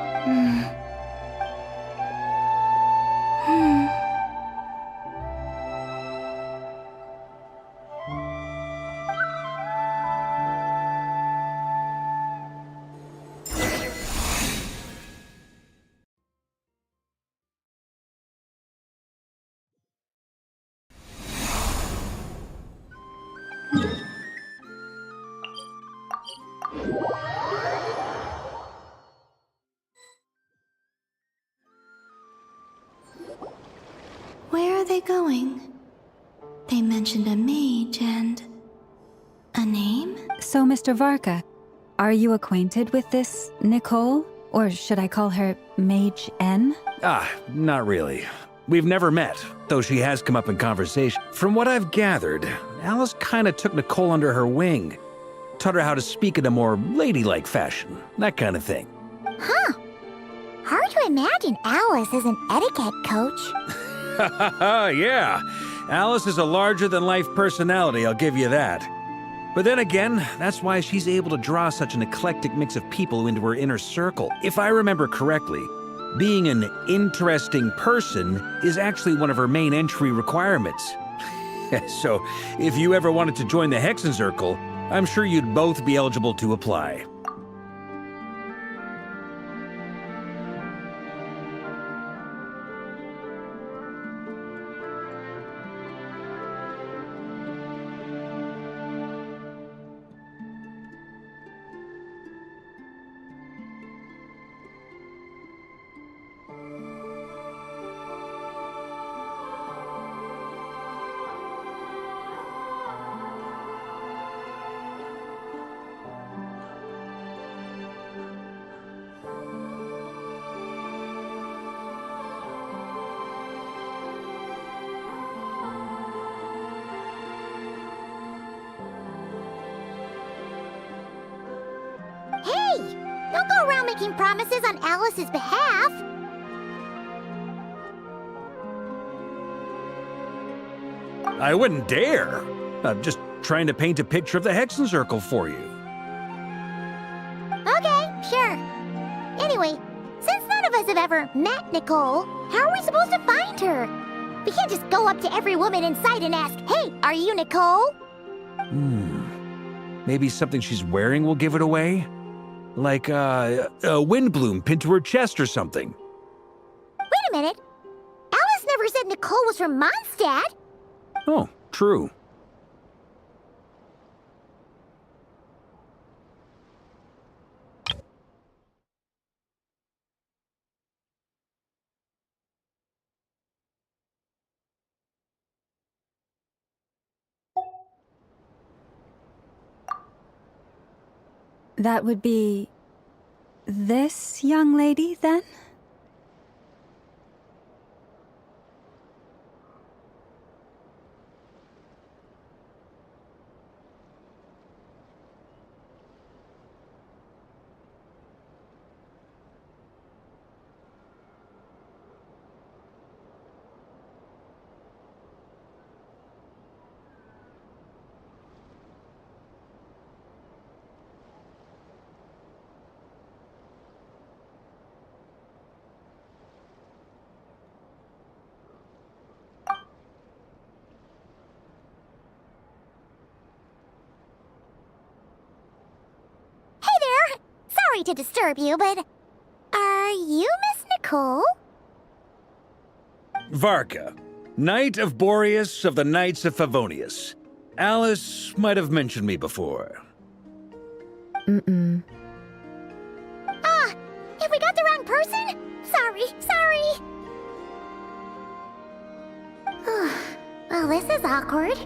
S3: Where are they going? They mentioned a mage and... a name?
S5: So, Mr. Varka, are you acquainted with this Nicole? Or should I call her Mage N?
S1: Not really. We've never met, though she has come up in conversation. From what I've gathered, Alice kinda took Nicole under her wing. Taught her how to speak in a more ladylike fashion, that kind of thing.
S4: Huh. Hard to imagine Alice as an etiquette coach.
S1: Yeah. Alice is a larger-than-life personality, I'll give you that. But then again, that's why she's able to draw such an eclectic mix of people into her inner circle. If I remember correctly, being an interesting person is actually one of her main entry requirements. So, if you ever wanted to join the Hexen Circle, I'm sure you'd both be eligible to apply.
S4: Hey! Don't go around making promises on Alice's behalf!
S1: I wouldn't dare. I'm just trying to paint a picture of the Hexen Circle for you.
S4: Okay, sure. Anyway, since none of us have ever met Nicole, how are we supposed to find her? We can't just go up to every woman in sight and ask, "Hey, are you Nicole?"
S1: Maybe something she's wearing will give it away? Like, a windbloom pinned to her chest or something.
S4: Wait a minute. Alice never said Nicole was from Mondstadt.
S1: Oh, true.
S5: That would be... this young lady, then?
S4: Hey there! Sorry to disturb you, but... are you Miss Nicole?
S1: Varka, Knight of Boreas of the Knights of Favonius. Alice might have mentioned me before.
S4: Ah! Have we got the wrong person? Sorry. Well, this is awkward.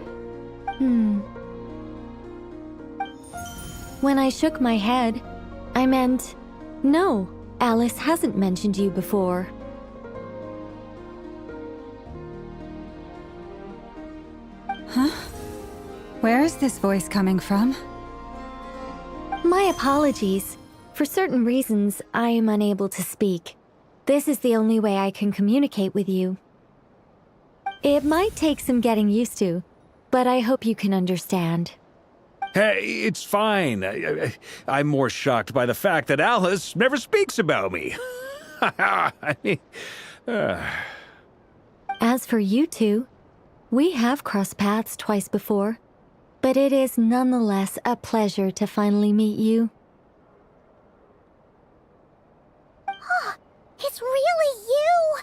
S11: When I shook my head, I meant, no, Alice hasn't mentioned you before.
S5: Where is this voice coming from?
S11: My apologies. For certain reasons, I am unable to speak. This is the only way I can communicate with you. It might take some getting used to, but I hope you can understand.
S1: Hey, it's fine. I'm more shocked by the fact that Alice never speaks about me. I mean,
S11: As for you two, we have crossed paths twice before, but it is nonetheless a pleasure to finally meet you.
S4: It's really you!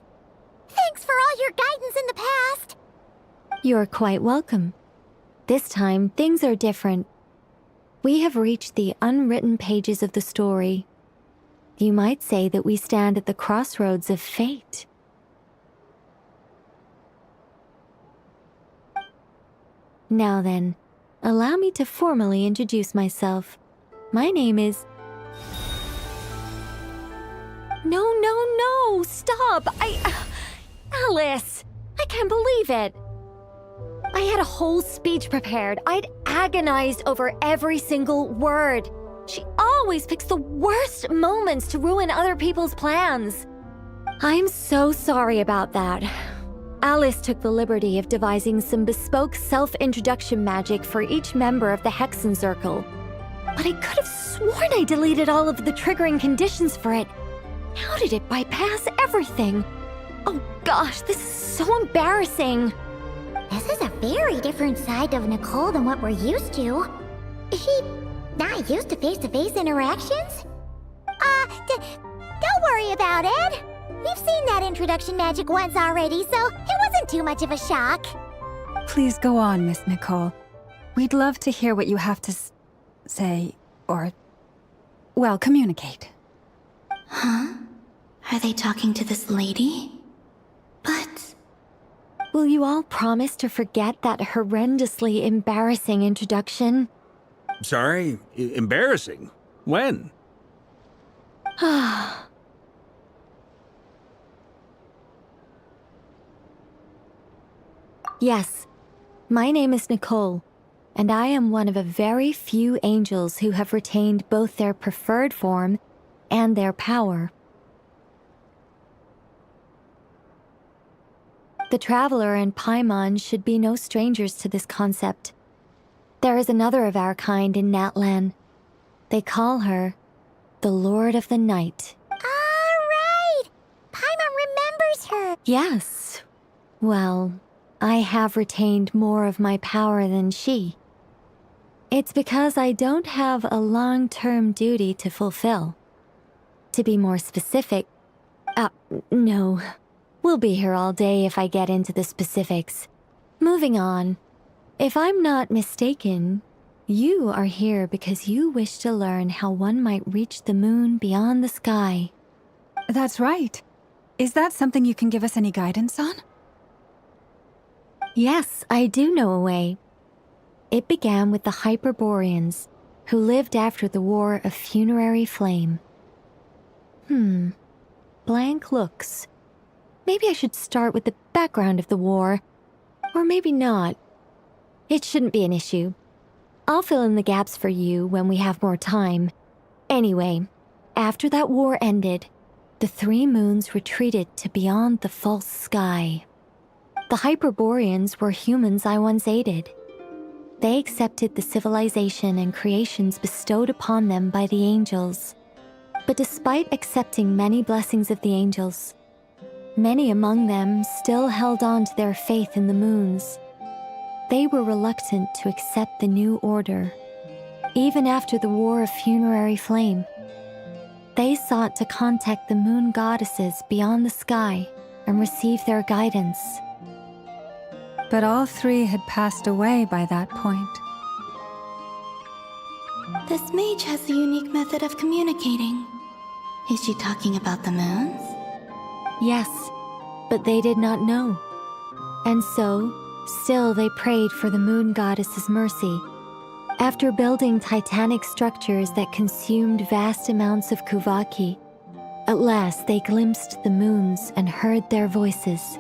S4: Thanks for all your guidance in the past!
S11: You're quite welcome. This time, things are different. We have reached the unwritten pages of the story. You might say that we stand at the crossroads of fate. Now then, allow me to formally introduce myself. My name is... No, stop! Alice! I can't believe it! I had a whole speech prepared. I'd agonized over every single word. She always picks the worst moments to ruin other people's plans. I'm so sorry about that. Alice took the liberty of devising some bespoke self-introduction magic for each member of the Hexen Circle. But I could have sworn I deleted all of the triggering conditions for it. How did it bypass everything? Oh gosh, this is so embarrassing.
S4: This is a very different side of Nicole than what we're used to. Is she not used to face-to-face interactions? Don't worry about it. We've seen that introduction magic once already, so it wasn't too much of a shock.
S5: Please go on, Miss Nicole. We'd love to hear what you have to say, or, well, communicate.
S3: Huh? Are they talking to this lady? But...
S11: Will you all promise to forget that horrendously embarrassing introduction?
S1: sorry, embarrassing. When?
S11: Yes, my name is Nicole, and I am one of a very few angels who have retained both their preferred form and their power. The Traveler and Paimon should be no strangers to this concept. There is another of our kind in Natlan. They call her the Lord of the Night.
S4: Right! Paimon remembers her!
S11: Yes. Well, I have retained more of my power than she. It's because I don't have a long-term duty to fulfill. To be more specific... no. We'll be here all day if I get into the specifics. Moving on. If I'm not mistaken, you are here because you wish to learn how one might reach the moon beyond the sky.
S5: That's right. Is that something you can give us any guidance on?
S11: Yes, I do know a way. It began with the Hyperboreans, who lived after the War of Funerary Flame. Blank looks. Maybe I should start with the background of the war. Or maybe not. It shouldn't be an issue. I'll fill in the gaps for you when we have more time. Anyway, after that war ended, the three moons retreated to beyond the false sky. The Hyperboreans were humans I once aided. They accepted the civilization and creations bestowed upon them by the angels. But despite accepting many blessings of the angels, many among them still held on to their faith in the moons. They were reluctant to accept the new order. Even after the War of Funerary Flame, they sought to contact the moon goddesses beyond the sky and receive their guidance.
S5: But all three had passed away by that point.
S3: This mage has a unique method of communicating. Is she talking about the moons?
S11: Yes, but they did not know. And so, still they prayed for the moon goddess's mercy. After building titanic structures that consumed vast amounts of Kuvaki, at last they glimpsed the moons and heard their voices.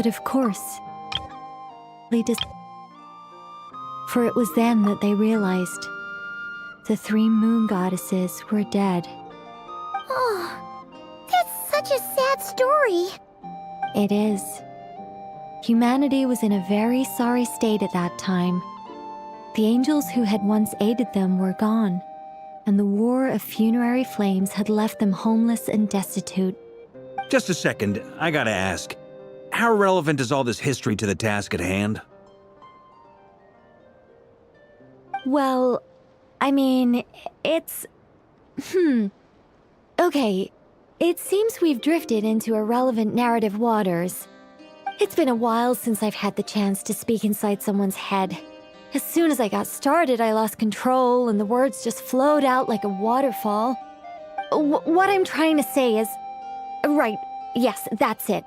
S11: But of course, for it was then that they realized the 3 moon goddesses were dead.
S4: Oh, that's such a sad story.
S11: It is. Humanity was in a very sorry state at that time. The angels who had once aided them were gone, and the war of funerary flames had left them homeless and destitute.
S1: Just a second, I gotta ask. How relevant is all this history to the task at hand?
S11: Well, I mean, it's... Okay, it seems we've drifted into irrelevant narrative waters. It's been a while since I've had the chance to speak inside someone's head. As soon as I got started, I lost control and the words just flowed out like a waterfall. What I'm trying to say is... Right, yes, that's it.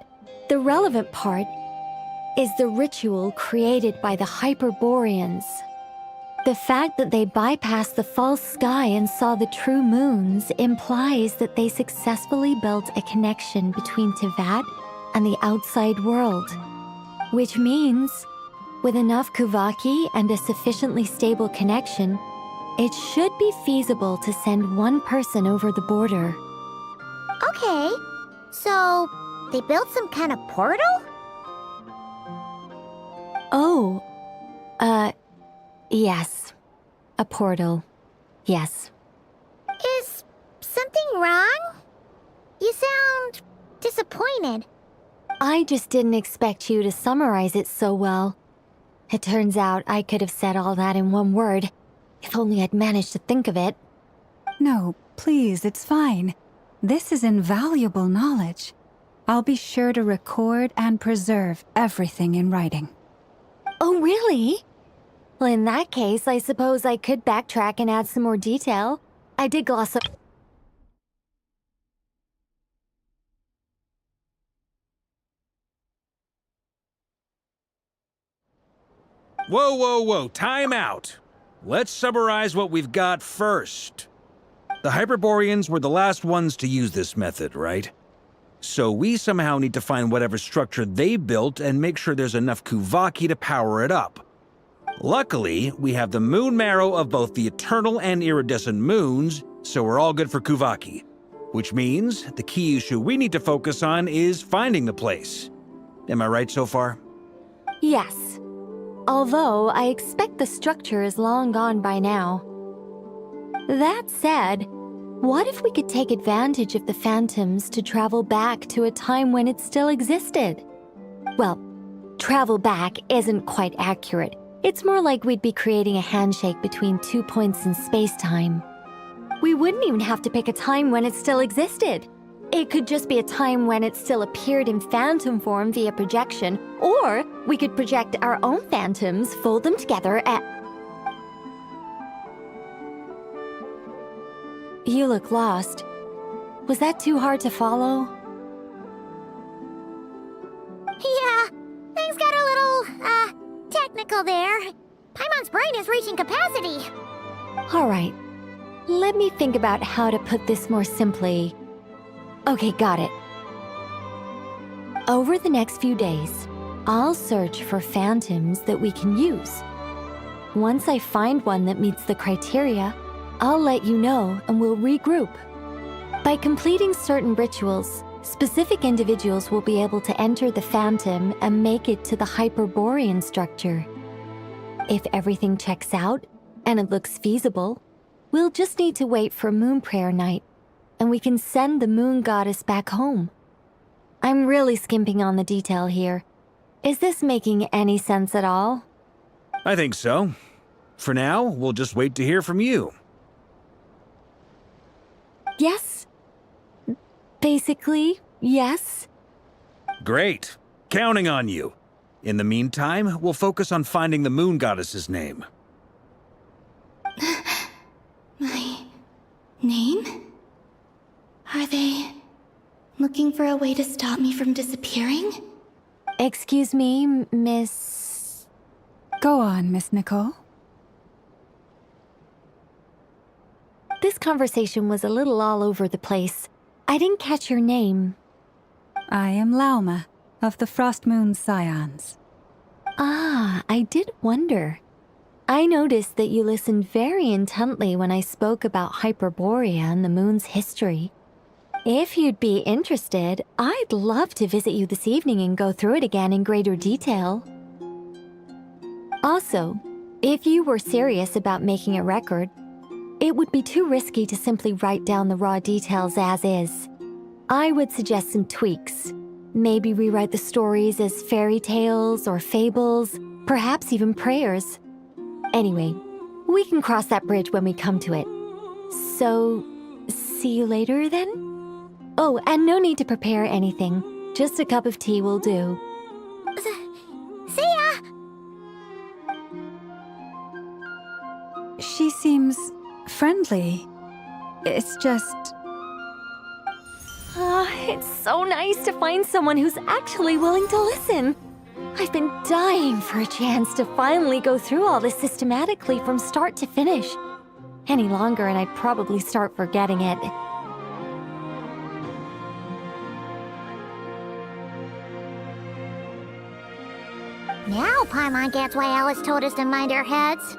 S11: The relevant part is the ritual created by the Hyperboreans. The fact that they bypassed the false sky and saw the true moons implies that they successfully built a connection between Teyvat and the outside world. Which means, with enough Kuvaki and a sufficiently stable connection, it should be feasible to send one person over the border.
S4: Okay, so they built some kind of portal?
S11: Oh, yes. A portal. Yes.
S4: Is something wrong? You sound disappointed.
S11: I just didn't expect you to summarize it so well. It turns out I could have said all that in one word, if only I'd managed to think of it.
S5: No, please, it's fine. This is invaluable knowledge. I'll be sure to record and preserve everything in writing.
S11: Oh, really? Well, in that case, I suppose I could backtrack and add some more detail. I did gloss up...
S1: Whoa, whoa, whoa, time out. Let's summarize what we've got first. The Hyperboreans were the last ones to use this method, right? So we somehow need to find whatever structure they built and make sure there's enough Kuvaki to power it up. Luckily, we have the moon marrow of both the eternal and iridescent moons, so we're all good for Kuvaki. Which means the key issue we need to focus on is finding the place. Am I right so far?
S11: Yes. Although I expect the structure is long gone by now. That said, what if we could take advantage of the phantoms to travel back to a time when it still existed? Well, travel back isn't quite accurate. It's more like we'd be creating a handshake between 2 points in space-time. We wouldn't even have to pick a time when it still existed. It could just be a time when it still appeared in phantom form via projection, or we could project our own phantoms, fold them together, and... You look lost. Was that too hard to follow?
S4: Yeah, things got a little, technical there. Paimon's brain is reaching capacity.
S11: All right. Let me think about how to put this more simply. Okay, got it. Over the next few days, I'll search for phantoms that we can use. Once I find one that meets the criteria, I'll let you know and we'll regroup. By completing certain rituals, specific individuals will be able to enter the phantom and make it to the Hyperborean structure. If everything checks out and it looks feasible, we'll just need to wait for Moon Prayer Night, and we can send the moon goddess back home. I'm really skimping on the detail here. Is this making any sense at all?
S1: I think so. For now, we'll just wait to hear from you.
S11: Yes. Basically, yes.
S1: Great. Counting on you. In the meantime, we'll focus on finding the moon goddess's name.
S3: My name? Are they looking for a way to stop me from disappearing?
S11: Excuse me, Miss...
S5: Go on, Miss Nicole.
S11: This conversation was a little all over the place. I didn't catch your name.
S5: I am Lauma, of the Frost Moon Scions.
S11: Ah, I did wonder. I noticed that you listened very intently when I spoke about Hyperborea and the moon's history. If you'd be interested, I'd love to visit you this evening and go through it again in greater detail. Also, if you were serious about making a record, it would be too risky to simply write down the raw details as is. I would suggest some tweaks. Maybe rewrite the stories as fairy tales or fables, perhaps even prayers. Anyway, we can cross that bridge when we come to it. So, see you later then? Oh, and no need to prepare anything. Just a cup of tea will do.
S4: See ya!
S5: She seems friendly. It's just...
S11: It's so nice to find someone who's actually willing to listen. I've been dying for a chance to finally go through all this systematically from start to finish. Any longer and I'd probably start forgetting it.
S4: Now Paimon gets why Alice told us to mind our heads.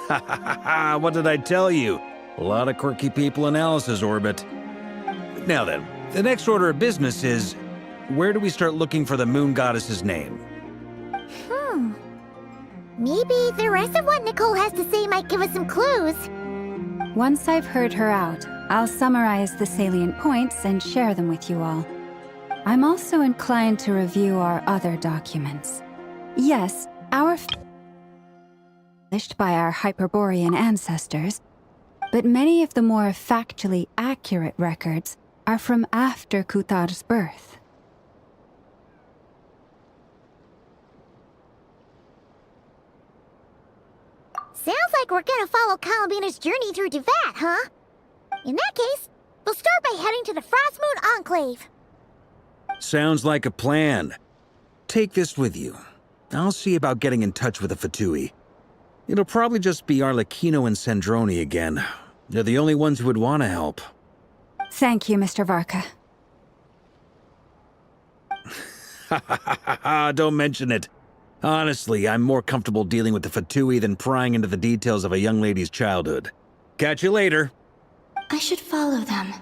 S1: Ha ha ha ha! What did I tell you? A lot of quirky people in Alice's orbit. Now then, the next order of business is, where do we start looking for the moon goddess's name?
S4: Maybe the rest of what Nicole has to say might give us some clues.
S5: Once I've heard her out, I'll summarize the salient points and share them with you all. I'm also inclined to review our other documents. Yes, published by our Hyperborean ancestors, but many of the more factually accurate records are from after Kutar's birth.
S4: Sounds like we're gonna follow Columbina's journey through Devat, huh? In that case, we'll start by heading to the Frost Moon Enclave.
S1: Sounds like a plan. Take this with you. I'll see about getting in touch with the Fatui. It'll probably just be Arlecchino and Sandroni again. They're the only ones who would want to help.
S5: Thank you, Mr. Varka.
S1: Don't mention it. Honestly, I'm more comfortable dealing with the Fatui than prying into the details of a young lady's childhood. Catch you later.
S3: I should follow them,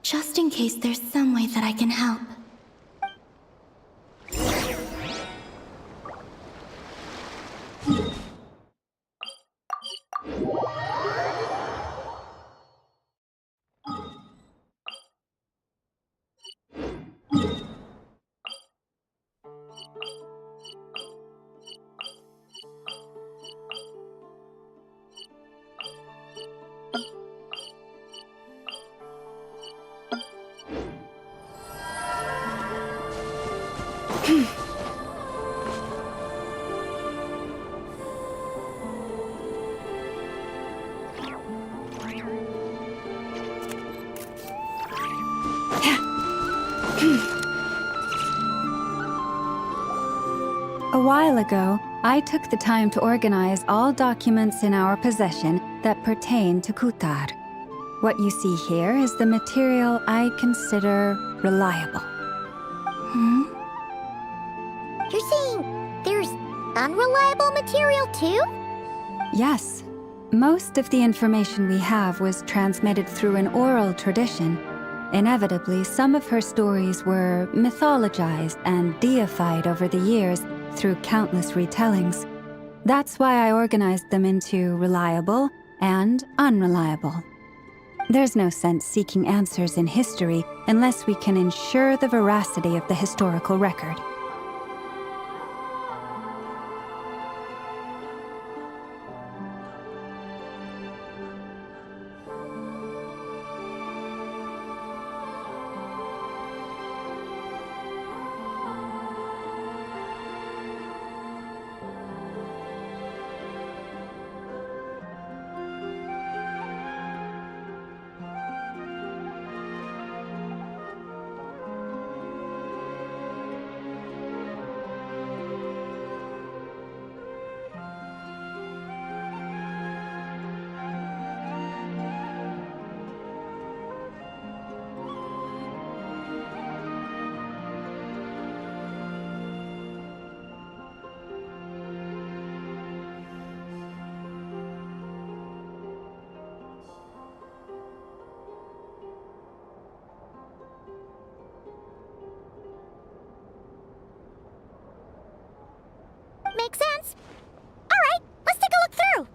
S3: just in case there's some way that I can help.
S5: A while ago, I took the time to organize all documents in our possession that pertain to Kutar. What you see here is the material I consider reliable.
S4: You're saying there's unreliable material too?
S5: Yes. Most of the information we have was transmitted through an oral tradition. Inevitably, some of her stories were mythologized and deified over the years through countless retellings. That's why I organized them into reliable and unreliable. There's no sense seeking answers in history unless we can ensure the veracity of the historical record.
S4: make sense. Alright, let's take a look through.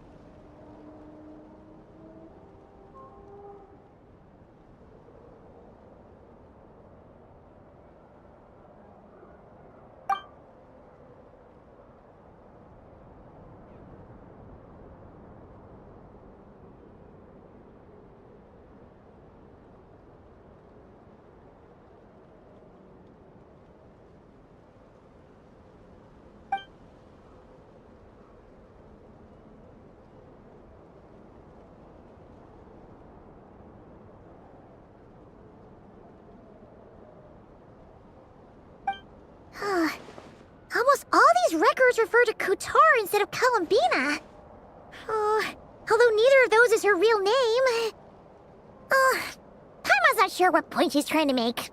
S4: Almost all these records refer to Kotar instead of Columbina. Although neither of those is her real name. Paimon's not sure what point she's trying to make.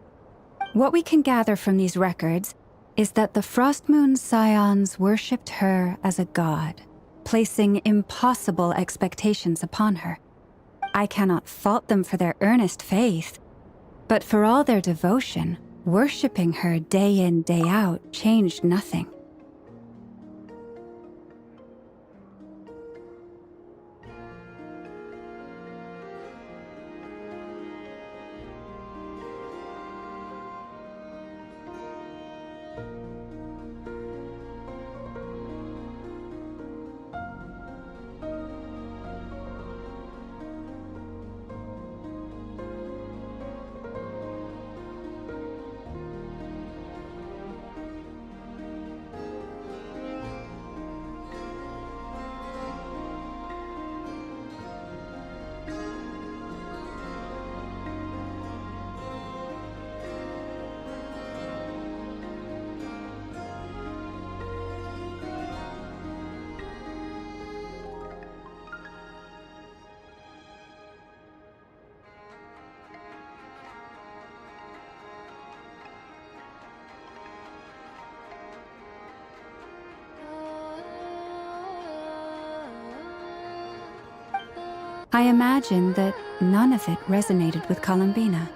S5: What we can gather from these records is that the Frostmoon Scions worshipped her as a god, placing impossible expectations upon her. I cannot fault them for their earnest faith, but for all their devotion, worshipping her day in, day out changed nothing. I imagine that none of it resonated with Columbina.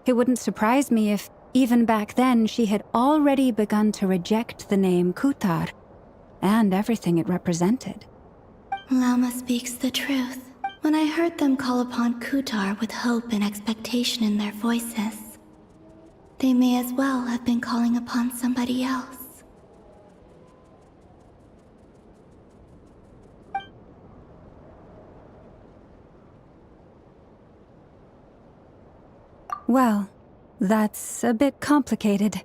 S5: It wouldn't surprise me if, even back then, she had already begun to reject the name Kutar and everything it represented.
S3: Lama speaks the truth. When I heard them call upon Kutar with hope and expectation in their voices, they may as well have been calling upon somebody else.
S5: Well, that's a bit complicated.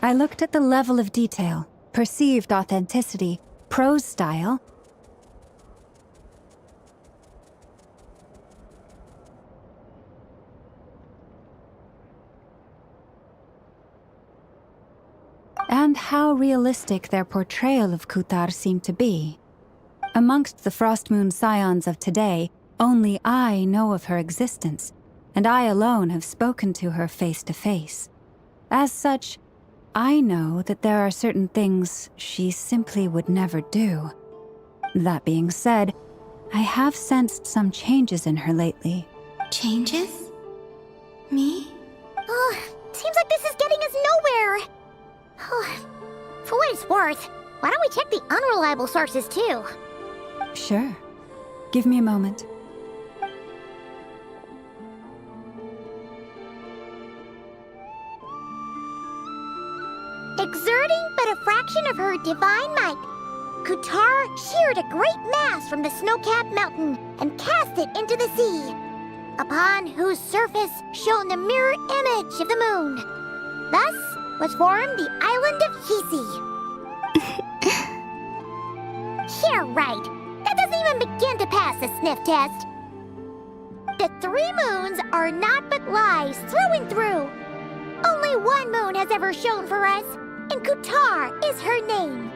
S5: I looked at the level of detail, perceived authenticity, prose style, and how realistic their portrayal of Kutar seemed to be. Amongst the Frostmoon Scions of today, only I know of her existence, and I alone have spoken to her face to face. As such, I know that there are certain things she simply would never do. That being said, I have sensed some changes in her lately.
S3: Changes? Me?
S4: Oh, seems like this is getting us nowhere. For what it's worth, why don't we check the unreliable sources too?
S5: Sure. Give me a moment.
S4: Exerting but a fraction of her divine might, Kutar sheared a great mass from the snow-capped mountain and cast it into the sea, upon whose surface shone the mirror image of the moon. Thus was formed the island of Hisi. Yeah, right. That doesn't even begin to pass the sniff test. The 3 moons are naught but lies through and through. Only one moon has ever shone for us, and Kutar is her name.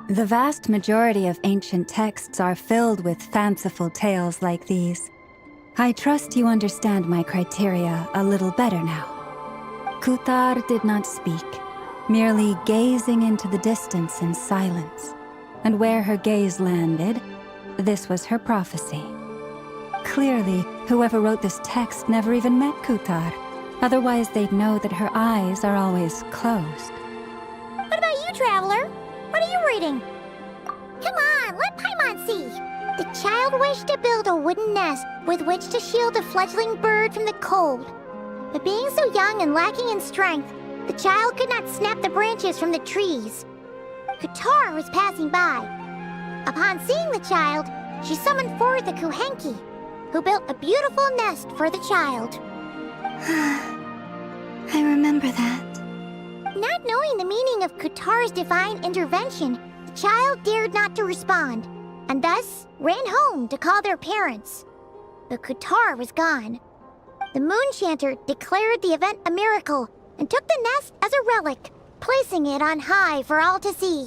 S5: The vast majority of ancient texts are filled with fanciful tales like these. I trust you understand my criteria a little better now. Kutar did not speak, merely gazing into the distance in silence. And where her gaze landed, this was her prophecy. Clearly, whoever wrote this text never even met Kutar. Otherwise, they'd know that her eyes are always closed.
S4: What about you, Traveler? What are you reading? Come on, let Paimon see. The child wished to build a wooden nest with which to shield a fledgling bird from the cold. But being so young and lacking in strength, the child could not snap the branches from the trees. Kutar was passing by. Upon seeing the child, she summoned forth the Kuhenki, who built a beautiful nest for the child.
S3: I remember that.
S4: Not knowing the meaning of Kutar's divine intervention, the child dared not to respond, and thus ran home to call their parents. But Kutar was gone. The Moon Chanter declared the event a miracle and took the nest as a relic, placing it on high for all to see.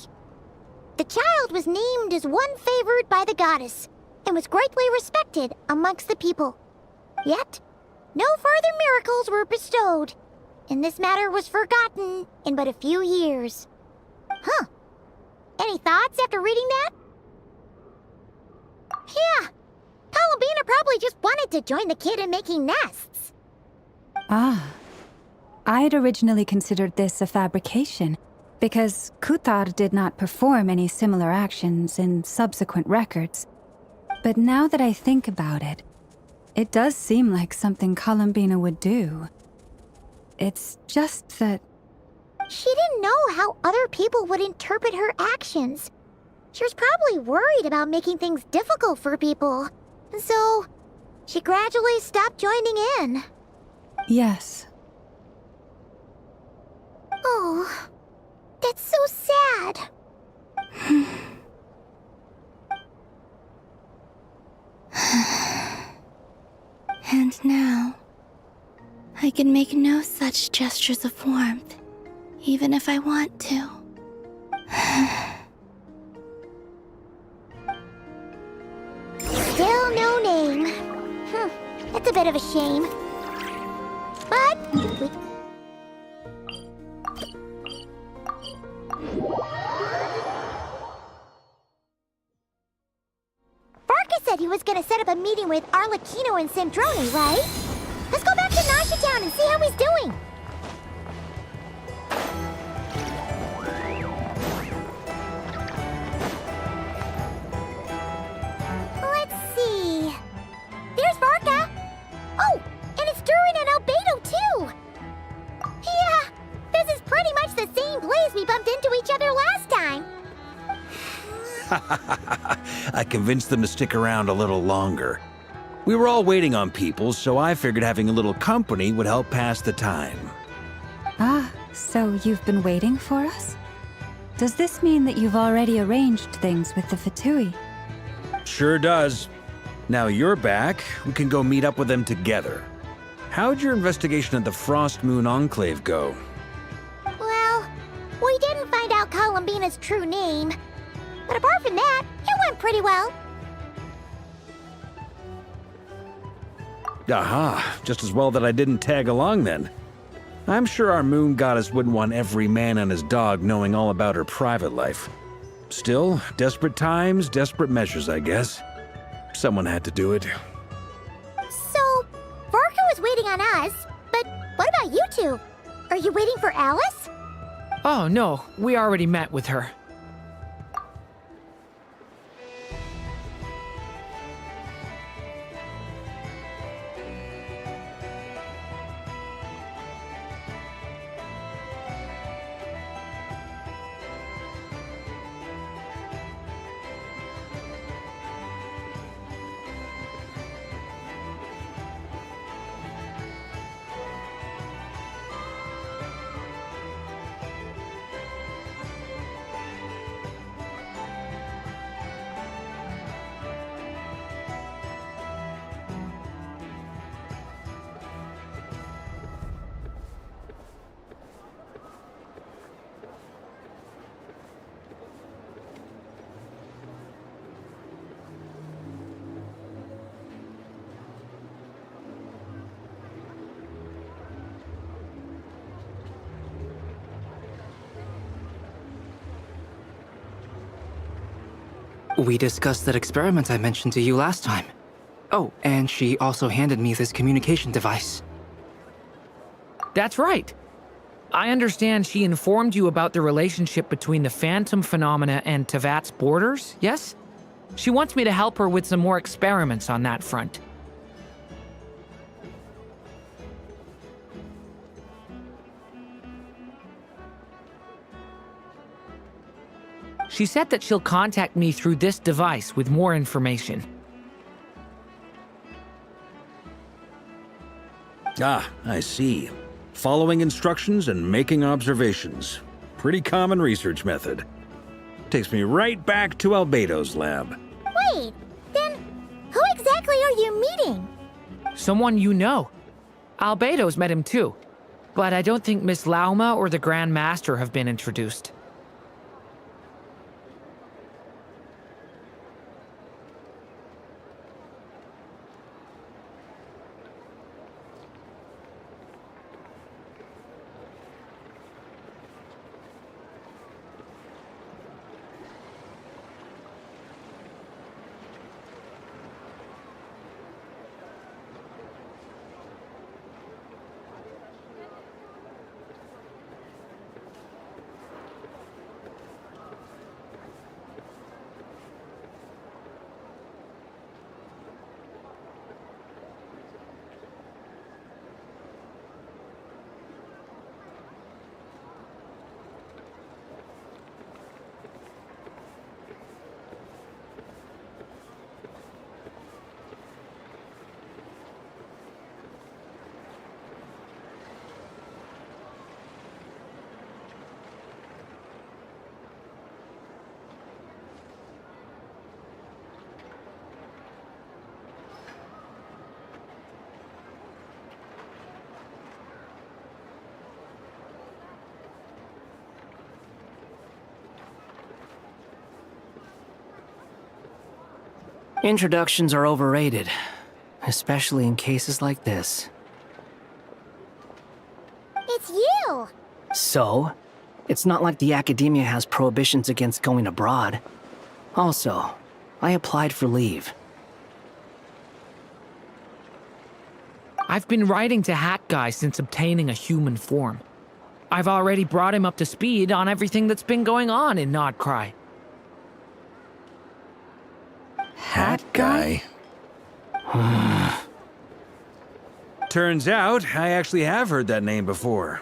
S4: The child was named as one favored by the goddess, and was greatly respected amongst the people. Yet, no further miracles were bestowed, and this matter was forgotten in but a few years. Huh. Any thoughts after reading that? Yeah. Columbina probably just wanted to join the kid in making nests.
S5: Ah. I'd originally considered this a fabrication, because Kutar did not perform any similar actions in subsequent records. But now that I think about it, it does seem like something Columbina would do. It's just that...
S4: She didn't know how other people would interpret her actions. She was probably worried about making things difficult for people. So, she gradually stopped joining in.
S5: Yes.
S4: Oh, that's so sad.
S3: And now, I can make no such gestures of warmth, even if I want to.
S4: Still no name. That's a bit of a shame. But we... Barca said he was gonna set up a meeting with Arlecchino and Sandrone, right? Let's go back to Nasha Town and see how he's doing. Let's see. There's Barca. Oh, and it's Durin and Albedo too. Yeah, this is pretty much the same place we bumped into each other last time.
S1: I convinced them to stick around a little longer. We were all waiting on people, so I figured having a little company would help pass the time.
S5: Ah, so you've been waiting for us? Does this mean that you've already arranged things with the Fatui?
S1: Sure does. Now you're back, we can go meet up with them together. How'd your investigation at the Frost Moon Enclave go?
S4: Well, we didn't find out Columbina's true name. But apart from that, it went pretty well.
S1: Aha, just as well that I didn't tag along then. I'm sure our moon goddess wouldn't want every man and his dog knowing all about her private life. Still, desperate times, desperate measures, I guess. Someone had to do it.
S4: So, Varka was waiting on us, but what about you two? Are you waiting for Alice?
S7: Oh, no. We already met with her.
S8: We discussed that experiment I mentioned to you last time. Oh, and she also handed me this communication device.
S7: That's right. I understand she informed you about the relationship between the phantom phenomena and Tevat's borders, yes? She wants me to help her with some more experiments on that front. She said that she'll contact me through this device with more information.
S1: Ah, I see. Following instructions and making observations. Pretty common research method. Takes me right back to Albedo's lab.
S4: Wait, then who exactly are you meeting?
S7: Someone you know. Albedo's met him too. But I don't think Miss Lauma or the Grand Master have been introduced.
S8: Introductions are overrated, especially in cases like this.
S4: It's you!
S8: So, it's not like the academia has prohibitions against going abroad. Also, I applied for leave.
S7: I've been writing to Hat Guy since obtaining a human form. I've already brought him up to speed on everything that's been going on in Nodcry.
S1: Hat Guy? Turns out, I actually have heard that name before.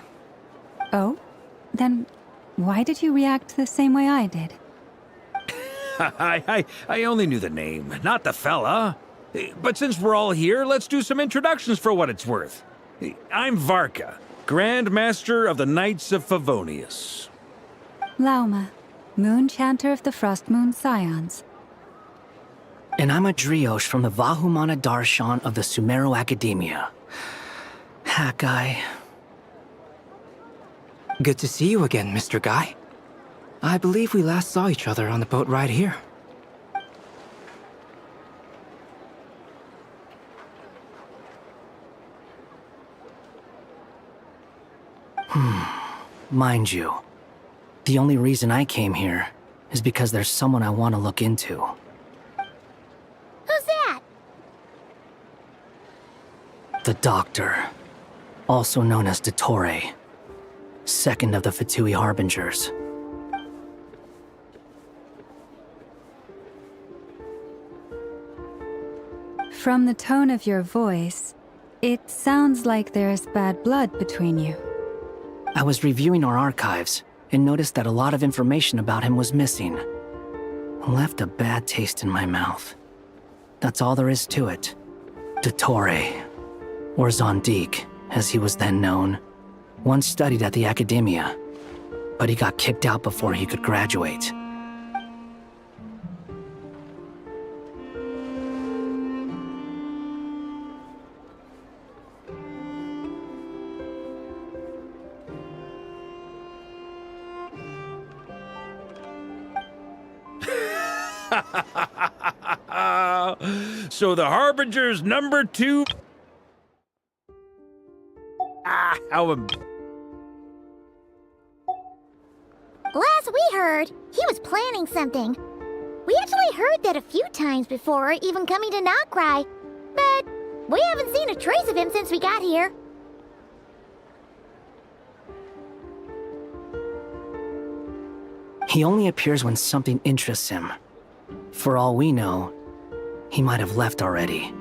S5: Oh? Then why did you react the same way I did?
S1: I only knew the name, not the fella. But since we're all here, let's do some introductions for what it's worth. I'm Varka, Grand Master of the Knights of Favonius.
S5: Lauma, Moon Chanter of the Frost Moon Scions.
S8: And I'm a Driosh from the Vahumana Darshan of the Sumero Academia. Hat Guy. Good to see you again, Mr. Guy. I believe we last saw each other on the boat ride here. Mind you, the only reason I came here is because there's someone I want to look into.
S4: Who's that?
S8: The Doctor, also known as Dottore, second of the Fatui Harbingers.
S5: From the tone of your voice, it sounds like there's bad blood between you.
S8: I was reviewing our archives and noticed that a lot of information about him was missing. Left a bad taste in my mouth. That's all there is to it. Dottore, or Zondique, as he was then known, once studied at the Academia, but he got kicked out before he could graduate.
S1: So the Harbinger's number 2...
S4: Last we heard, he was planning something. We actually heard that a few times before, even coming to Nodcry, but we haven't seen a trace of him since we got here.
S8: He only appears when something interests him. For all we know, he might have left already.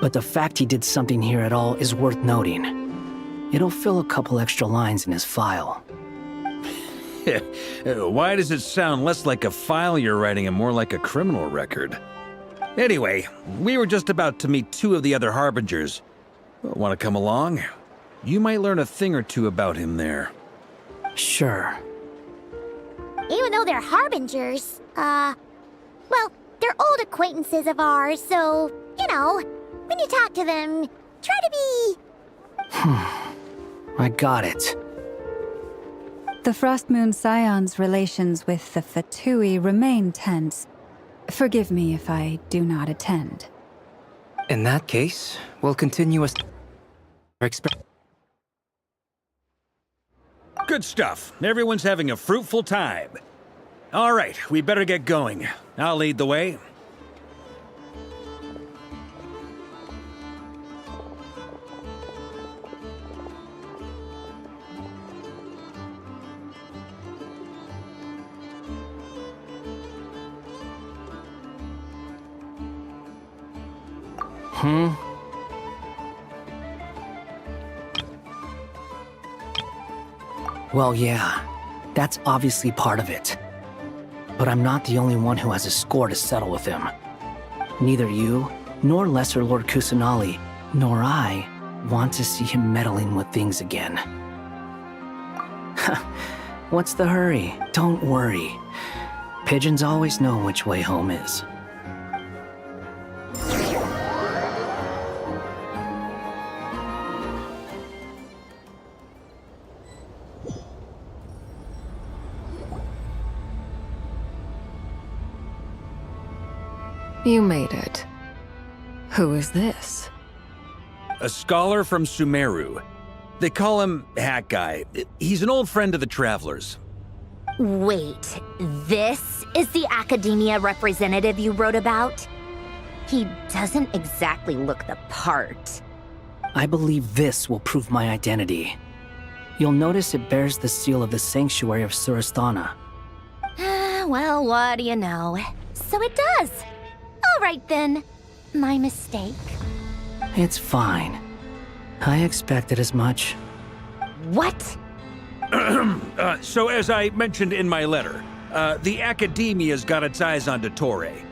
S8: But the fact he did something here at all is worth noting. It'll fill a couple extra lines in his file.
S1: Why does it sound less like a file you're writing and more like a criminal record? Anyway, we were just about to meet 2 of the other Harbingers. Want to come along? You might learn a thing or two about him there.
S8: Sure.
S4: Even though they're Harbingers, Well, they're old acquaintances of ours, so, you know, when you talk to them, try to be...
S8: I got it.
S5: The Frostmoon Scion's relations with the Fatui remain tense. Forgive me if I do not attend.
S9: In that case, we'll continue as...
S1: Good stuff. Everyone's having a fruitful time. All right, we better get going. I'll lead the way.
S8: Well, yeah, that's obviously part of it. But I'm not the only one who has a score to settle with him. Neither you, nor Lesser Lord Kusanali, nor I want to see him meddling with things again. What's the hurry? Don't worry. Pigeons always know which way home is.
S10: You made it. Who is this?
S1: A scholar from Sumeru. They call him Hat Guy. He's an old friend of the Travelers.
S4: Wait, this is the academia representative you wrote about? He doesn't exactly look the part.
S8: I believe this will prove my identity. You'll notice it bears the seal of the Sanctuary of Surasthana.
S4: Well, what do you know? So it does. All right then. My mistake.
S8: It's fine. I expected as much.
S4: What?
S1: So as I mentioned in my letter, the Academia's got its eyes on Dottore.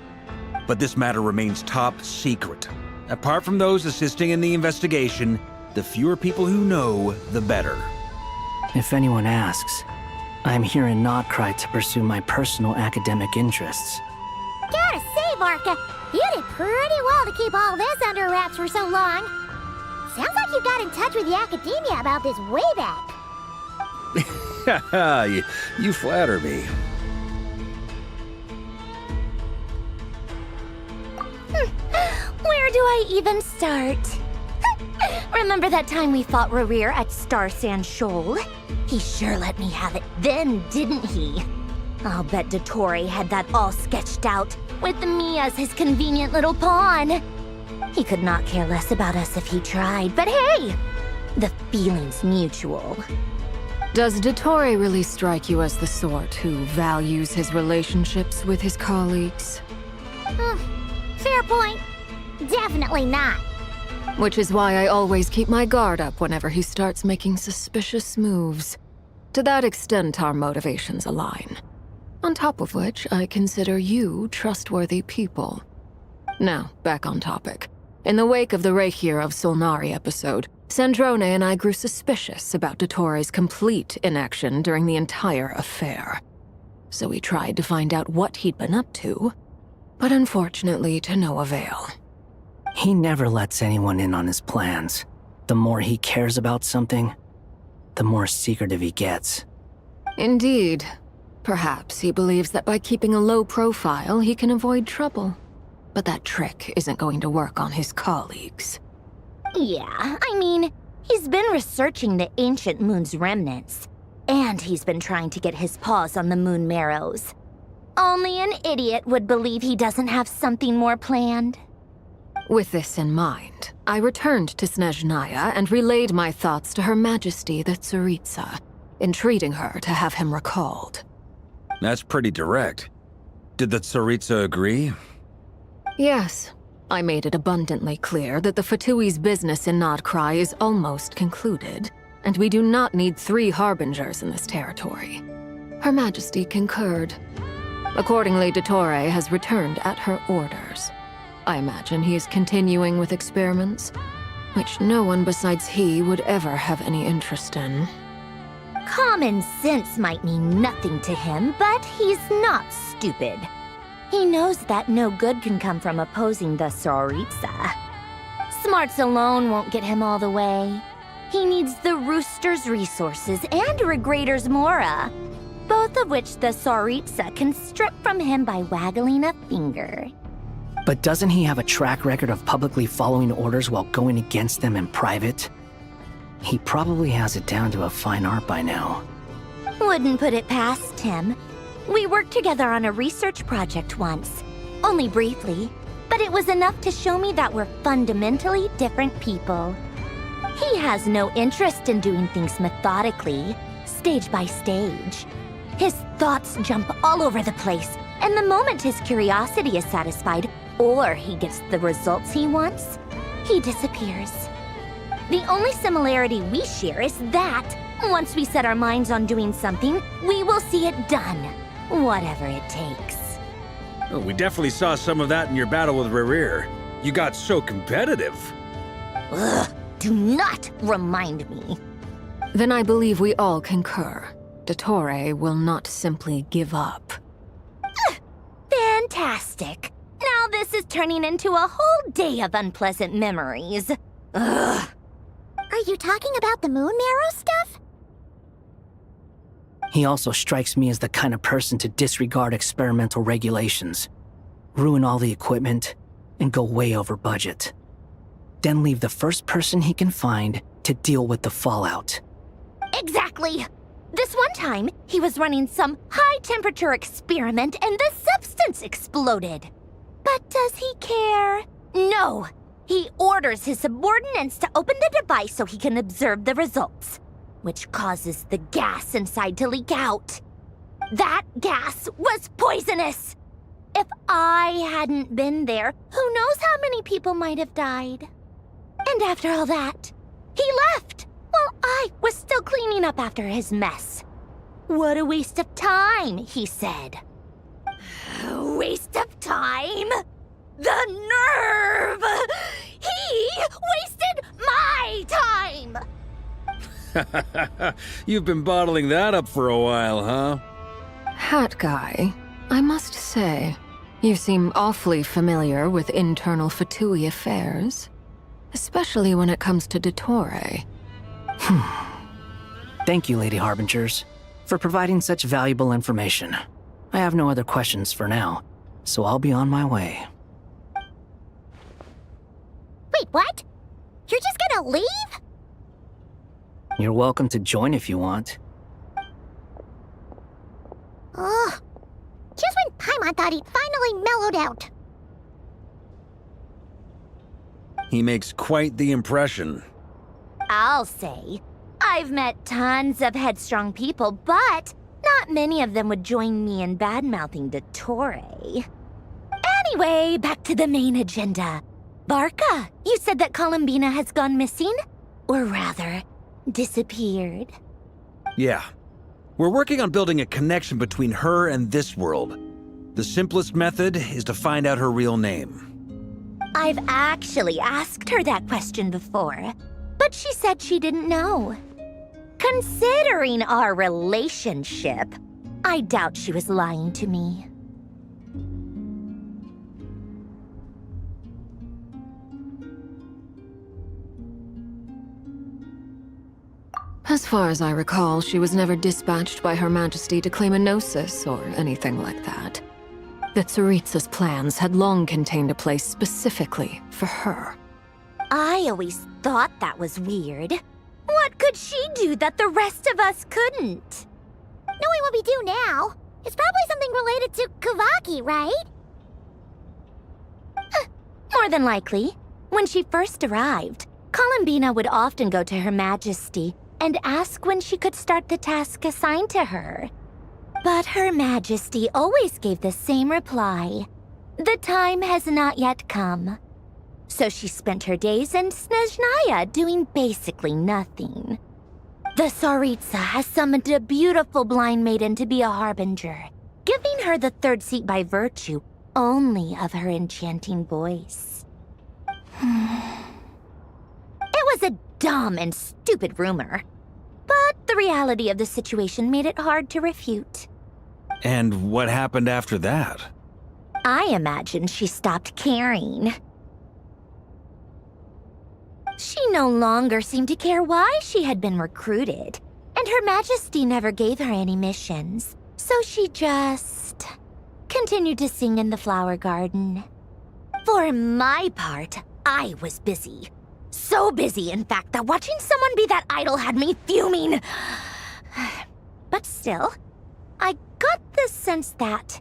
S1: But this matter remains top secret. Apart from those assisting in the investigation, the fewer people who know, the better.
S8: If anyone asks, I'm here in Notcry to pursue my personal academic interests.
S4: Gotta say, Varka, you did pretty well to keep all this under wraps for so long. Sounds like you got in touch with the Academia about this way back.
S1: you flatter me.
S4: Where do I even start? Remember that time we fought Rerir at Star Sand Shoal? He sure let me have it then, didn't he? I'll bet Dottore had that all sketched out, with me as his convenient little pawn. He could not care less about us if he tried, but hey! The feeling's mutual.
S10: Does Dottore really strike you as the sort who values his relationships with his colleagues?
S4: Fair point. Definitely not.
S10: Which is why I always keep my guard up whenever he starts making suspicious moves. To that extent, our motivations align. On top of which, I consider you trustworthy people. Now, back on topic. In the wake of the Reikir of Solnari episode, Sandrone and I grew suspicious about Dottore's complete inaction during the entire affair. So we tried to find out what he'd been up to, but unfortunately to no avail.
S8: He never lets anyone in on his plans. The more he cares about something, the more secretive he gets.
S10: Indeed. Perhaps he believes that by keeping a low profile, he can avoid trouble. But that trick isn't going to work on his colleagues.
S4: Yeah, I mean, he's been researching the ancient moon's remnants. And he's been trying to get his paws on the moon marrows. Only an idiot would believe he doesn't have something more planned.
S10: With this in mind, I returned to Snezhnaya and relayed my thoughts to Her Majesty the Tsaritsa, entreating her to have him recalled.
S1: That's pretty direct. Did the Tsaritsa agree?
S10: Yes. I made it abundantly clear that the Fatui's business in Notcry is almost concluded, and we do not need 3 harbingers in this territory. Her Majesty concurred. Accordingly, Dottore has returned at her orders. I imagine he is continuing with experiments, which no one besides he would ever have any interest in.
S4: Common sense might mean nothing to him, but he's not stupid.
S14: He knows that no good can come from opposing the Tsaritsa. Smarts alone won't get him all the way. He needs the Rooster's resources and Regrator's Mora, both of which the Tsaritsa can strip from him by waggling a finger.
S8: But doesn't he have a track record of publicly following orders while going against them in private? He probably has it down to a fine art by now.
S14: Wouldn't put it past him. We worked together on a research project once. Only briefly, but it was enough to show me that we're fundamentally different people. He has no interest in doing things methodically, stage by stage. His thoughts jump all over the place, and the moment his curiosity is satisfied, or he gets the results he wants, he disappears. The only similarity we share is that, once we set our minds on doing something, we will see it done, whatever it takes.
S1: Oh, we definitely saw some of that in your battle with Rerir. You got so competitive.
S14: Ugh, do not remind me.
S11: Then I believe we all concur. Dottore will not simply give up.
S14: Fantastic. Now this is turning into a whole day of unpleasant memories. Ugh.
S4: Are you talking about the moon marrow stuff?
S8: He also strikes me as the kind of person to disregard experimental regulations, ruin all the equipment, and go way over budget. Then leave the first person he can find to deal with the fallout.
S14: Exactly. This one time, he was running some high-temperature experiment and the substance exploded. But does he care? No. He orders his subordinates to open the device so he can observe the results, which causes the gas inside to leak out. That gas was poisonous! If I hadn't been there, who knows how many people might have died. And after all that, he left while I was still cleaning up after his mess. What a waste of time, he said. Waste of time? The nerve! He wasted my time!
S1: You've been bottling that up for a while, huh?
S11: Hat guy, I must say, you seem awfully familiar with internal Fatui affairs. Especially when it comes to Dottore.
S8: Thank you, Lady Harbingers, for providing such valuable information. I have no other questions for now, so I'll be on my way.
S4: Wait, what? You're just gonna leave?
S8: You're welcome to join if you want.
S4: Ugh. Just when Paimon thought he'd finally mellowed out.
S1: He makes quite the impression.
S14: I'll say. I've met tons of headstrong people, but not many of them would join me in bad-mouthing Dottore. Anyway, back to the main agenda. Barca, you said that Columbina has gone missing? Or rather, disappeared.
S1: Yeah. We're working on building a connection between her and this world. The simplest method is to find out her real name.
S14: I've actually asked her that question before, but she said she didn't know. Considering our relationship, I doubt she was lying to me.
S11: As far as I recall, she was never dispatched by Her Majesty to claim a gnosis or anything like that. The Tsaritsa's plans had long contained a place specifically for her.
S14: I always thought that was weird. What could she do that the rest of us couldn't?
S4: Knowing what we do now, it's probably something related to Kavaki, right?
S14: More than likely. When she first arrived, Columbina would often go to Her Majesty and ask when she could start the task assigned to her. But Her Majesty always gave the same reply. The time has not yet come. So she spent her days in Snezhnaya doing basically nothing. The Tsaritsa has summoned a beautiful blind maiden to be a harbinger, giving her the third seat by virtue only of her enchanting voice. It was a dumb and stupid rumor, but the reality of the situation made it hard to refute.
S1: And what happened after that?
S14: I imagine she stopped caring. She no longer seemed to care why she had been recruited, and Her Majesty never gave her any missions, so she just continued to sing in the flower garden. For my part, I was busy. So busy, in fact, that watching someone be that idol had me fuming. But still, I got the sense that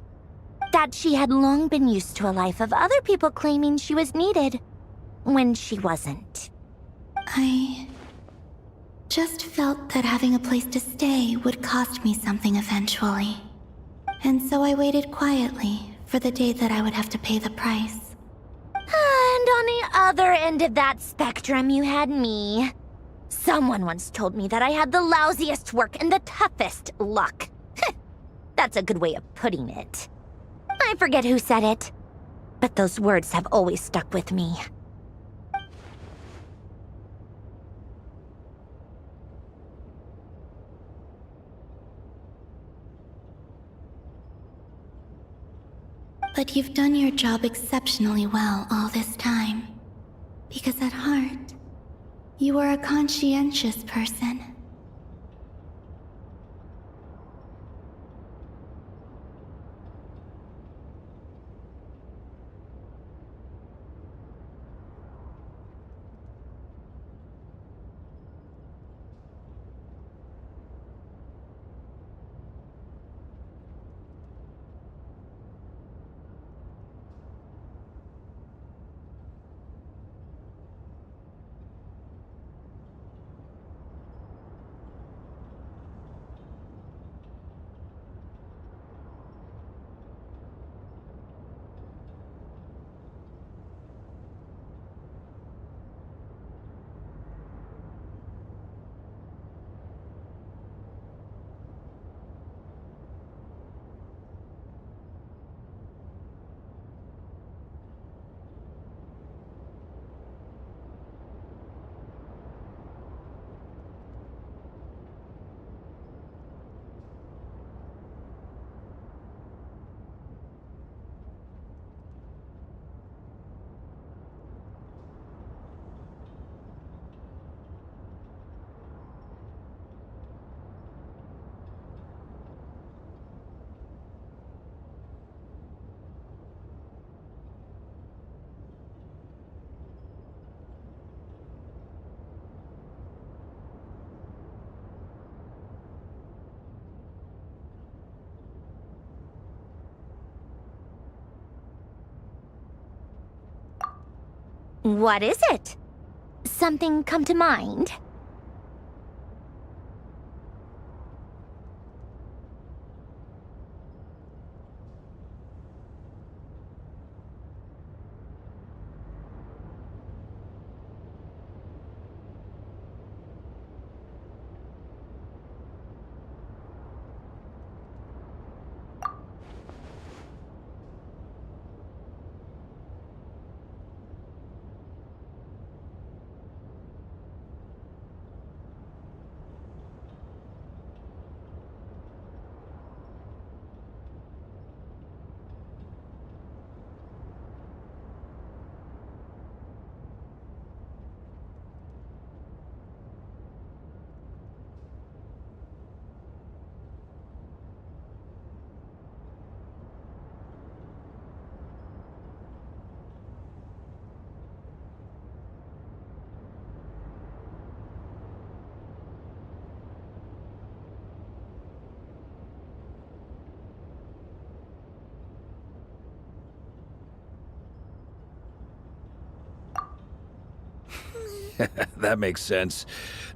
S14: she had long been used to a life of other people claiming she was needed when she wasn't.
S3: I just felt that having a place to stay would cost me something eventually. And so I waited quietly for the day that I would have to pay the price.
S14: And on the other end of that spectrum, you had me. Someone once told me that I had the lousiest work and the toughest luck. That's a good way of putting it. I forget who said it, but those words have always stuck with me.
S3: But you've done your job exceptionally well all this time. Because at heart, you are a conscientious person.
S14: What is it? Something come to mind?
S1: That makes sense.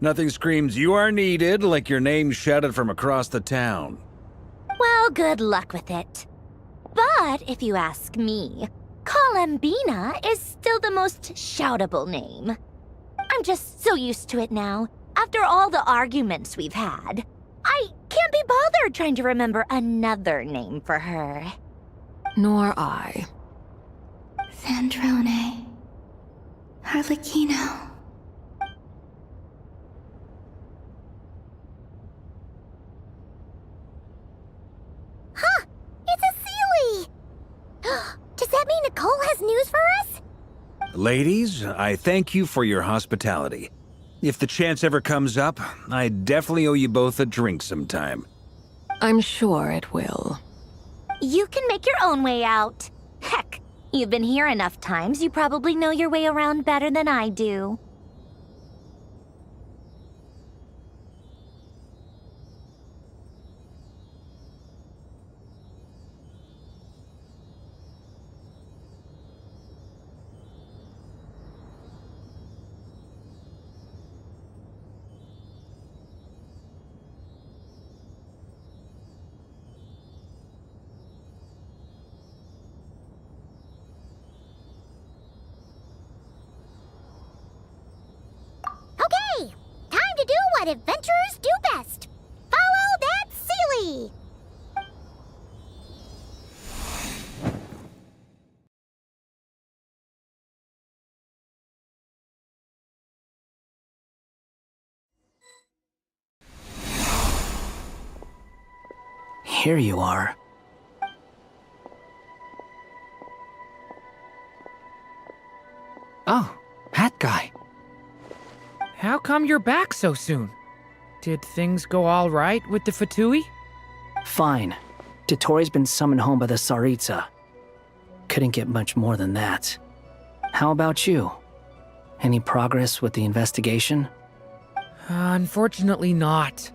S1: Nothing screams you are needed like your name shouted from across the town.
S14: Well, good luck with it. But if you ask me, Colambina is still the most shoutable name. I'm just so used to it now, after all the arguments we've had. I can't be bothered trying to remember another name for her.
S11: Nor I.
S3: Sandrone. Harlequino.
S4: Huh! It's a Sealy! Does that mean Nicole has news for us?
S1: Ladies, I thank you for your hospitality. If the chance ever comes up, I definitely owe you both a drink sometime.
S10: I'm sure it will.
S14: You can make your own way out. Heck, you've been here enough times, you probably know your way around better than I do.
S4: Okay, time to do what adventurers do best. Follow that Sealy!
S8: Here you are.
S9: Oh, hat guy.
S7: How come you're back so soon? Did things go all right with the Fatui?
S8: Fine. Dotori's been summoned home by the Tsaritsa. Couldn't get much more than that. How about you? Any progress with the investigation?
S7: Unfortunately not.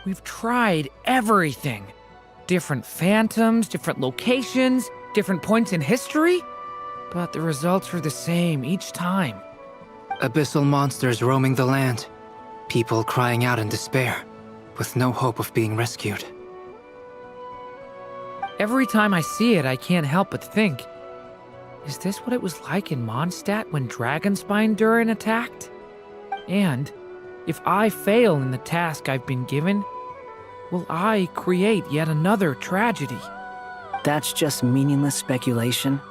S7: We've tried everything. Different phantoms, different locations, different points in history. But the results were the same each time.
S9: Abyssal monsters roaming the land. People crying out in despair, with no hope of being rescued.
S7: Every time I see it, I can't help but think, is this what it was like in Mondstadt when Dragonspine Durin attacked? And if I fail in the task I've been given, will I create yet another tragedy?
S8: That's just meaningless speculation.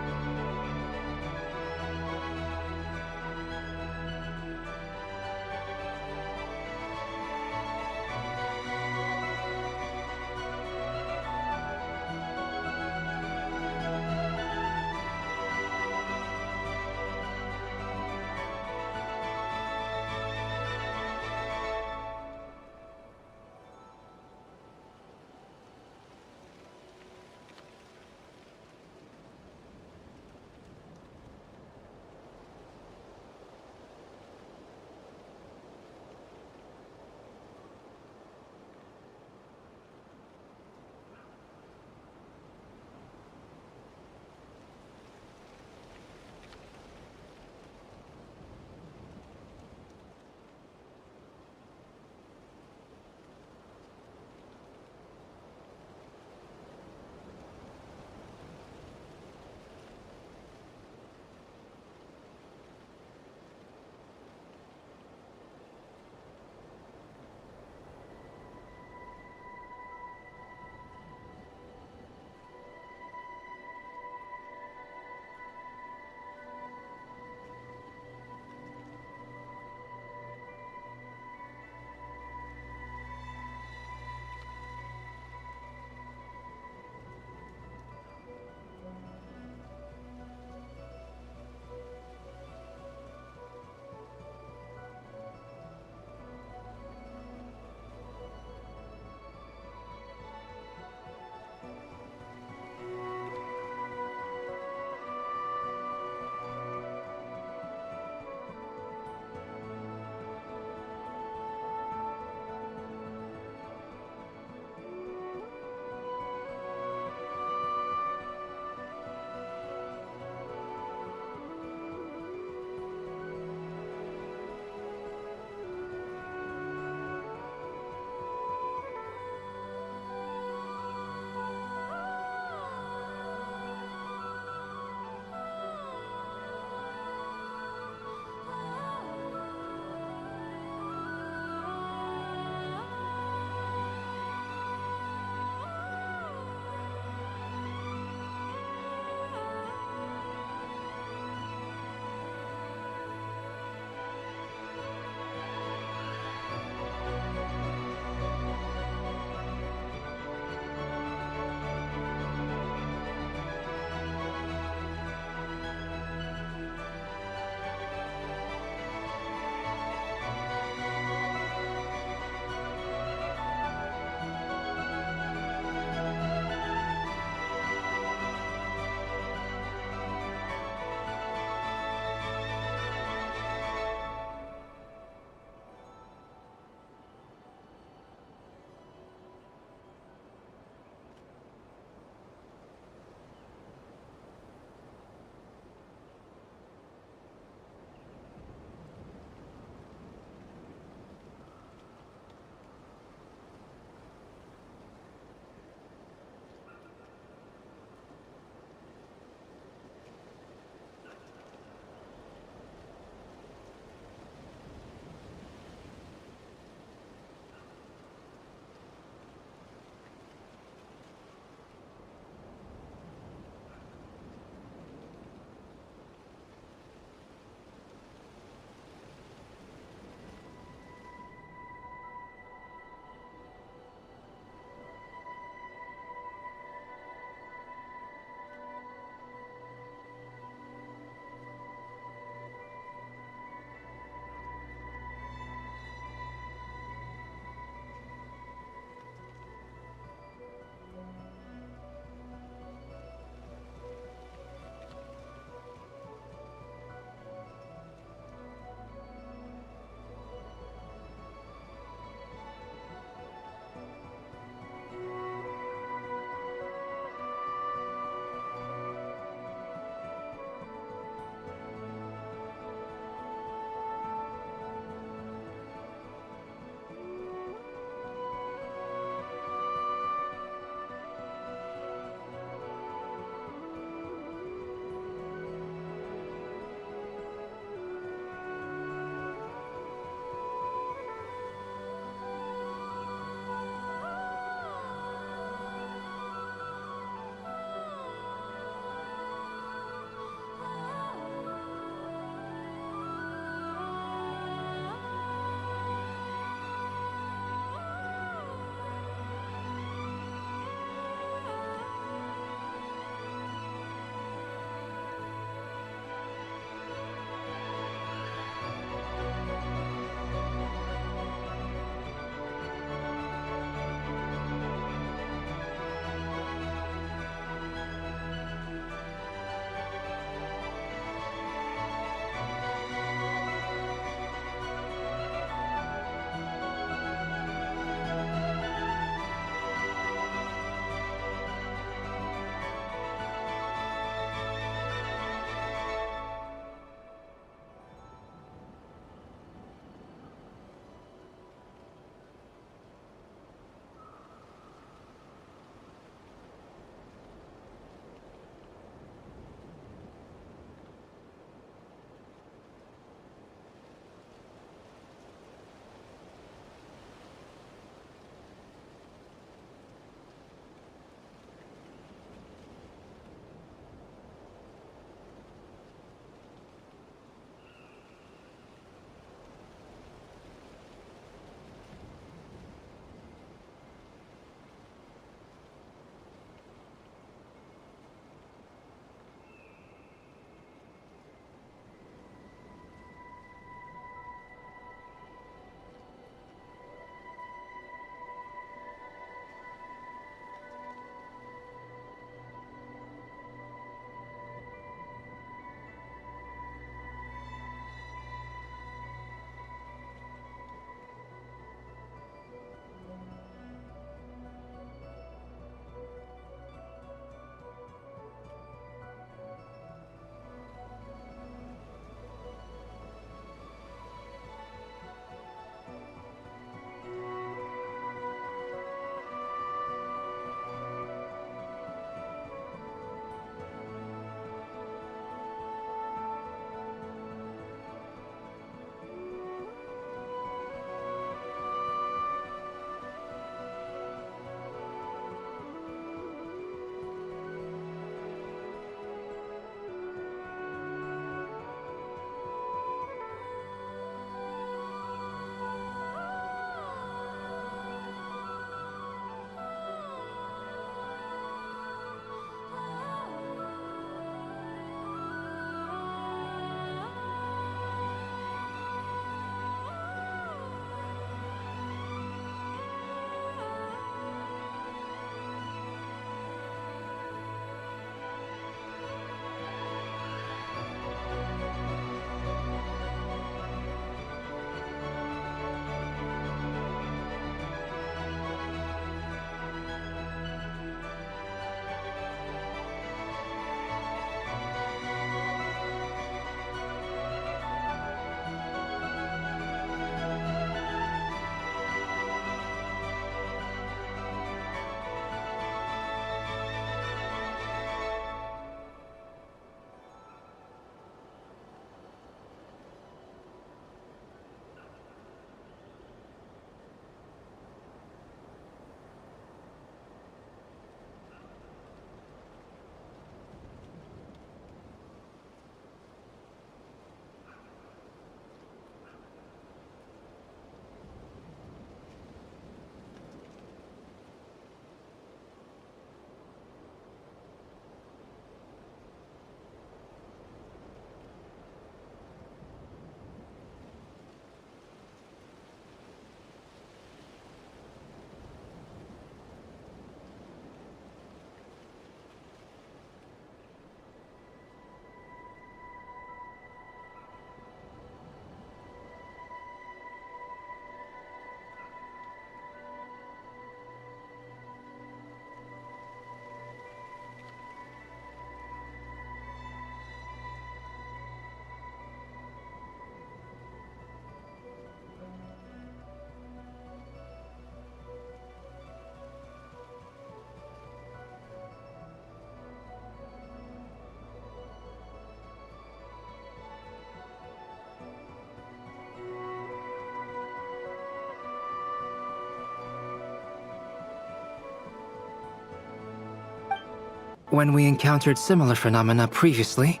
S9: When we encountered similar phenomena previously,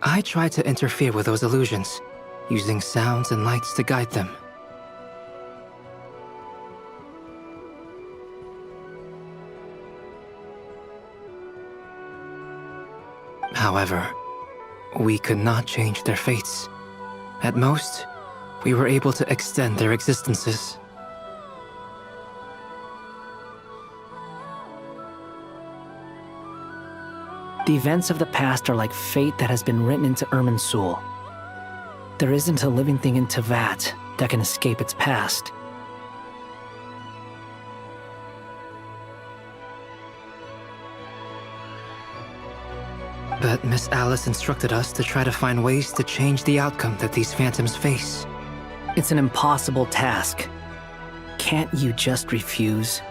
S9: I tried to interfere with those illusions, using sounds and lights to guide them. However, we could not change their fates. At most, we were able to extend their existences.
S8: The events of the past are like fate that has been written into Irminsul. There isn't a living thing in Teyvat that can escape its past.
S9: But Miss Alice instructed us to try to find ways to change the outcome that these phantoms face.
S8: It's an impossible task. Can't you just refuse?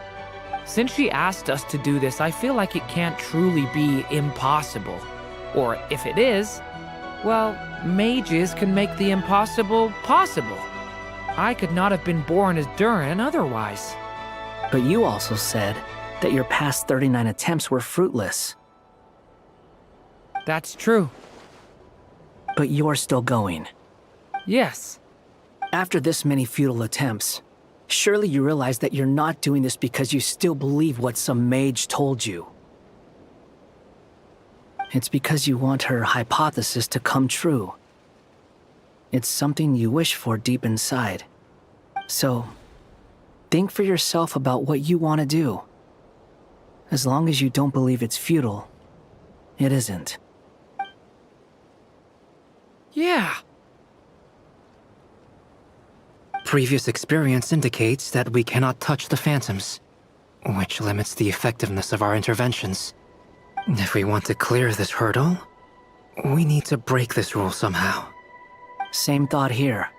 S7: Since she asked us to do this, I feel like it can't truly be impossible. Or if it is, well, mages can make the impossible possible. I could not have been born as Durin otherwise.
S8: But you also said that your past 39 attempts were fruitless.
S7: That's true.
S8: But you're still going.
S7: Yes.
S8: After this many futile attempts, surely you realize that you're not doing this because you still believe what some mage told you. It's because you want her hypothesis to come true. It's something you wish for deep inside. So, think for yourself about what you want to do. As long as you don't believe it's futile, it isn't.
S7: Yeah.
S9: Previous experience indicates that we cannot touch the phantoms, which limits the effectiveness of our interventions. If we want to clear this hurdle, we need to break this rule somehow.
S8: Same thought here.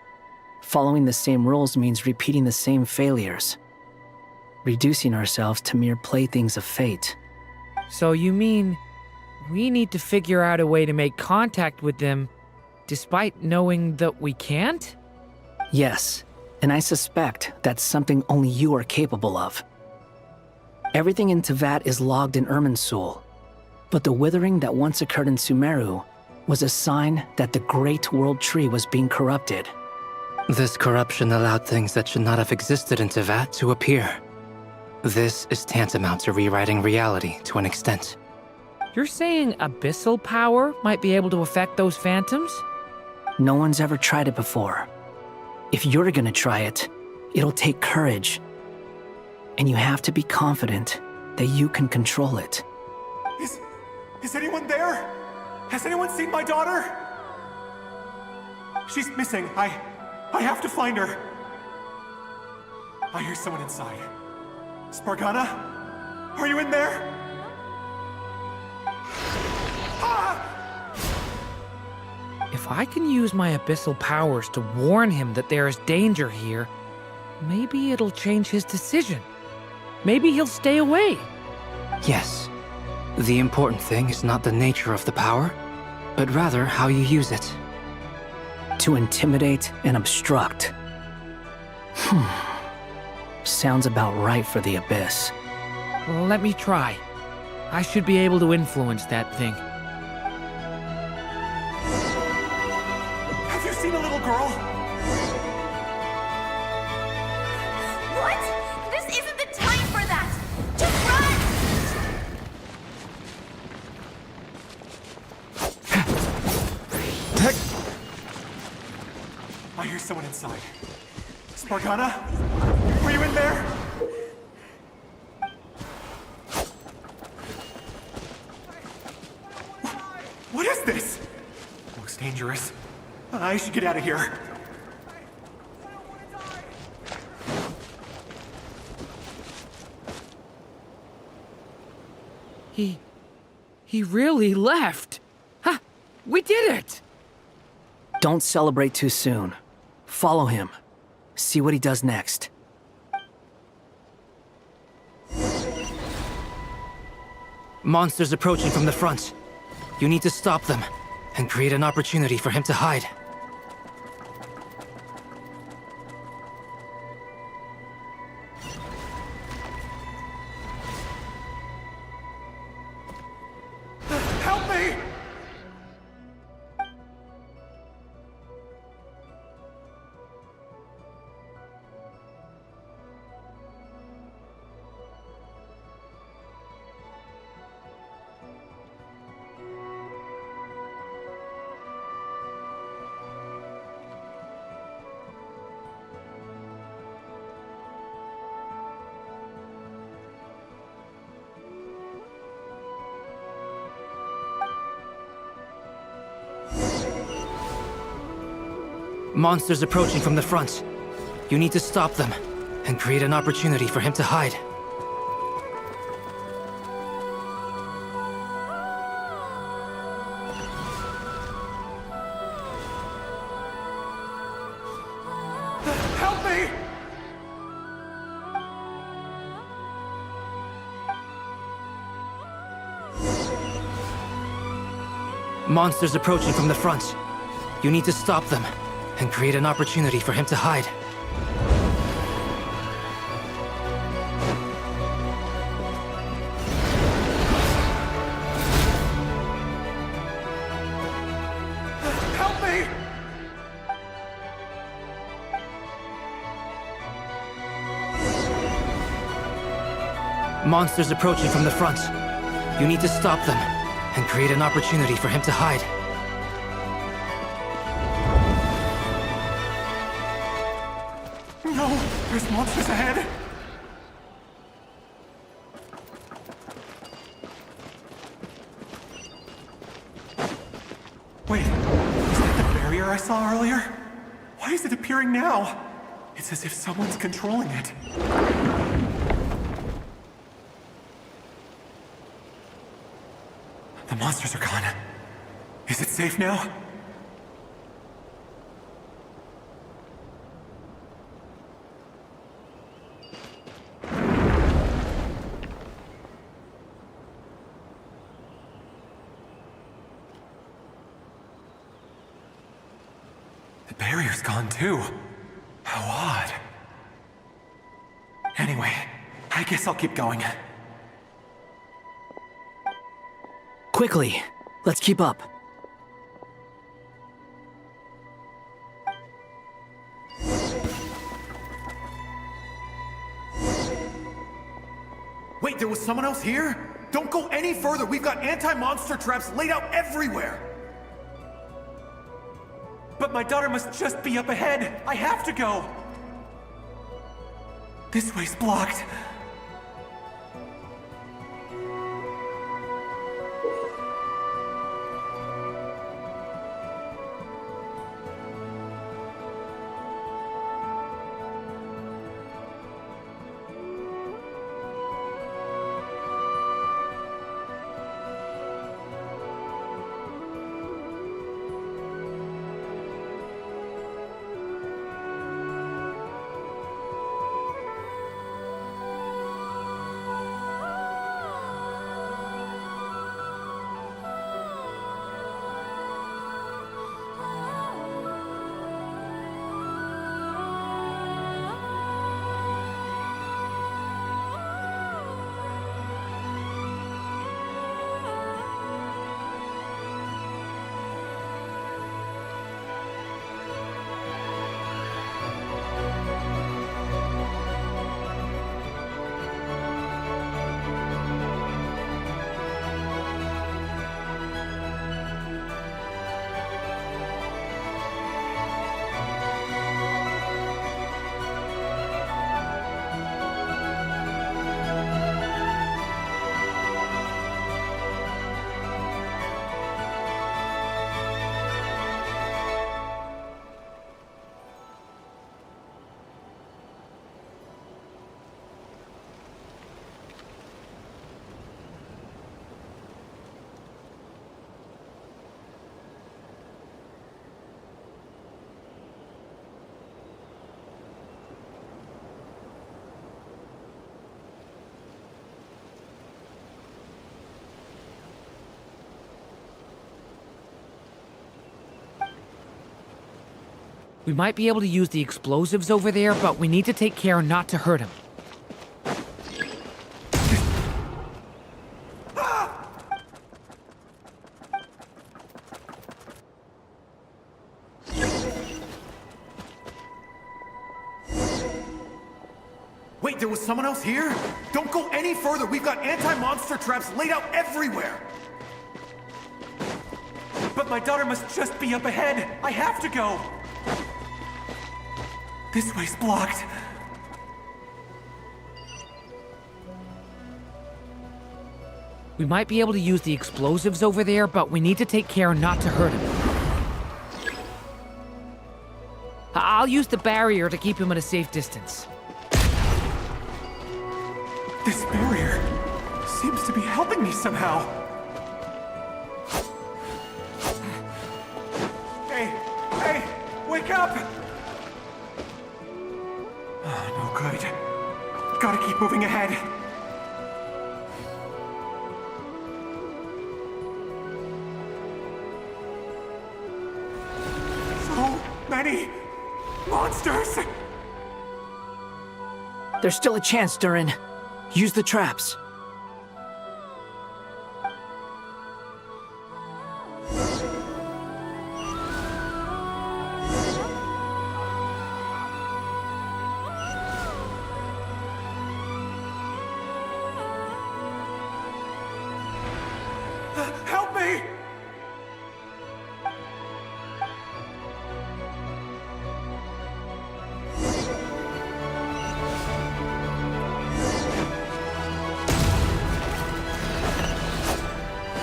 S8: Following the same rules means repeating the same failures. Reducing ourselves to mere playthings of fate.
S7: So you mean we need to figure out a way to make contact with them despite knowing that we can't?
S8: Yes, and I suspect that's something only you are capable of. Everything in Teyvat is logged in Irminsul, but the withering that once occurred in Sumeru was a sign that the Great World Tree was being corrupted.
S9: This corruption allowed things that should not have existed in Teyvat to appear. This is tantamount to rewriting reality to an extent.
S7: You're saying abyssal power might be able to affect those phantoms?
S8: No one's ever tried it before. If you're gonna try it, it'll take courage. And you have to be confident that you can control it.
S12: Is anyone there? Has anyone seen my daughter? She's missing. I have to find her. I hear someone inside. Spargana? Are you in there?
S7: If I can use my abyssal powers to warn him that there is danger here, maybe it'll change his decision. Maybe he'll stay away.
S9: Yes. The important thing is not the nature of the power, but rather how you use it.
S8: To intimidate and obstruct. Sounds about right for the Abyss.
S7: Well, let me try. I should be able to influence that thing.
S12: Have you seen a little girl?
S14: What? This isn't the time for that! Just run!
S12: I hear someone inside. Spargana? Are you in there? What is this? Looks dangerous. I should get out of here.
S7: He really left. Ha! We did it!
S8: Don't celebrate too soon. Follow him. See what he does next.
S9: Monsters approaching from the front. You need to stop them and create an opportunity for him to hide. Monsters approaching from the front. You need to stop them and create an opportunity for him to hide.
S12: Help me!
S9: Monsters approaching from the front. You need to stop them and create an opportunity for him to hide.
S12: Help me!
S9: Monsters approaching from the front. You need to stop them and create an opportunity for him to hide.
S12: No! There's monsters ahead! Wait, is that the barrier I saw earlier? Why is it appearing now? It's as if someone's controlling it. The monsters are gone. Is it safe now? The barrier's gone too. How odd. Anyway, I guess I'll keep going.
S8: Quickly, let's keep up.
S12: Wait, there was someone else here? Don't go any further. We've got anti-monster traps laid out everywhere. But my daughter must just be up ahead. I have to go. This way's blocked.
S7: We might be able to use the explosives over there, but we need to take care not to hurt him.
S12: Wait, there was someone else here? Don't go any further. We've got anti-monster traps laid out everywhere. But my daughter must just be up ahead. I have to go. This way's blocked.
S7: We might be able to use the explosives over there, but we need to take care not to hurt him. I'll use the barrier to keep him at a safe distance.
S12: This barrier seems to be helping me somehow. Hey, wake up! No good. Gotta keep moving ahead. So many monsters!
S8: There's still a chance, Durin. Use the traps.
S12: Help me!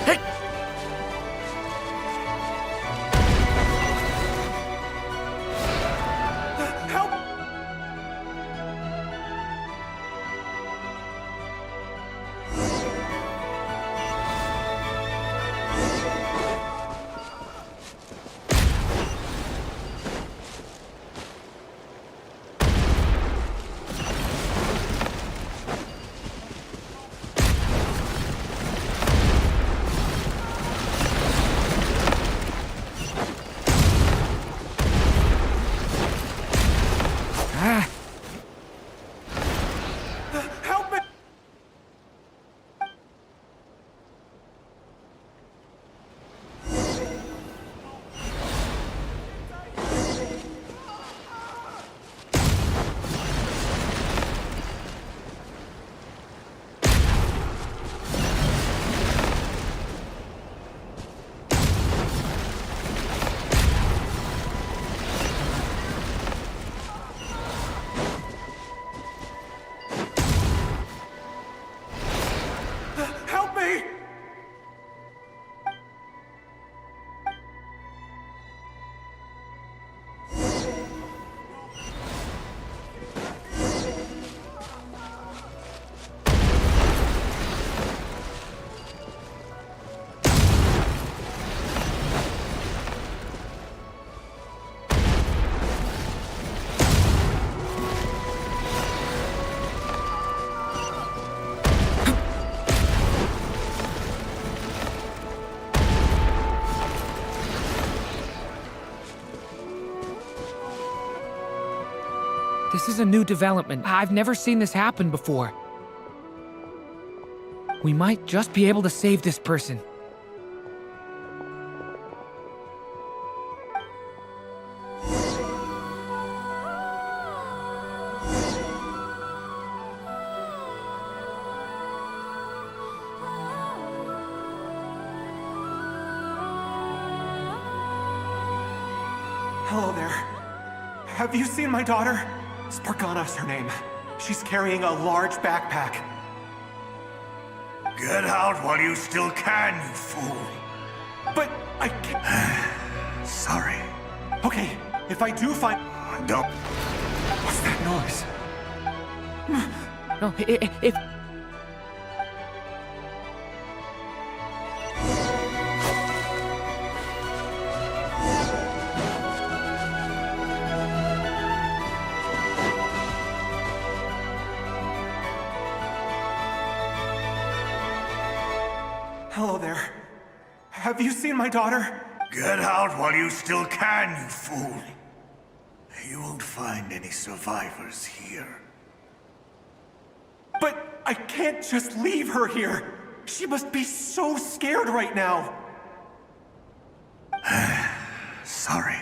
S12: Help! Help me! Help me!
S7: This is a new development. I've never seen this happen before. We might just be able to save this person.
S12: Hello there. Have you seen my daughter? Spargana's her name. She's carrying a large backpack.
S15: Get out while you still can, you fool.
S12: But I can't.
S15: Sorry.
S12: Okay, if I do find...
S15: Don't.
S12: What's that noise?
S7: No, if...
S12: Hello there. Have you seen my daughter?
S15: Get out while you still can, you fool. You won't find any survivors here.
S12: But I can't just leave her here. She must be so scared right now.
S15: Sorry.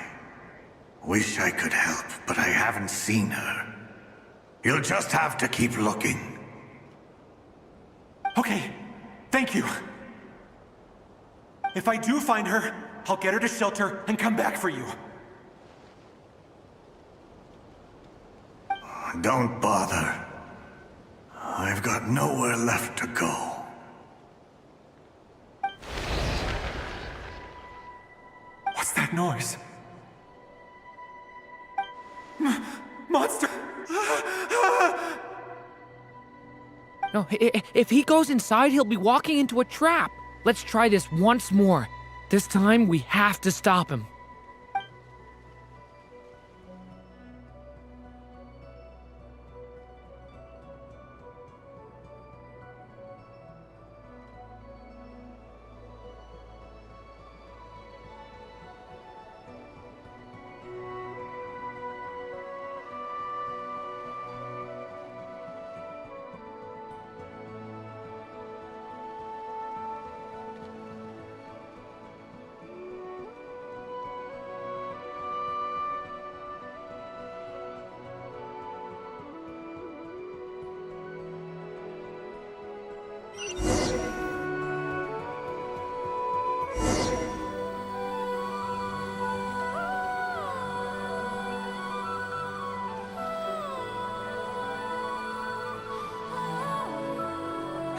S15: Wish I could help, but I haven't seen her. You'll just have to keep looking.
S12: Okay, thank you. If I do find her, I'll get her to shelter and come back for you.
S15: Don't bother. I've got nowhere left to go.
S12: What's that noise?
S7: No, if he goes inside, he'll be walking into a trap. Let's try this once more. This time, we have to stop him.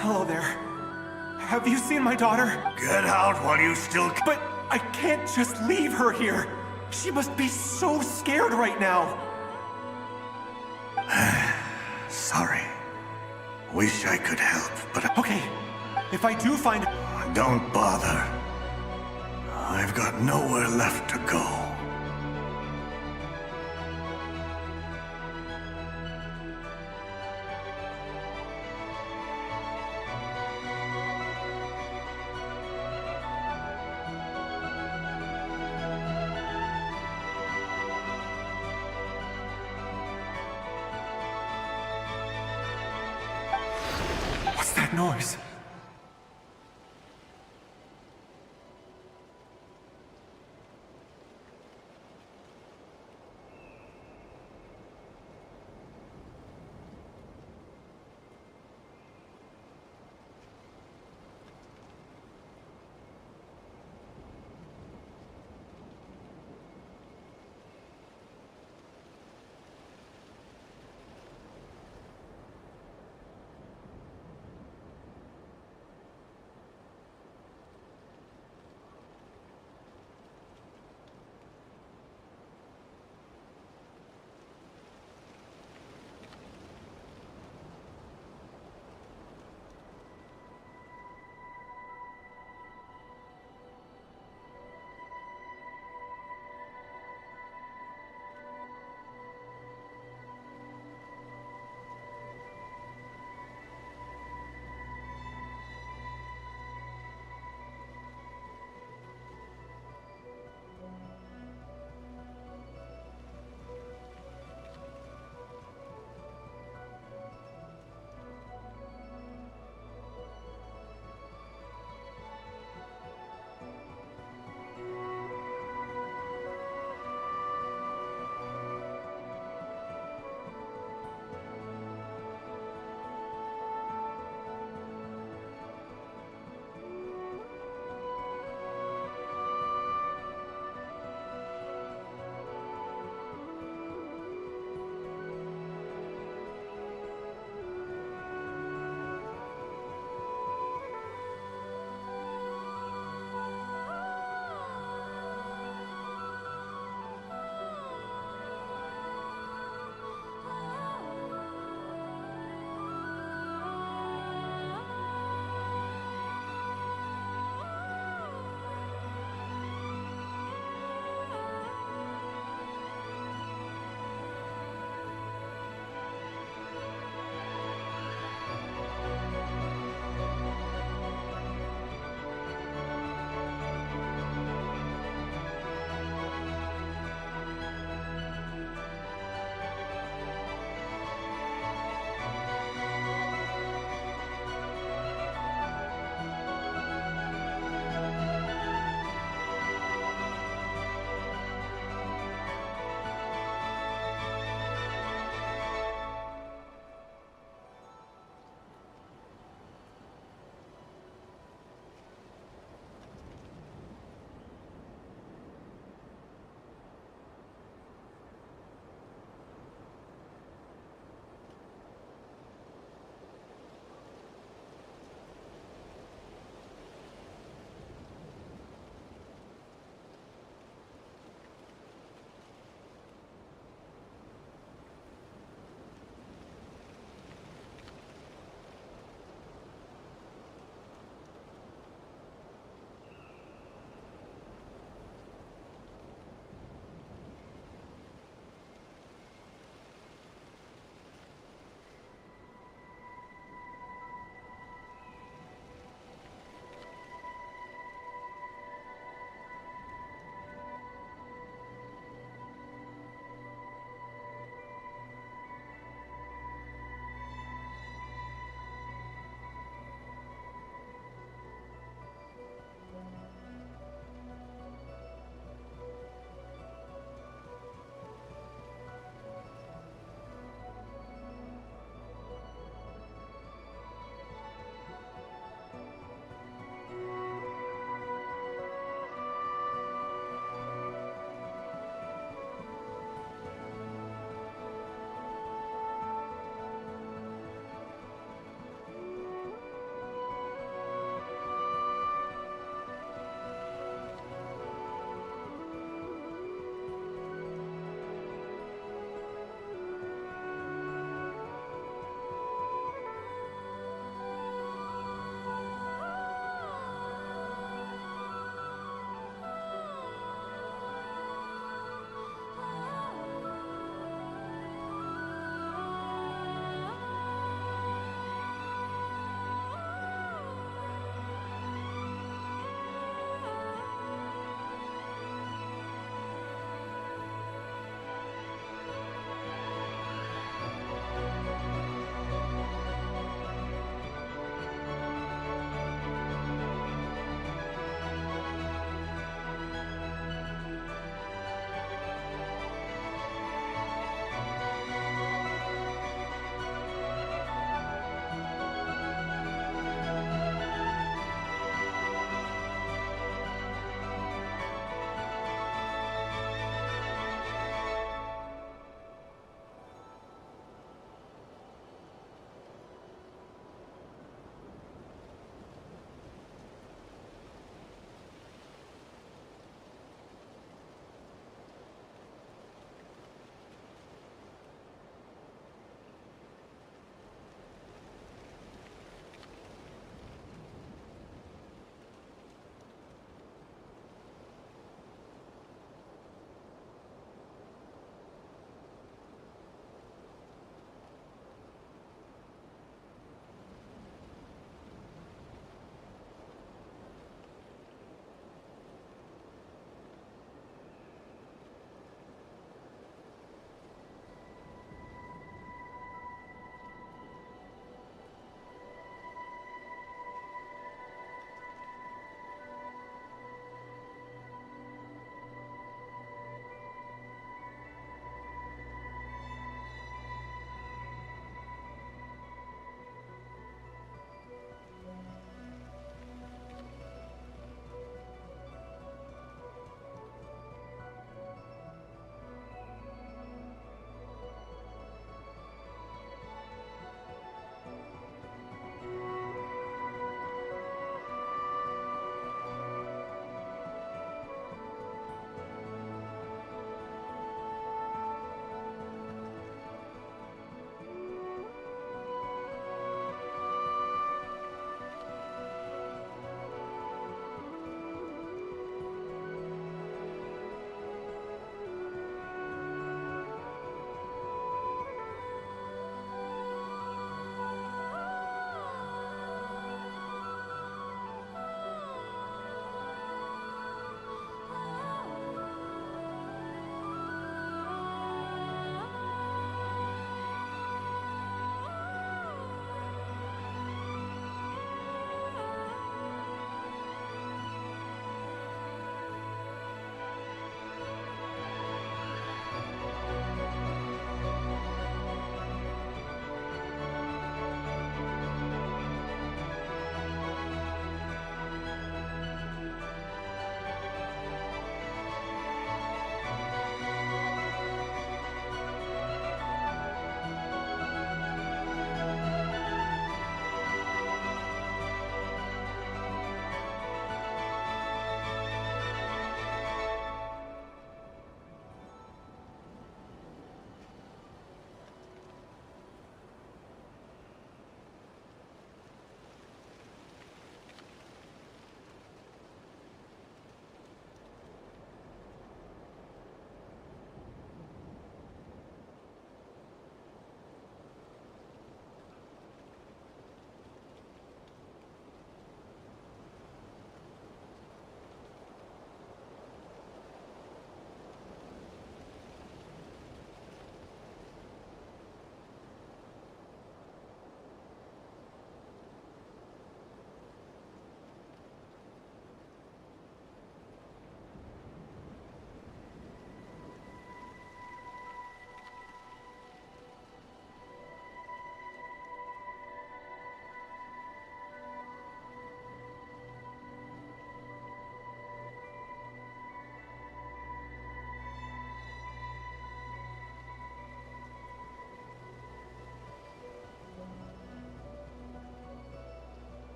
S12: Hello there. Have you seen my daughter?
S15: Get out while you still can.
S12: But I can't just leave her here. She must be so scared right now.
S15: Sorry. Wish I could help, but
S12: Okay, if I do find...
S15: Don't bother. I've got nowhere left to go.
S12: What's that noise?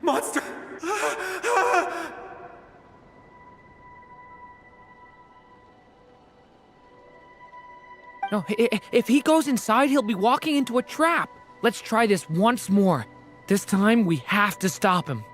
S12: Monster!
S7: No, if he goes inside, he'll be walking into a trap. Let's try this once more. This time, we have to stop him.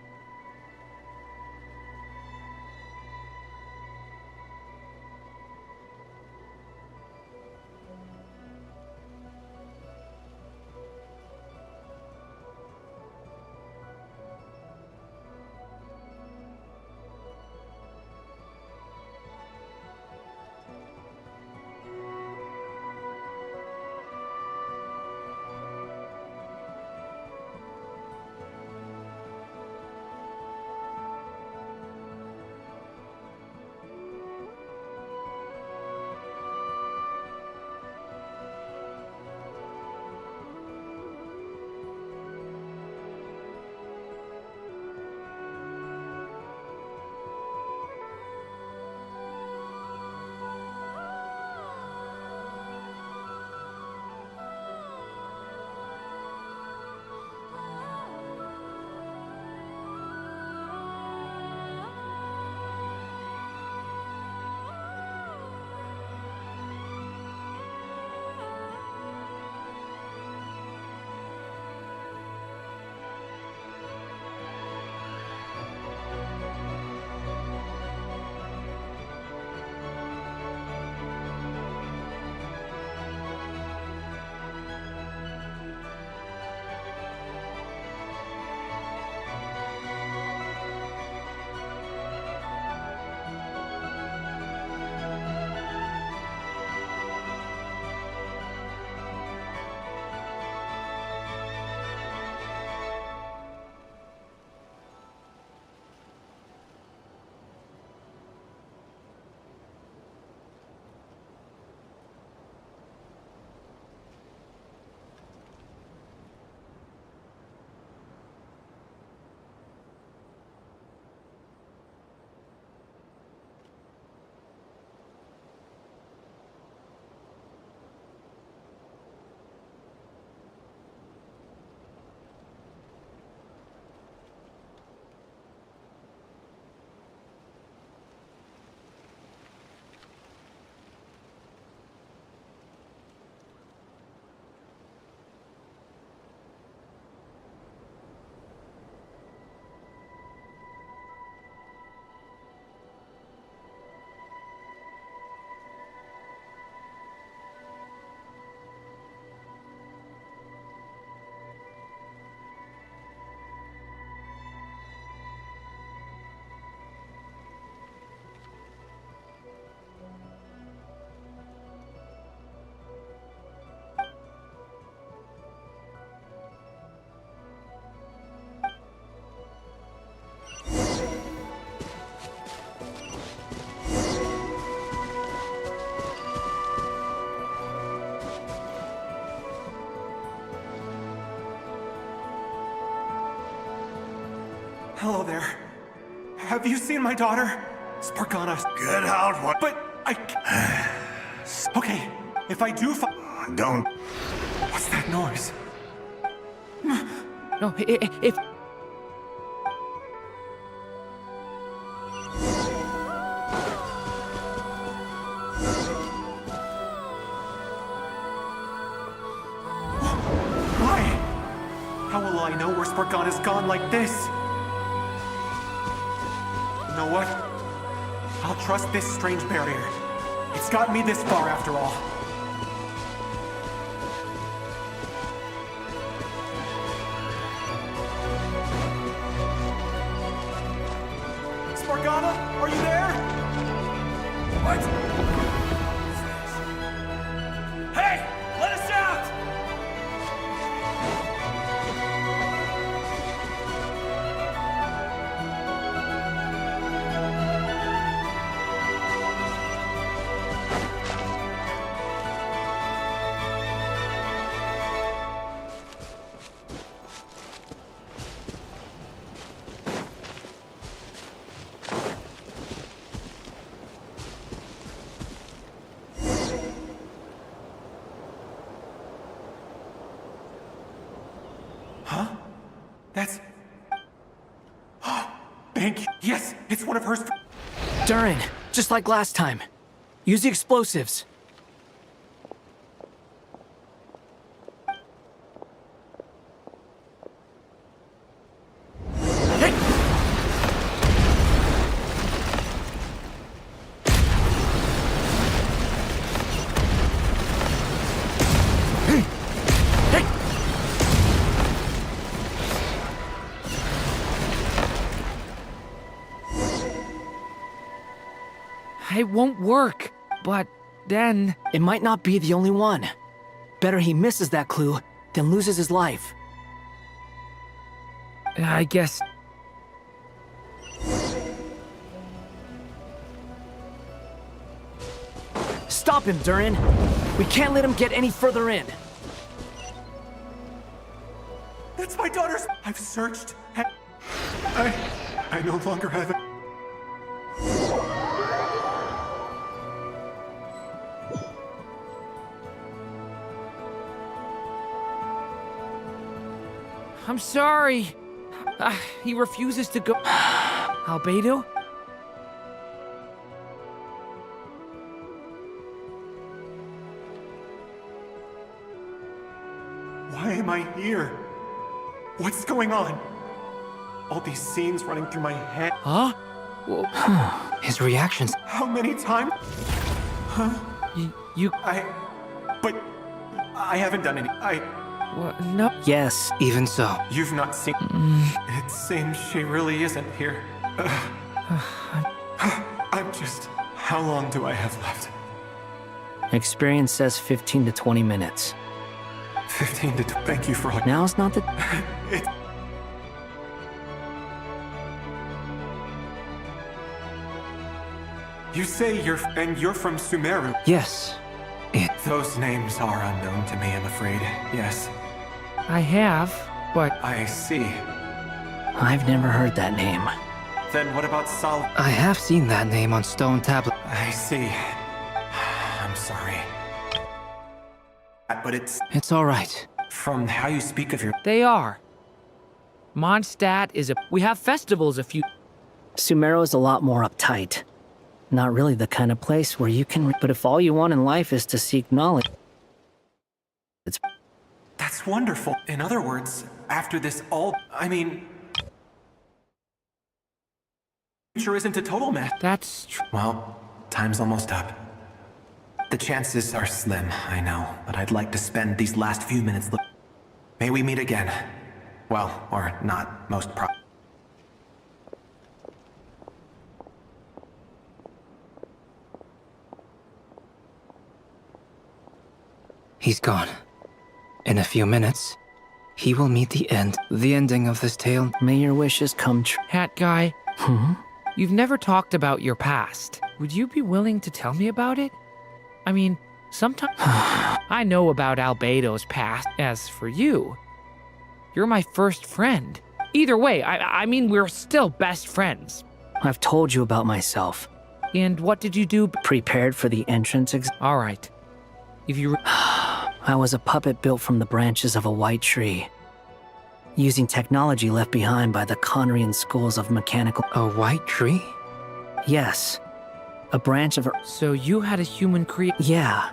S12: Hello there. Have you seen my daughter? Spargana.
S15: Get out, what?
S12: But I... Okay, if I do
S15: Don't...
S12: What's that noise?
S7: No, if...
S12: Why? How will I know where Spargana's gone like this? You know what? I'll trust this strange barrier. It's got me this far after all. Spargana, are you there?
S18: What? Hey! Let us out!
S12: one of hers.
S8: Durin, just like last time. Use the explosives.
S7: It won't work, but then...
S8: It might not be the only one. Better he misses that clue than loses his life.
S7: I guess...
S8: Stop him, Durin. We can't let him get any further in.
S12: That's my daughter's. I've searched. I no longer have it.
S7: I'm sorry. He refuses to go. Albedo?
S12: Why am I here? What's going on? All these scenes running through my head.
S7: Huh?
S9: His reactions.
S12: How many times? Huh? But I haven't done any.
S7: No.
S8: Yes.
S9: Even so.
S12: You've not seen. It seems she really isn't here. I'm just. How long do I have left?
S8: Experience says 15 to 20 minutes.
S12: 15 to. Thank you for.
S8: Now's not the.
S12: You say you're from Sumeru?
S9: Yes.
S12: Those names are unknown to me, I'm afraid. Yes.
S7: I have, but...
S12: I see.
S8: I've never heard that name.
S12: Then what about Sol?
S9: I have seen that name on stone tablet.
S12: I see. I'm sorry. But
S9: It's alright.
S12: From how you speak of your...
S7: They are. Mondstadt is a... We have festivals a few...
S8: Sumeru is a lot more uptight. Not really the kind of place where you can... But if all you want in life is to seek knowledge... It's...
S12: That's wonderful. In other words, after this all... I mean... Future isn't a total mess.
S7: That's true.
S12: Well, time's almost up. The chances are slim, I know, but I'd like to spend these last few minutes... May we meet again. Well, or not, most probably.
S9: He's gone. In a few minutes, he will meet the ending of this tale.
S8: May your wishes come true.
S7: Hat guy. You've never talked about your past. Would you be willing to tell me about it? I mean, sometimes... I know about Albedo's past. As for you, you're my first friend. Either way, I mean, we're still best friends.
S8: I've told you about myself.
S7: And what did you do?
S8: Prepared for the entrance
S7: All right. If you...
S8: I was a puppet built from the branches of a white tree, using technology left behind by the Conrian schools of mechanical...
S9: A white tree?
S8: Yes. A branch of...
S7: So you had a human
S8: Yeah.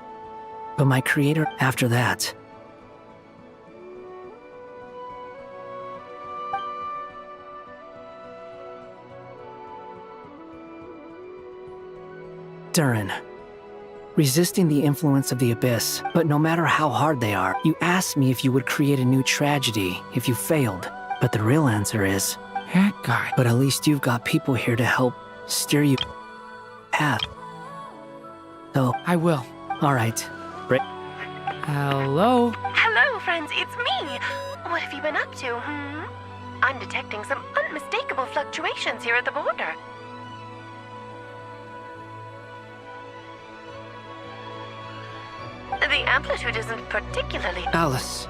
S8: But my creator, after that... Durin. Resisting the influence of the Abyss, but no matter how hard they are, you asked me if you would create a new tragedy if you failed. But the real answer is...
S7: That guy.
S8: But at least you've got people here to help steer you path. So...
S7: I will.
S8: Alright.
S7: Hello?
S16: Hello, friends, it's me! What have you been up to, I'm detecting some unmistakable fluctuations here at the border. The amplitude isn't particularly...
S9: Alice,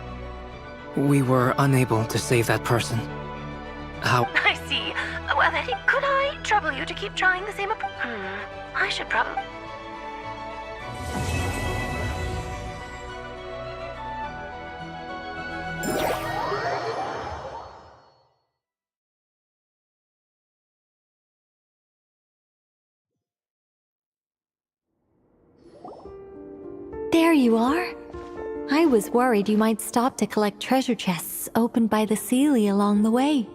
S9: we were unable to save that person. How...
S16: I see. Well, then, could I trouble you to keep trying the same I should probably...
S11: There you are. I was worried you might stop to collect treasure chests opened by the Seelie along the way.